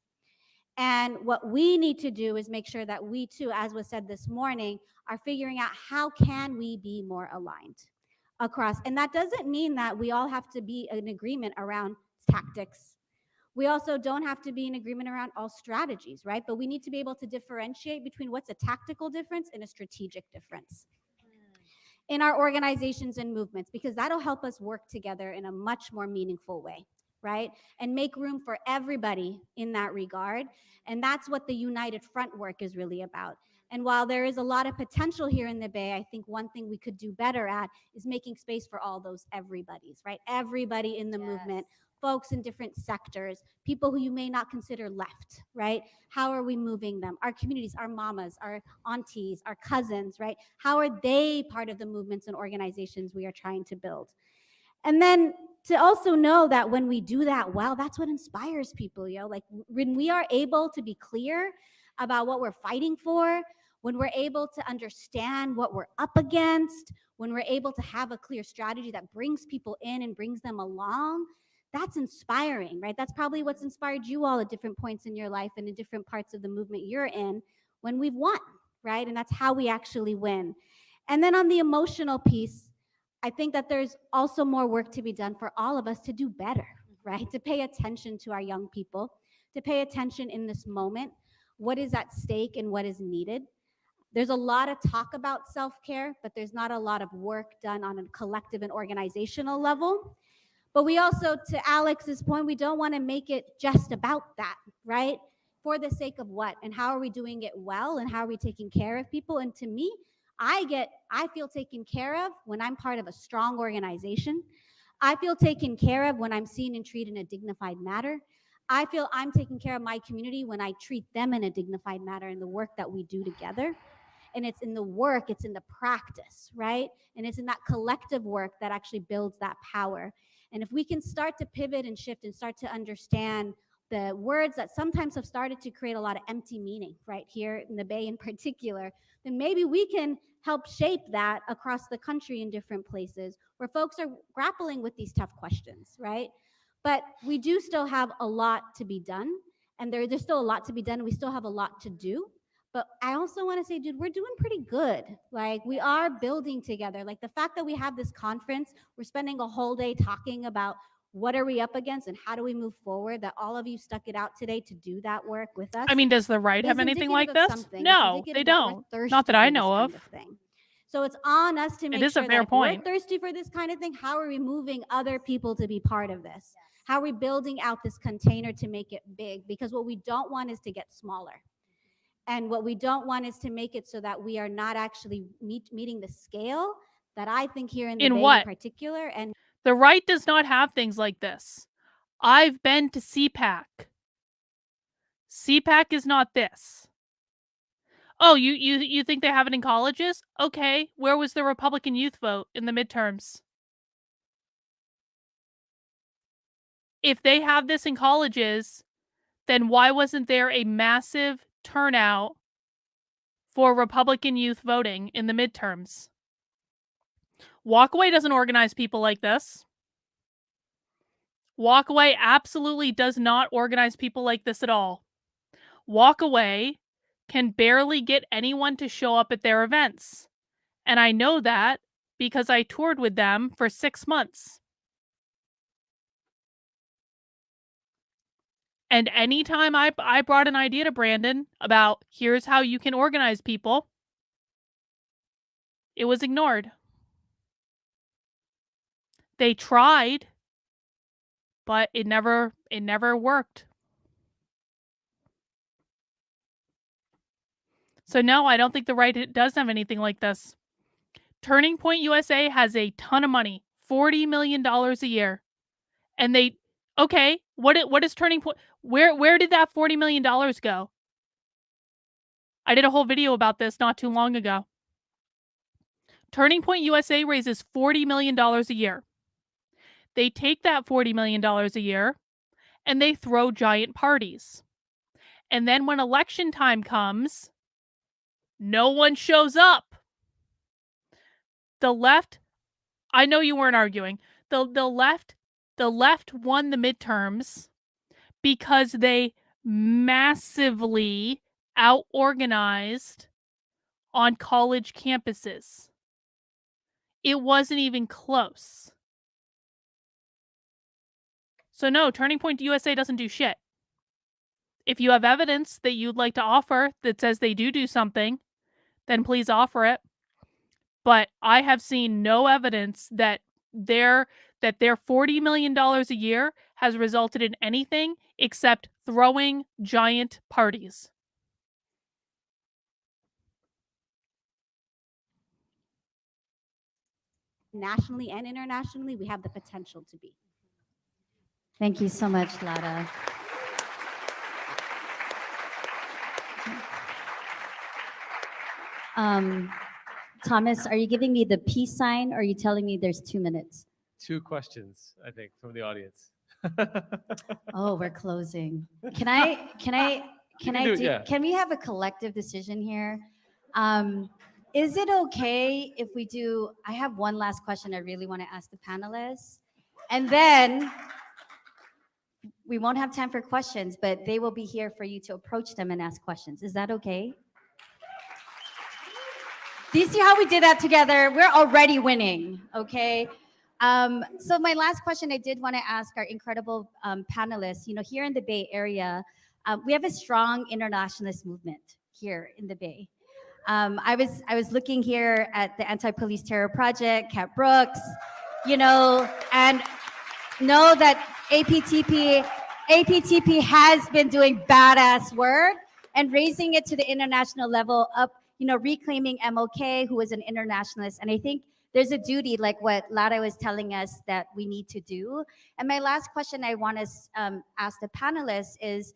And what we need to do is make sure that we too, as was said this morning, are figuring out how can we be more aligned across. And that doesn't mean that we all have to be in agreement around tactics. We also don't have to be in agreement around all strategies, right? But we need to be able to differentiate between what's a tactical difference and a strategic difference in our organizations and movements, because that'll help us work together in a much more meaningful way, right? And make room for everybody in that regard. And that's what the United Front work is really about. And while there is a lot of potential here in the Bay, I think one thing we could do better at is making space for all those everybody's, right? Everybody in the movement, folks in different sectors, people who you may not consider left, right? How are we moving them? Our communities, our mamas, our aunties, our cousins, right? How are they part of the movements and organizations we are trying to build? And then to also know that when we do that well, that's what inspires people, yo. Like when we are able to be clear about what we're fighting for, when we're able to understand what we're up against, when we're able to have a clear strategy that brings people in and brings them along, that's inspiring, right? That's probably what's inspired you all at different points in your life and in different parts of the movement you're in when we've won, right? And that's how we actually win. And then on the emotional piece, I think that there's also more work to be done for all of us to do better, right? To pay attention to our young people, to pay attention in this moment, what is at stake and what is needed. There's a lot of talk about self-care, but there's not a lot of work done on a collective and organizational level. But we also, to Alex's point, we don't want to make it just about that, right? For the sake of what? And how are we doing it well? And how are we taking care of people? And to me, I feel taken care of when I'm part of a strong organization. I feel taken care of when I'm seen and treated in a dignified manner. I feel I'm taking care of my community when I treat them in a dignified manner in the work that we do together. And it's in the work, it's in the practice, right? And it's in that collective work that actually builds that power. And if we can start to pivot and shift and start to understand the words that sometimes have started to create a lot of empty meaning right here in the Bay in particular, then maybe we can help shape that across the country in different places where folks are grappling with these tough questions, right? But we do still have a lot to be done, and there's still a lot to be done, and we still have a lot to do. But I also want to say, dude, we're doing pretty good. Like, we are building together. Like, the fact that we have this conference, we're spending a whole day talking about what are we up against and how do we move forward, that all of you stuck it out today to do that work with us. I mean, does the right have anything like this? No, they don't. Not that I know of. So it's on us to make It is sure a fair that point. we're thirsty for this kind of thing. How are we moving other people to be part of this? How are we building out this container to make it big? Because what we don't want is to get smaller. And what we don't want is to make it so that we are not actually meeting the scale that I think here in the Bay in particular. And the right does not have things like this. I've been to CPAC. CPAC is not this. Oh, you think they have it in colleges? Okay, where was the Republican youth vote in the midterms? If they have this in colleges, then why wasn't there a massive turnout for Republican youth voting in the midterms? Walkaway doesn't organize people like this. Walkaway absolutely does not organize people like this at all. Walkaway can barely get anyone to show up at their events. And I know that because I toured with them for 6 months. And anytime I brought an idea to Brandon about here's how you can organize people, it was ignored. They tried, but it never worked. So no, I don't think the right does have anything like this. Turning Point USA has a ton of money, $40 million a year. And they, okay, what is Turning Point? Where did that $40 million go? I did a whole video about this not too long ago. Turning Point USA raises $40 million a year. They take that $40 million a year and they throw giant parties. And then when election time comes, no one shows up. The left, I know you weren't arguing. The left won the midterms because they massively out-organized on college campuses. It wasn't even close. So no, Turning Point USA doesn't do shit. If you have evidence that you'd like to offer that says they do something, then please offer it. But I have seen no evidence that their $40 million a year has resulted in anything except throwing giant parties. Nationally and internationally, we have the potential to be. Thank you so much, Lara. Thomas, are you giving me the peace sign or are you telling me there's 2 minutes? 2 questions, I think, from the audience. Oh, we're closing. Can we have a collective decision here? Is it okay if we do, I have one last question I really want to ask the panelists. And then we won't have time for questions, but they will be here for you to approach them and ask questions. Is that okay? Do you see how we did that together? We're already winning, okay? So my last question I did want to ask our incredible panelists, here in the Bay Area, we have a strong internationalist movement here in the Bay. I was looking here at the Anti-Police Terror Project, Cat Brooks, and know that APTP has been doing badass work and raising it to the international level up, reclaiming MLK, who was an internationalist. And I think there's a duty, like what Lara was telling us, that we need to do. And my last question I want to ask the panelists is,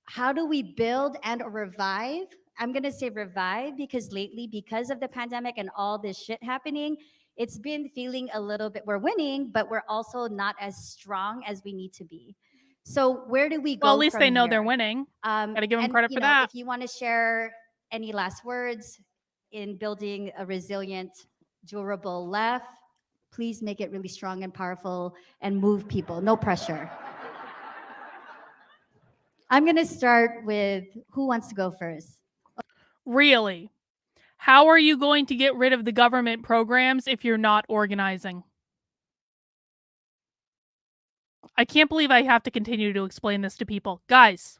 how do we build and revive? I'm going to say revive because lately, because of the pandemic and all this shit happening, it's been feeling a little bit, we're winning, but we're also not as strong as we need to be. So where do we go? Well, at least from they know here? they're winning. Gotta give them credit for that. If you want to share any last words in building a resilient, durable left, please make it really strong and powerful and move people. No pressure. I'm going to start with who wants to go first? Really? How are you going to get rid of the government programs if you're not organizing? I can't believe I have to continue to explain this to people. Guys,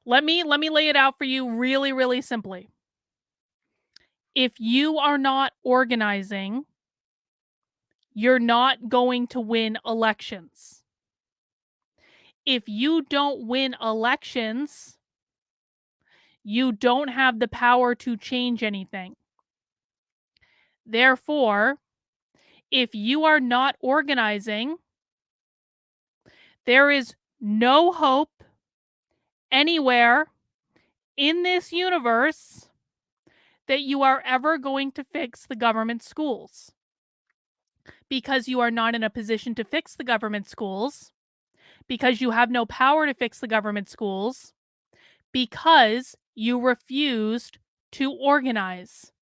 let me lay it out for you really, really simply. If you are not organizing, you're not going to win elections. If you don't win elections, you don't have the power to change anything. Therefore, if you are not organizing, there is no hope anywhere in this universe that you are ever going to fix the government schools. Because you are not in a position to fix the government schools, because you have no power to fix the government schools, because you refused to organize.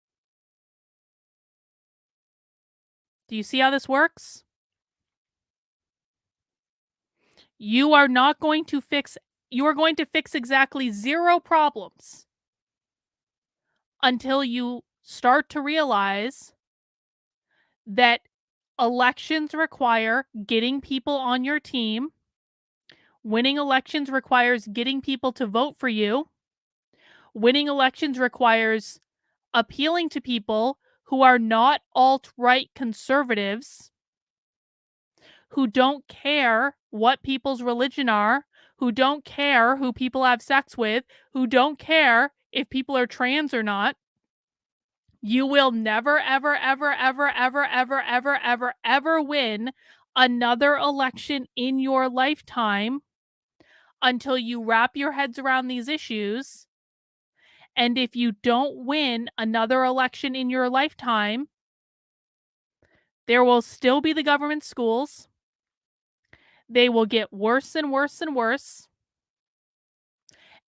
Do you see how this works? You are not going to fix, you are going to fix exactly 0 problems until you start to realize that elections require getting people on your team. Winning elections requires getting people to vote for you. Winning elections requires appealing to people who are not alt-right conservatives, who don't care what people's religion are, who don't care who people have sex with, who don't care if people are trans or not. You will never, ever, ever, ever, ever, ever, ever, ever, ever win another election in your lifetime until you wrap your heads around these issues. And if you don't win another election in your lifetime, there will still be the government schools. They will get worse and worse and worse.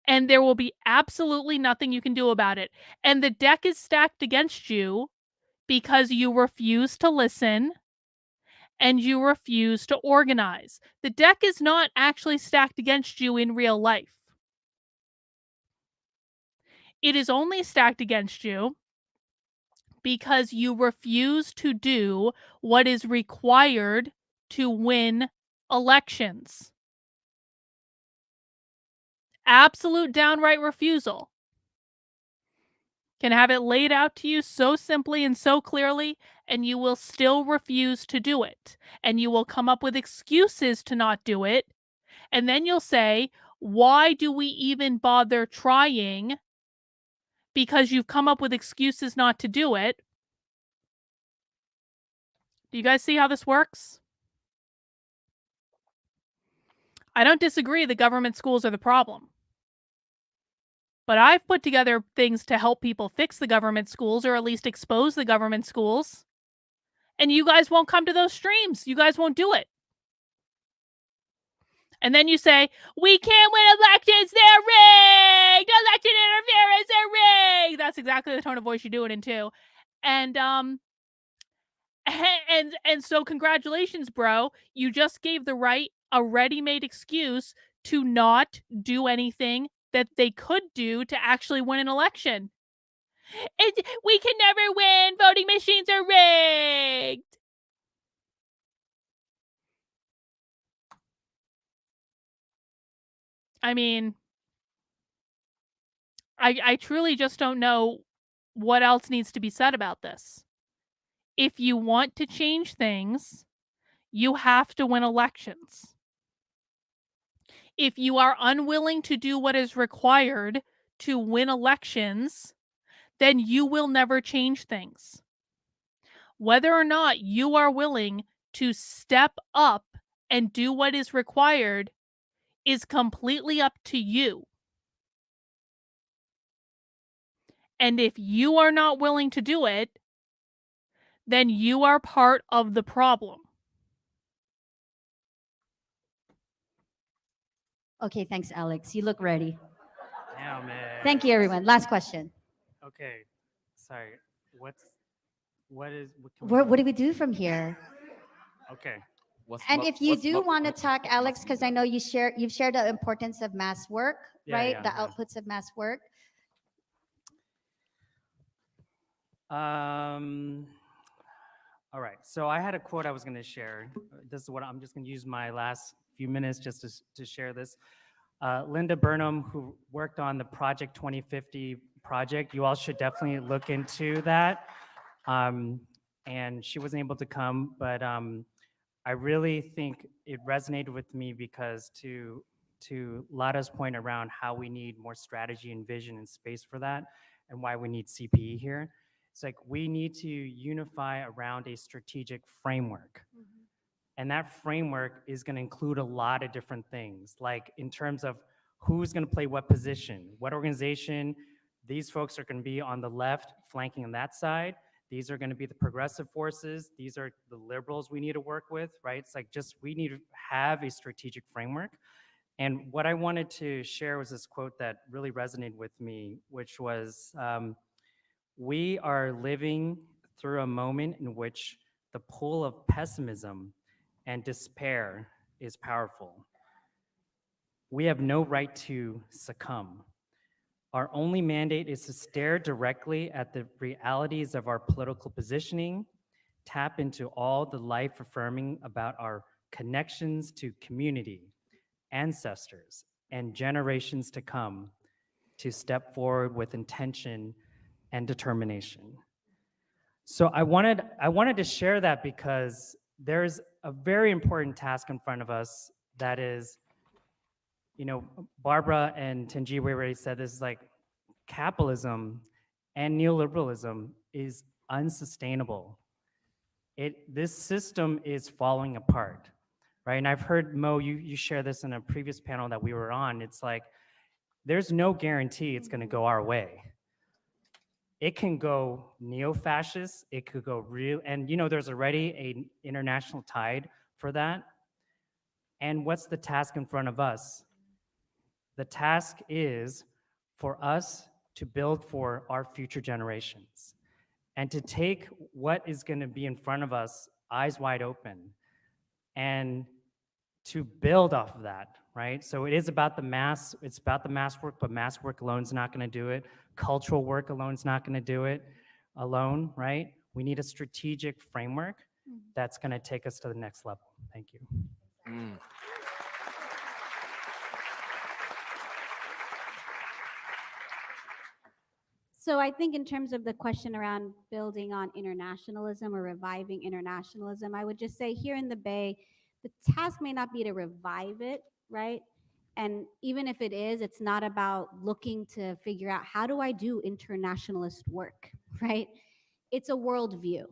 And there will be absolutely nothing you can do about it. And the deck is stacked against you because you refuse to listen and you refuse to organize. The deck is not actually stacked against you in real life. It is only stacked against you because you refuse to do what is required to win elections. Absolute downright refusal. Can have it laid out to you so simply and so clearly, and you will still refuse to do it. And you will come up with excuses to not do it. And then you'll say, why do we even bother trying? Because you've come up with excuses not to do it. Do you guys see how this works? I don't disagree that government schools are the problem. But I've put together things to help people fix the government schools, or at least expose the government schools. And you guys won't come to those streams. You guys won't do it. And then you say, we can't win elections, they're rigged! Election interference, they're rigged! That's exactly the tone of voice you do it in too. And so congratulations, bro. You just gave the right a ready-made excuse to not do anything that they could do to actually win an election. We can never win. Voting machines are rigged. I mean, I truly just don't know what else needs to be said about this. If you want to change things, you have to win elections. If you are unwilling to do what is required to win elections, then you will never change things. Whether or not you are willing to step up and do what is required is completely up to you. And if you are not willing to do it, then you are part of the problem. Okay, thanks, Alex. You look ready. Damn, man. Thank you, everyone. Last question. Okay, sorry. What What do we do from here? Okay. And if you do want to talk, Alex, because I know you've shared the importance of mass work, right? The outputs of mass work. All right. So I had a quote I was going to share. This is what I'm just going to use my last few minutes just to share this. Linda Burnham, who worked on the Project 2050 project, you all should definitely look into that. And she wasn't able to come, but I really think it resonated with me because to Lada's point around how we need more strategy and vision and space for that, and why we need CPE here, it's like we need to unify around a strategic framework. And that framework is going to include a lot of different things, like in terms of who's going to play what position, what organization. These folks are going to be on the left, flanking on that side. These are going to be the progressive forces. These are the liberals we need to work with, right? It's like just we need to have a strategic framework. And what I wanted to share was this quote that really resonated with me, which was, we are living through a moment in which the pull of pessimism and despair is powerful. We have no right to succumb. Our only mandate is to stare directly at the realities of our political positioning, tap into all the life affirming about our connections to community, ancestors, and generations to come, to step forward with intention and determination. So I wanted to share that because there's a very important task in front of us that is, you know, Barbara and Tenji already said this, is like capitalism and neoliberalism is unsustainable. This system is falling apart, right? And I've heard, Mo, you share this in a previous panel that we were on. It's like, there's no guarantee it's gonna go our way. It can go neo-fascist, it could go real, and you know, there's already an international tide for that. And what's the task in front of us? The task is for us to build for our future generations and to take what is going to be in front of us eyes wide open and to build off of that, right? So it is about the mass, it's about the mass work, but mass work alone is not going to do it. Cultural work alone is not going to do it alone, right? We need a strategic framework that's going to take us to the next level. Thank you. So I think in terms of the question around building on internationalism or reviving internationalism, I would just say here in the Bay, the task may not be to revive it, right? And even if it is, it's not about looking to figure out how do I do internationalist work, right? It's a worldview.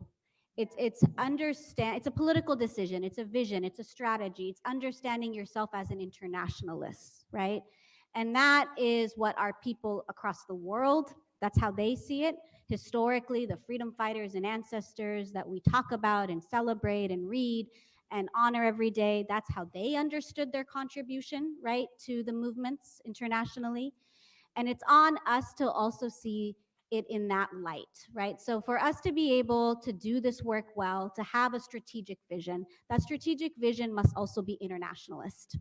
It's a political decision, it's a vision, it's a strategy, it's understanding yourself as an internationalist, right? And that is what our people across the world, that's how they see it. Historically, the freedom fighters and ancestors that we talk about and celebrate and read and honor every day, that's how they understood their contribution, right, to the movements internationally. And it's on us to also see it in that light, right? So for us to be able to do this work well, to have a strategic vision, that strategic vision must also be internationalist.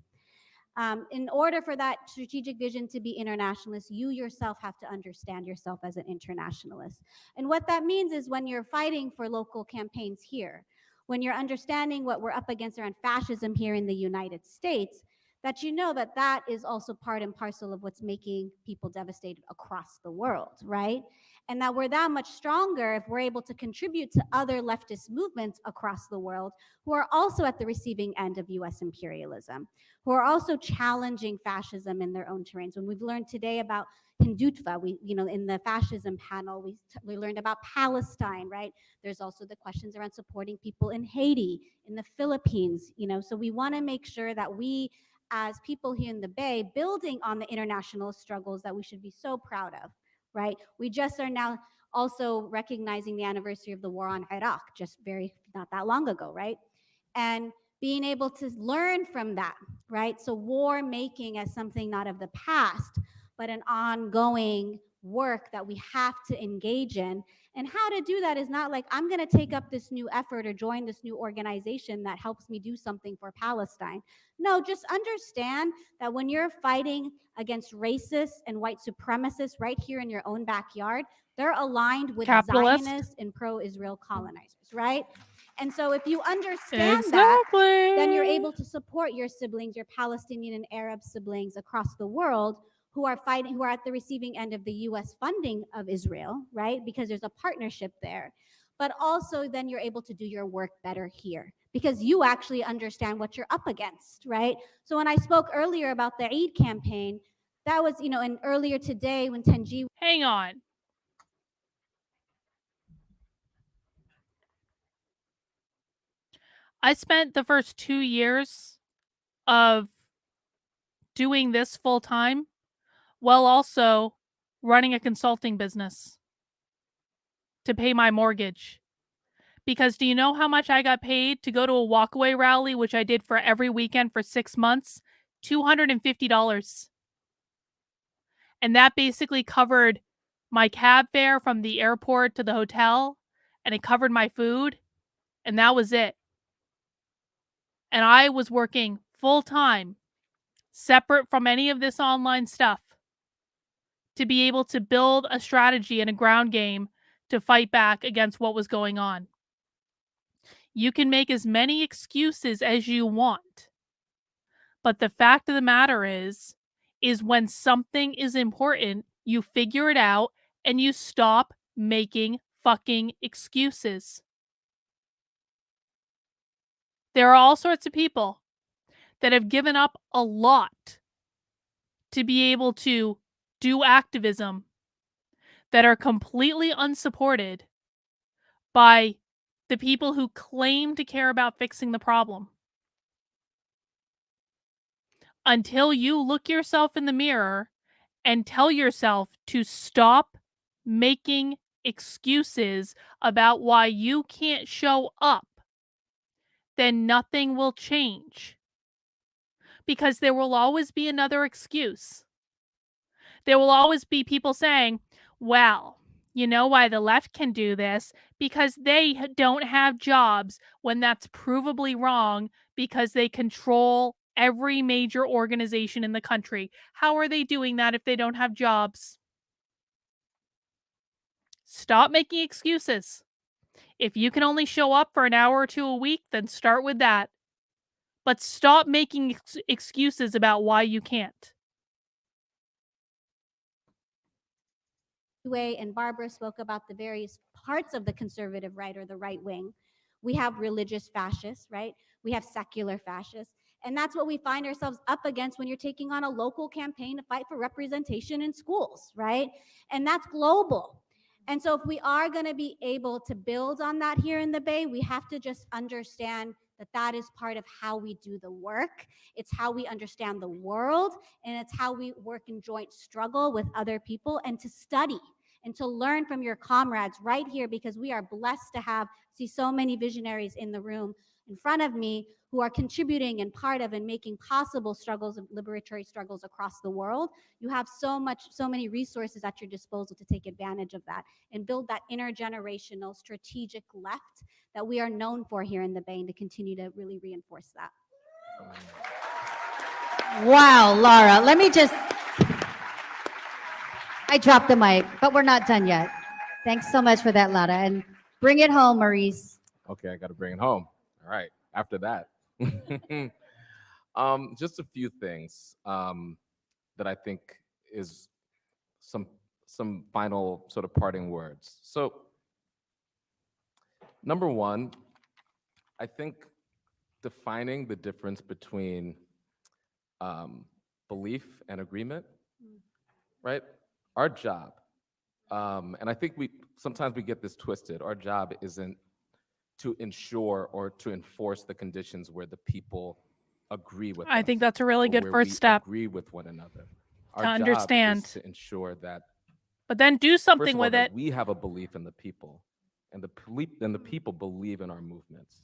In order for that strategic vision to be internationalist, you yourself have to understand yourself as an internationalist. And what that means is when you're fighting for local campaigns here, when you're understanding what we're up against around fascism here in the United States, that you know that that is also part and parcel of what's making people devastated across the world, right? And that we're that much stronger if we're able to contribute to other leftist movements across the world who are also at the receiving end of US imperialism, who are also challenging fascism in their own terrains. When we've learned today about Hindutva, in the fascism panel, we learned about Palestine, right? There's also the questions around supporting people in Haiti, in the Philippines, so we want to make sure that we, as people here in the Bay, building on the international struggles that we should be so proud of, right? We just are now also recognizing the anniversary of the war on Iraq, just not that long ago, right? And being able to learn from that, right? So war making as something not of the past, but an ongoing work that we have to engage in. And how to do that is not like, I'm going to take up this new effort or join this new organization that helps me do something for Palestine. No, just understand that when you're fighting against racists and white supremacists right here in your own backyard, they're aligned with Capitalist. Zionist and pro-Israel colonizers, right? And so if you understand that, then you're able to support your siblings, your Palestinian and Arab siblings across the world who are fighting, who are at the receiving end of the US funding of Israel, right? Because there's a partnership there. But also then you're able to do your work better here because you actually understand what you're up against, right? So when I spoke earlier about the Eid campaign, that was, and earlier today when Tenji... Hang on. I spent the first 2 years of doing this full time while also running a consulting business to pay my mortgage. Because do you know how much I got paid to go to a walkaway rally, which I did for every weekend for 6 months? $250. And that basically covered my cab fare from the airport to the hotel, and it covered my food, and that was it. And I was working full time, separate from any of this online stuff, to be able to build a strategy and a ground game to fight back against what was going on. You can make as many excuses as you want. But the fact of the matter is when something is important, you figure it out and you stop making fucking excuses. There are all sorts of people that have given up a lot to be able to do activism that are completely unsupported by the people who claim to care about fixing the problem. Until you look yourself in the mirror and tell yourself to stop making excuses about why you can't show up, then nothing will change. Because there will always be another excuse. There will always be people saying, well, you know why the left can do this? Because they don't have jobs, when that's provably wrong, because they control every major organization in the country. How are they doing that if they don't have jobs? Stop making excuses. If you can only show up for an hour or two a week, then start with that. But stop making excuses about why you can't. Way and Barbara spoke about the various parts of the conservative right or the right wing. We have religious fascists, right? We have secular fascists. And that's what we find ourselves up against when you're taking on a local campaign to fight for representation in schools, right? And that's global. And so if we are going to be able to build on that here in the Bay, we have to just understand that that is part of how we do the work. It's how we understand the world, and it's how we work in joint struggle with other people, and to study and to learn from your comrades right here, because we are blessed to see so many visionaries in the room in front of me who are contributing and part of and making possible struggles of liberatory struggles across the world. You have so many resources at your disposal to take advantage of that and build that intergenerational strategic left that we are known for here in the Bay, and to continue to really reinforce that. Wow, Laura, I dropped the mic, but we're not done yet. Thanks so much for that, Laura. And bring it home, Maurice. Okay, I got to bring it home. All right, after that. Just a few things that I think is some final sort of parting words. So, number one, I think defining the difference between belief and agreement, right? Our job, and I think sometimes we get this twisted. Our job isn't to ensure or to enforce the conditions where the people agree with us. I think that's a really good where first we step. Agree with one another. To Our understand. job is to ensure that. But then do First something of all, with that it. we have a belief in the people, and the people believe in our movements,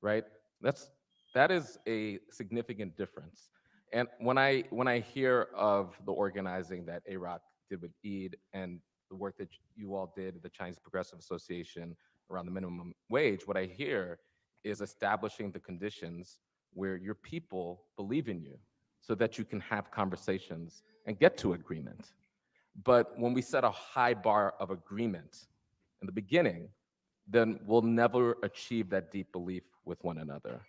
right? That is a significant difference. And when I hear of the organizing that AROC did with EID and the work that you all did at the Chinese Progressive Association around the minimum wage, what I hear is establishing the conditions where your people believe in you so that you can have conversations and get to agreement. But when we set a high bar of agreement in the beginning, then we'll never achieve that deep belief with one another.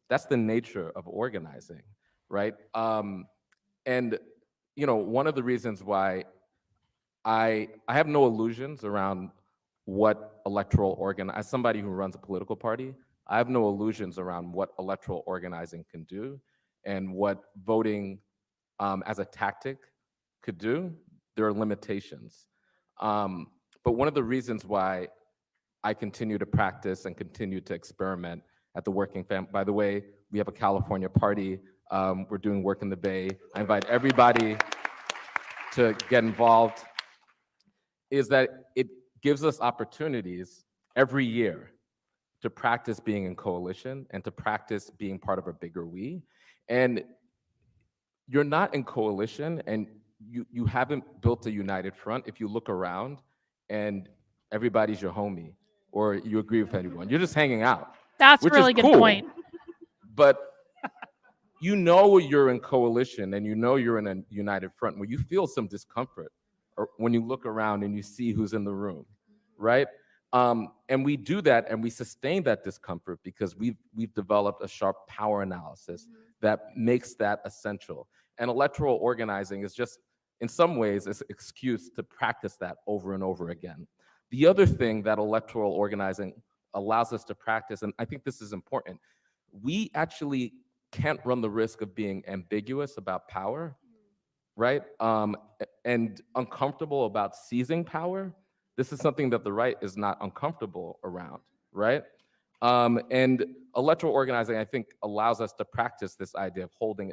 That's the nature of organizing, right? And one of the reasons why I have no illusions around what electoral organizing, as somebody who runs a political party, I have no illusions around what electoral organizing can do and what voting as a tactic could do. There are limitations. But one of the reasons why I continue to practice and continue to experiment at the Working Family, by the way, we have a California party. We're doing work in the Bay. I invite everybody to get involved, is that it gives us opportunities every year to practice being in coalition and to practice being part of a bigger we. And you're not in coalition and you haven't built a united front if you look around and everybody's your homie or you agree with anyone. You're just hanging out. That's a which really is good cool, point. But you're in coalition and you're in a united front where you feel some discomfort or when you look around and you see who's in the room, right? And we do that and we sustain that discomfort because we've developed a sharp power analysis that makes that essential. And electoral organizing is just, in some ways, an excuse to practice that over and over again. The other thing that electoral organizing allows us to practice, and I think this is important, we actually can't run the risk of being ambiguous about power, right? And uncomfortable about seizing power. This is something that the right is not uncomfortable around, right? And electoral organizing, I think, allows us to practice this idea of holding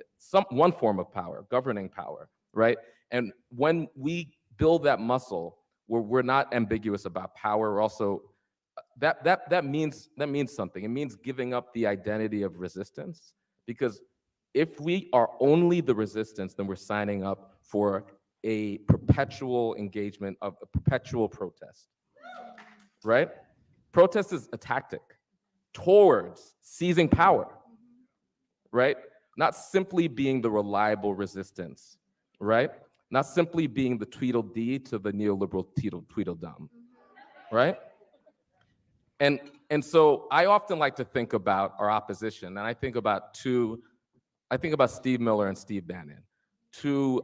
one form of power, governing power, right? And when we build that muscle, where we're not ambiguous about power, we're also that means something. It means giving up the identity of resistance, because if we are only the resistance, then we're signing up for a perpetual engagement of a perpetual protest, right? Protest is a tactic towards seizing power, right? Not simply being the reliable resistance, right? Not simply being the Tweedledee to the neoliberal Tweedledum, right? And so I often like to think about our opposition, and I think about Steve Miller and Steve Bannon, two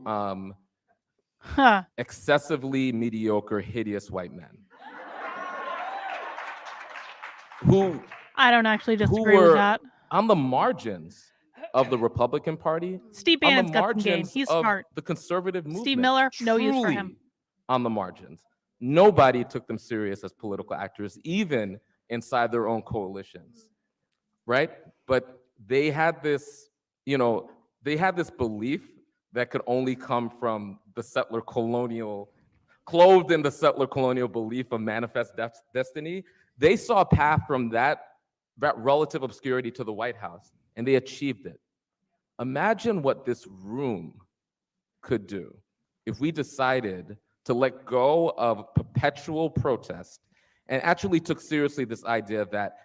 excessively mediocre, hideous white men who I don't actually who disagree with were that. on the margins of the Republican Party, Steve on the Bannon's got some game. margins He's of smart. the conservative movement. Steve Miller, no use for truly him. on the margins. Nobody took them serious as political actors, even inside their own coalitions, right? But they had this, belief that could only come from the settler colonial, clothed in the settler colonial belief of manifest destiny. They saw a path from that relative obscurity to the White House, and they achieved it. Imagine what this room could do if we decided to let go of perpetual protest and actually took seriously this idea that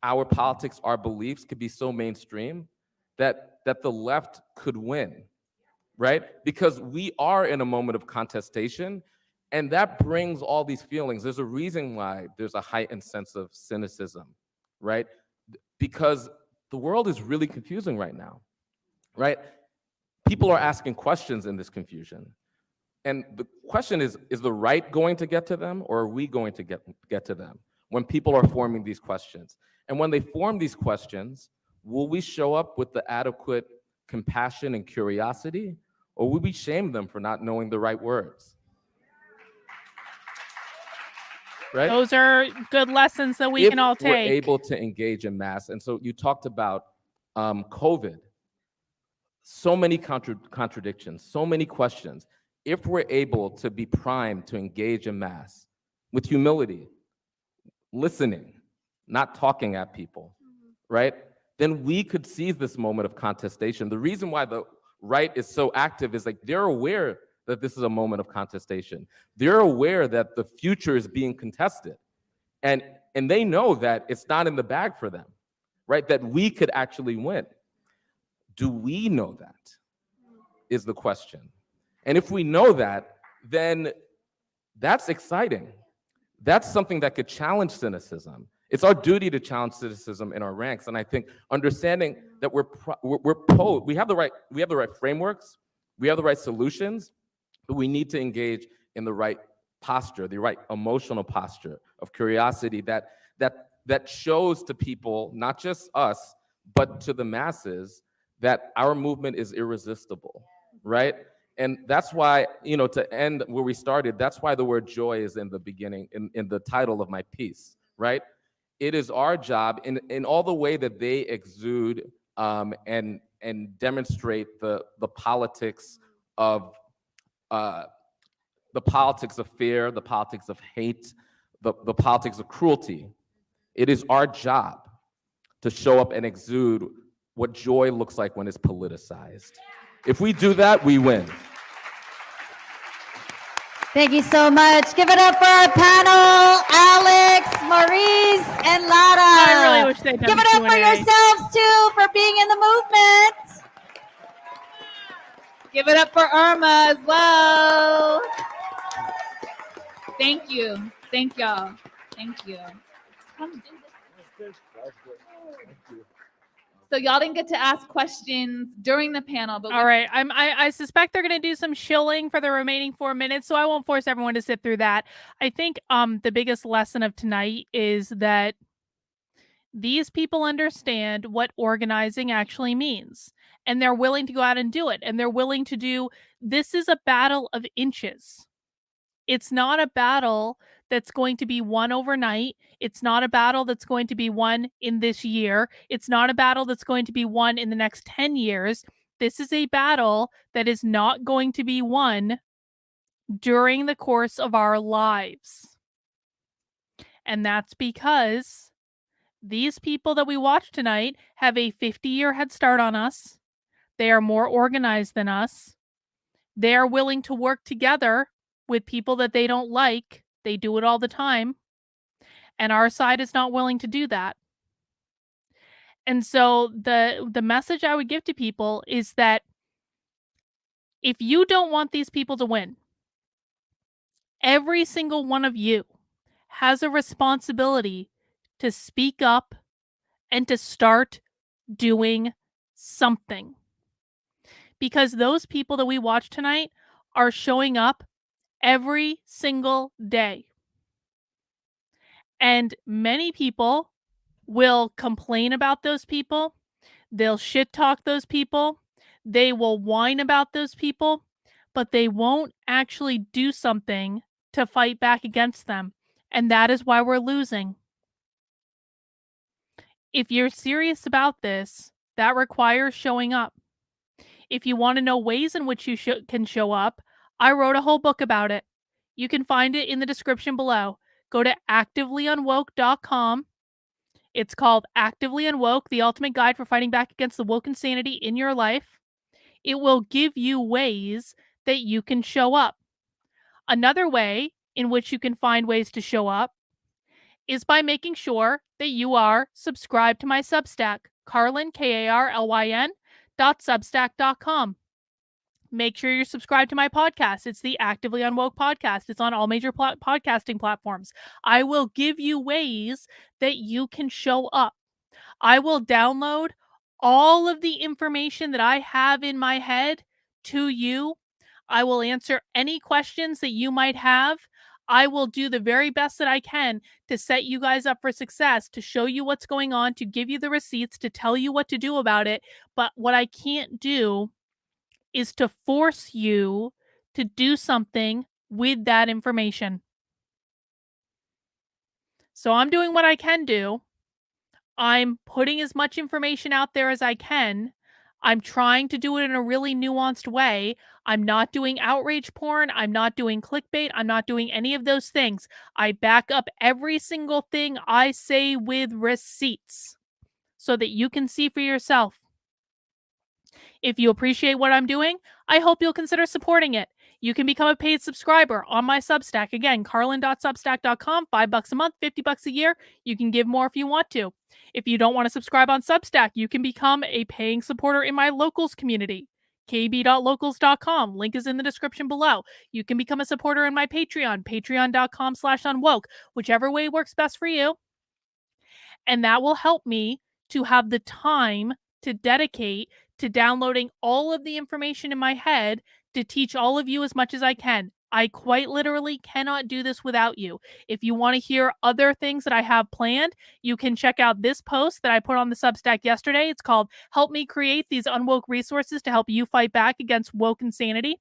our politics, our beliefs could be so mainstream that the left could win, right? Because we are in a moment of contestation, and that brings all these feelings. There's a reason why there's a heightened sense of cynicism, right? Because the world is really confusing right now, right? People are asking questions in this confusion. And the question is the right going to get to them, or are we going to get to them when people are forming these questions? And when they form these questions, will we show up with the adequate compassion and curiosity, or will we shame them for not knowing the right words? Right? Those are good lessons that we can all If we're take. able to engage in mass. And so you talked about COVID. So many contradictions, so many questions. If we're able to be primed to engage in mass with humility, listening, not talking at people, right? Then we could seize this moment of contestation. The reason why the right is so active is like they're aware that this is a moment of contestation. They're aware that the future is being contested. And they know that it's not in the bag for them, right? That we could actually win. Do we know that? Is the question. And if we know that, then that's exciting. That's something that could challenge cynicism. It's our duty to challenge cynicism in our ranks. And I think understanding that we have the right frameworks, we have the right solutions, but we need to engage in the right posture, the right emotional posture of curiosity that shows to people, not just us, but to the masses, that our movement is irresistible, right? And that's why, to end where we started, that's why the word joy is in the beginning, in the title of my piece, right? It is our job in all the way that they exude and demonstrate the politics of fear, the politics of hate, the politics of cruelty. It is our job to show up and exude what joy looks like when it's politicized. If we do that, we win. Thank you so much. Give it up for our panel, Alex, Maurice, and Lara. I really wish they'd done Give it up for Q&A. yourselves too for being in the movement. Give it up for Irma as well. Thank you. Thank y'all. Thank you. Come do this. So y'all didn't get to ask questions during the panel, but All right. I suspect they're going to do some shilling for the remaining 4 minutes, so I won't force everyone to sit through that. I think the biggest lesson of tonight is that these people understand what organizing actually means, and they're willing to go out and do it, and they're willing to do. This is a battle of inches. It's not a battle that's going to be won overnight. It's not a battle that's going to be won in this year. It's not a battle that's going to be won in the next 10 years. This is a battle that is not going to be won during the course of our lives. And that's because these people that we watched tonight have a 50-year head start on us. They are more organized than us. They're willing to work together with people that they don't like. They do it all the time. And our side is not willing to do that. And so the message I would give to people is that if you don't want these people to win, every single one of you has a responsibility to speak up and to start doing something. Because those people that we watch tonight are showing up every single day. And many people will complain about those people. They'll shit talk those people. They will whine about those people, but they won't actually do something to fight back against them. And that is why we're losing. If you're serious about this, that requires showing up. If you want to know ways in which you can show up, I wrote a whole book about it. You can find it in the description below. Go to activelyunwoke.com. It's called Actively Unwoke, the ultimate guide for fighting back against the woke insanity in your life. It will give you ways that you can show up. Another way in which you can find ways to show up is by making sure that you are subscribed to my Substack, Carlyn, Karlyn, .substack.com. Make sure you're subscribed to my podcast. It's the Actively Unwoke podcast. It's on all major podcasting platforms. I will give you ways that you can show up. I will download all of the information that I have in my head to you. I will answer any questions that you might have. I will do the very best that I can to set you guys up for success, to show you what's going on, to give you the receipts, to tell you what to do about it. But what I can't do is to force you to do something with that information. So I'm doing what I can do. I'm putting as much information out there as I can. I'm trying to do it in a really nuanced way. I'm not doing outrage porn. I'm not doing clickbait. I'm not doing any of those things. I back up every single thing I say with receipts so that you can see for yourself. If you appreciate what I'm doing, I hope you'll consider supporting it. You can become a paid subscriber on my Substack. Again, carlyn.substack.com, $5 a month, $50 a year. You can give more if you want to. If you don't want to subscribe on Substack, you can become a paying supporter in my locals community, kb.locals.com. Link is in the description below. You can become a supporter in my Patreon, patreon.com/unwoke, whichever way works best for you. And that will help me to have the time to dedicate to downloading all of the information in my head to teach all of you as much as I can. I quite literally cannot do this without you. If you want to hear other things that I have planned, you can check out this post that I put on the Substack yesterday. It's called Help Me Create These Unwoke Resources to Help You Fight Back Against Woke Insanity.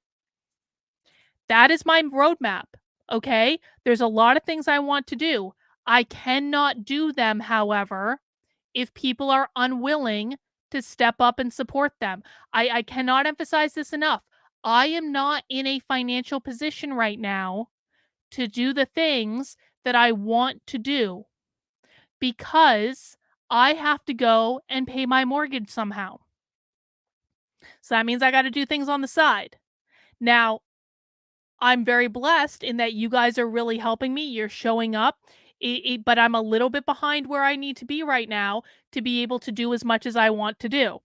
That is my roadmap, okay? There's a lot of things I want to do. I cannot do them, however, if people are unwilling to step up and support them. I cannot emphasize this enough. I am not in a financial position right now to do the things that I want to do because I have to go and pay my mortgage somehow. So that means I got to do things on the side. Now, I'm very blessed in that you guys are really helping me. You're showing up. But I'm a little bit behind where I need to be right now to be able to do as much as I want to do.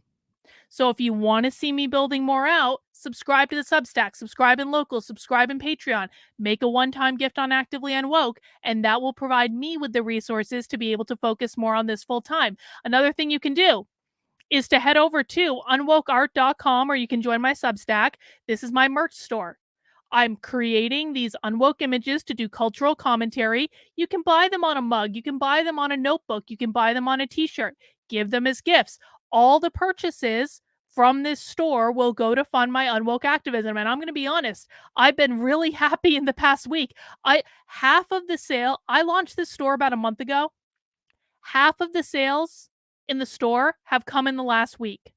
So if you want to see me building more out, subscribe to the Substack, subscribe in local, subscribe in Patreon, make a one-time gift on Actively Unwoke, and that will provide me with the resources to be able to focus more on this full time. Another thing you can do is to head over to unwokeart.com, or you can join my Substack. This is my merch store. I'm creating these unwoke images to do cultural commentary. You can buy them on a mug. You can buy them on a notebook. You can buy them on a t-shirt. Give them as gifts. All the purchases from this store will go to fund my unwoke activism. And I'm going to be honest, I've been really happy in the past week. Half of the sale, I launched this store about a month ago. Half of the sales in the store have come in the last week.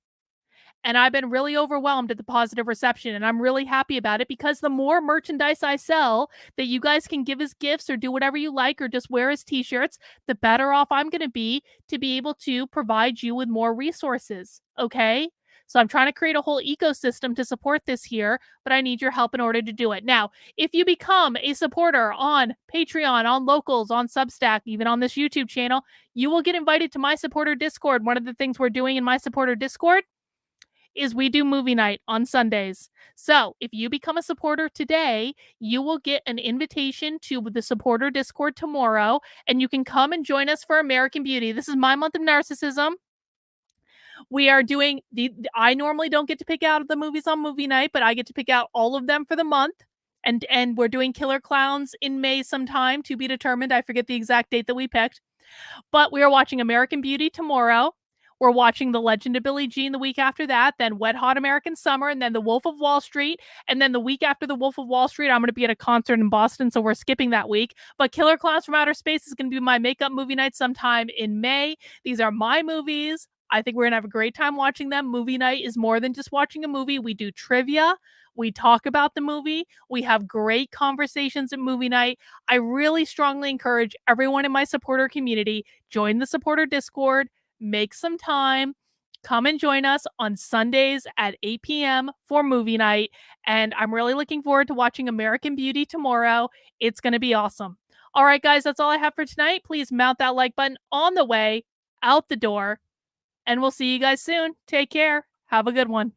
And I've been really overwhelmed at the positive reception. And I'm really happy about it because the more merchandise I sell that you guys can give as gifts or do whatever you like or just wear as t-shirts, the better off I'm going to be able to provide you with more resources. Okay? So I'm trying to create a whole ecosystem to support this here, but I need your help in order to do it. Now, if you become a supporter on Patreon, on Locals, on Substack, even on this YouTube channel, you will get invited to my supporter Discord. One of the things we're doing in my supporter Discord is we do movie night on Sundays. So if you become a supporter today, you will get an invitation to the supporter Discord tomorrow, and you can come and join us for American Beauty. This is my month of narcissism. We are doing I normally don't get to pick out the movies on movie night, but I get to pick out all of them for the month. And we're doing Killer Clowns in May sometime, to be determined. I forget the exact date that we picked. But we are watching American Beauty tomorrow. We're watching The Legend of Billie Jean the week after that, then Wet Hot American Summer, and then The Wolf of Wall Street. And then the week after The Wolf of Wall Street, I'm going to be at a concert in Boston, so we're skipping that week. But Killer Clowns from Outer Space is going to be my makeup movie night sometime in May. These are my movies. I think we're going to have a great time watching them. Movie night is more than just watching a movie. We do trivia. We talk about the movie. We have great conversations at movie night. I really strongly encourage everyone in my supporter community, join the supporter Discord, make some time, come and join us on Sundays at 8 p.m. for movie night. And I'm really looking forward to watching American Beauty tomorrow. It's going to be awesome. All right, guys, that's all I have for tonight. Please mount that like button on the way out the door. And we'll see you guys soon. Take care. Have a good one.